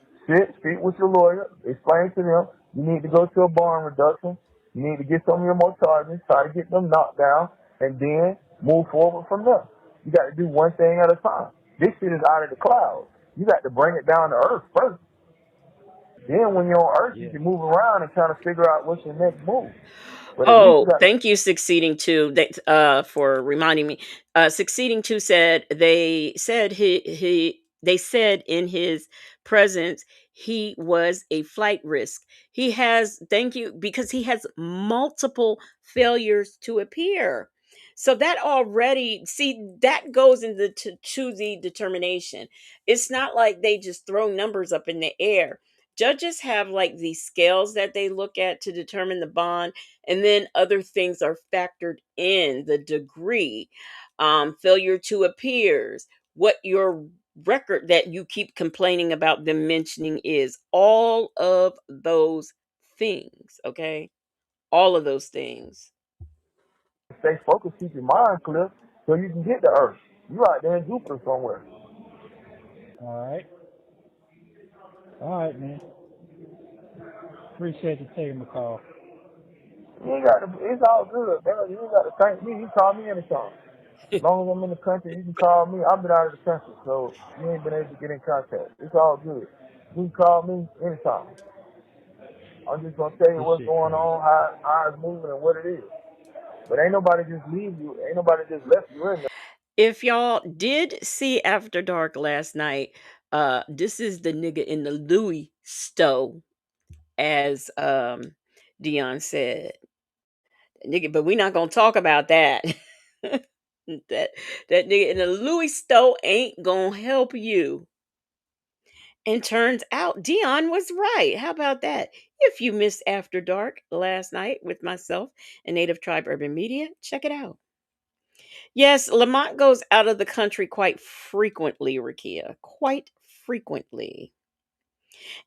speak with your lawyer, explain to them you need to go to a bond reduction, you need to get some of your more charges, try to get them knocked down, and then move forward from there. You got to do one thing at a time. This shit is out of the clouds. You got to bring it down to earth first. Then when you're on earth, you can move around and kind of figure out what's your next move. But at least you Oh, got thank you, Succeeding Two, for reminding me. Succeeding Two said they said in his presence he was a flight risk. He has thank you because he has multiple failures to appear. So that already see that goes into to the determination. It's not like they just throw numbers up in the air. Judges have like these scales that they look at to determine the bond, and then other things are factored in: the degree, failure to appears, what your record that you keep complaining about them mentioning is, all of those things. Okay, all of those things. to stay focused, keep your mind clear, so you can get to earth. You out there in Jupiter somewhere. All right. All right, man. Appreciate you taking my call. You ain't got to, it's all good, man. You ain't got to thank me. You call me anytime. As long as I'm in the country, you can call me. I've been out of the country, so you ain't been able to get in contact. It's all good. You can call me anytime. I'm just gonna tell you This what's shit going crazy. on, how it's moving, and what it is. But ain't nobody just leave you. Ain't nobody just left you in there. If y'all did see After Dark last night, this is the nigga in the Louis stove, as Dion said. Nigga, but we're not gonna talk about that. that that nigga in the Louis stove ain't gonna help you. And turns out Dion was right. How about that? If you missed After Dark last night with myself and Native Tribe Urban Media, check it out. Yes, Lamont goes out of the country quite frequently, Rakia. Quite frequently.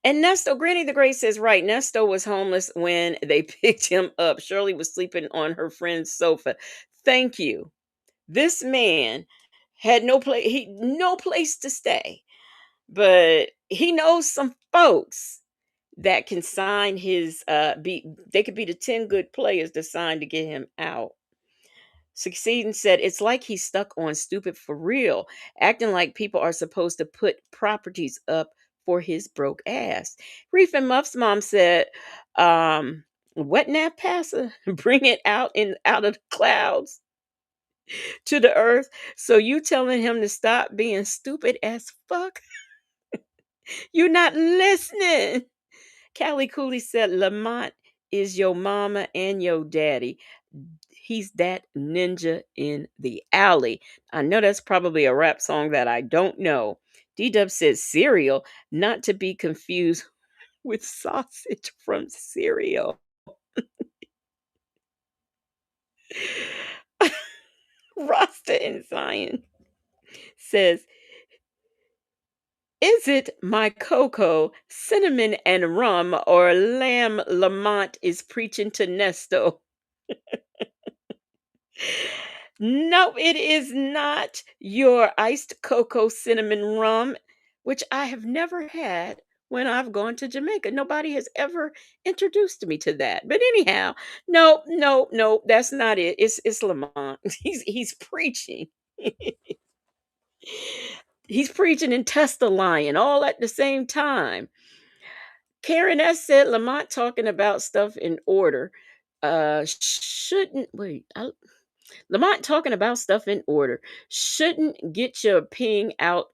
And Nesto, Granny the Great says, right, Nesto was homeless when they picked him up. Shirley was sleeping on her friend's sofa. Thank you. This man had no place to stay. But he knows some folks that can sign his they could be the 10 good players to sign to get him out. Succeeding said it's like he's stuck on stupid for real, acting like people are supposed to put properties up for his broke ass. Reef and Muff's mom said, wet nap passer, bring it out of the clouds. to the earth. So you telling him to stop being stupid as fuck? You're not listening. Callie Cooley said Lamont is your mama and your daddy. He's that ninja in the alley. I know that's probably a rap song that I don't know. D Dub says cereal, not to be confused with sausage from cereal. Rasta in Zion says, is it my cocoa, cinnamon, and rum, or lamb Lamont is preaching to Nesto? No, it is not your iced cocoa cinnamon rum, which I have never had when I've gone to Jamaica. Nobody has ever introduced me to that. But anyhow, no, no, no, that's not it. It's Lamont. He's preaching. He's preaching and testifying all at the same time. Karen S said Lamont talking about stuff in order. Shouldn't wait. Lamont talking about stuff in order. Shouldn't get your ping out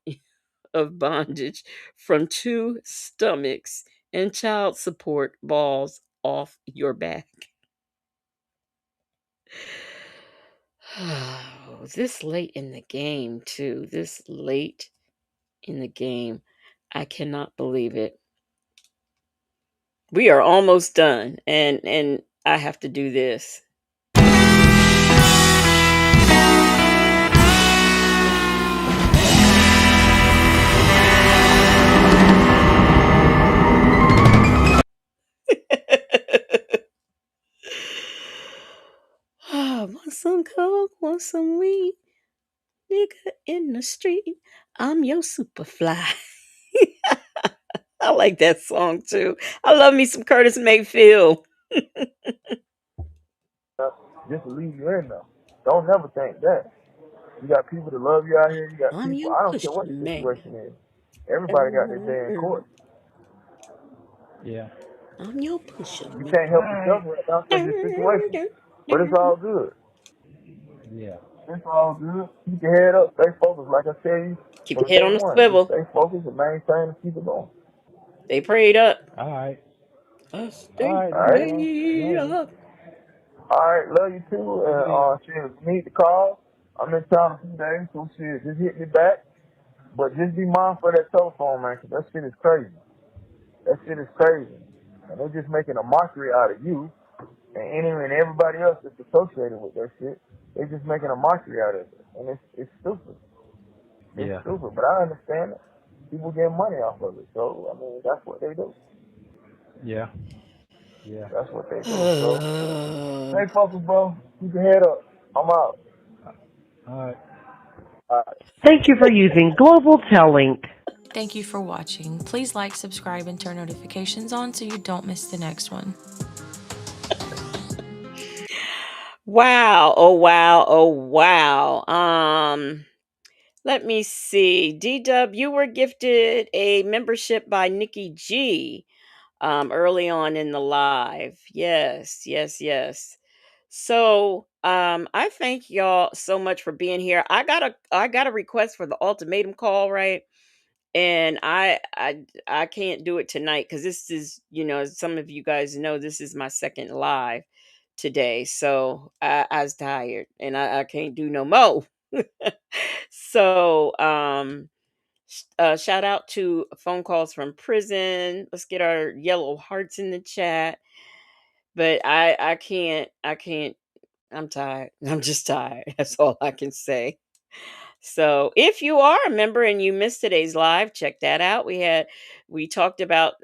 of bondage from two stomachs and child support balls off your back. Oh, this late in the game, too. This late in the game. I cannot believe it. We are almost done, and I have to do this. Want some coke, want some weed, nigga in the street. I'm your super fly. I like that song too. I love me some Curtis Mayfield. Just to leave you in there. Don't never think that. You got people that love you out here. You got I'm people. your I don't care push what the man. situation is. Everybody got their day in court. Yeah. I'm your pusher You man. can't help yourself right now because your situation. But it's all good. Yeah. It's all good. Keep your head up. Stay focused. Like I tell you Keep from your head day on the one. Just swivel. stay focused and maintain and keep it going. They prayed up. All right. I All stay right, All right. Negro. prayed Love you. up. All right. Love you too. You And be shit, if you need to call, I'm in town a few days. So shit, just hit me back. But just be mindful of that telephone, man, 'cause that shit is crazy. That shit is crazy. And they're just making a mockery out of you and any and everybody else that's associated with that shit. They're just making a mockery out of it. And it's stupid. It's yeah. stupid, but I understand it. People get money off of it. So, I mean, that's what they do. Yeah. Yeah. That's what they do. So, stay focused, bro. Keep your head up. I'm out. All right. All right. Thank you for using Global Tellink. Thank you for watching. Please like, subscribe, and turn notifications on so you don't miss the next one. Wow. Oh wow. Oh wow. Let me see. D Dub, you were gifted a membership by Nikki G early on in the live. Yes, yes, yes. So I thank y'all so much for being here. I got a request for the ultimatum call, right? And I can't do it tonight because this is, as some of you guys know, this is my second live today. So I was tired and I can't do no more. So shout out to phone calls from prison. Let's get our yellow hearts in the chat. But I can't. I'm tired. I'm just tired. That's all I can say. So if you are a member and you missed today's live, check that out. We talked about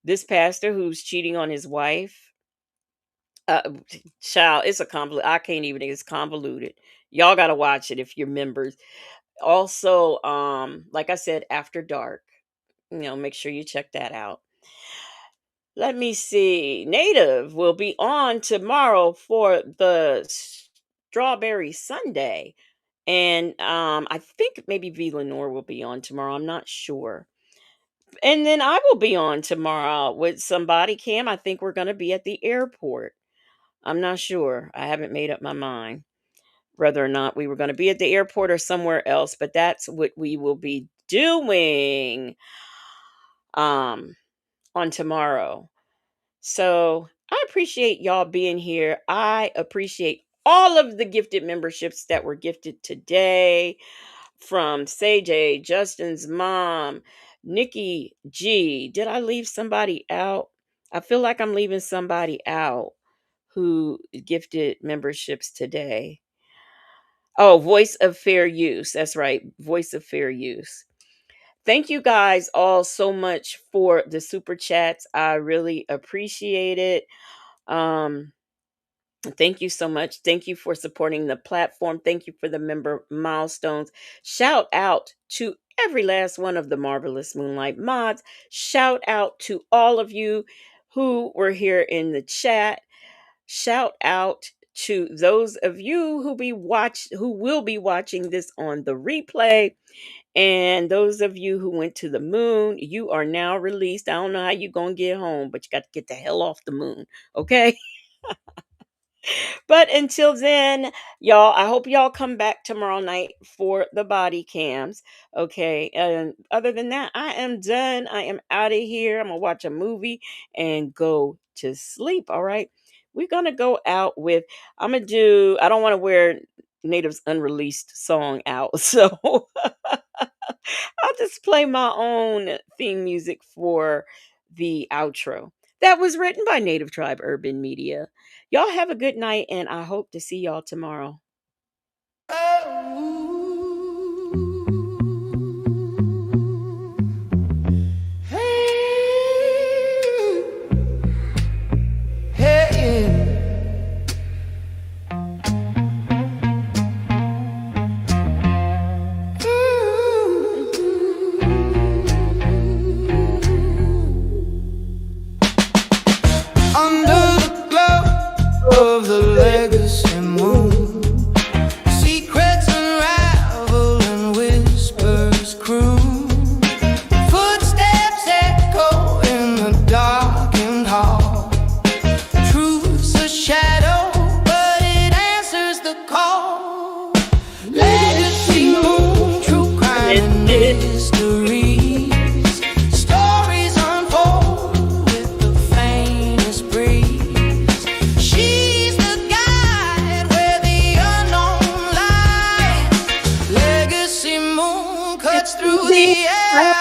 this pastor who's cheating on his wife. Uh Child, it's a convoluted. I can't even, it's convoluted. Y'all gotta watch it if you're members. Also, like I said, After Dark. Make sure you check that out. Let me see. Native will be on tomorrow for the Strawberry Sunday. And I think maybe V Lenore will be on tomorrow. I'm not sure. And then I will be on tomorrow with somebody. Cam, I think we're going to be at the airport. I'm not sure. I haven't made up my mind. whether or not we were going to be at the airport or somewhere else, but that's what we will be doing on tomorrow. So I appreciate y'all being here. I appreciate all of the gifted memberships that were gifted today from Sage A, Justin's mom, Nikki G. Did I leave somebody out? I feel like I'm leaving somebody out who gifted memberships today. Oh, Voice of Fair Use. That's right. Voice of Fair Use. Thank you guys all so much for the super chats. I really appreciate it. Thank you so much. Thank you for supporting the platform. Thank you for the member milestones. Shout out to every last one of the Marvelous Moonlight mods. Shout out to all of you who were here in the chat. Shout out to those of you who will be watching this on the replay. And those of you who went to the moon, you are now released. I don't know how you're going to get home, but you got to get the hell off the moon. Okay? But until then, y'all, I hope y'all come back tomorrow night for the body cams. Okay. And other than that, I am done. I am out of here. I'm going to watch a movie and go to sleep. All right. We're going to go out with, I don't want to wear Native's unreleased song out. So I'll just play my own theme music for the outro. That was written by Native Tribe Urban Media. Y'all have a good night, and I hope to see y'all tomorrow. Under the glow of the legacy moon, secrets unravel and whispers croon. Footsteps echo in the darkened hall. Truth's a shadow, but it answers the call. Legacy moon, true crime and mysteries. Stories unfold with the faintest breeze. She's the guide where the unknown lies. Legacy moon cuts through the air.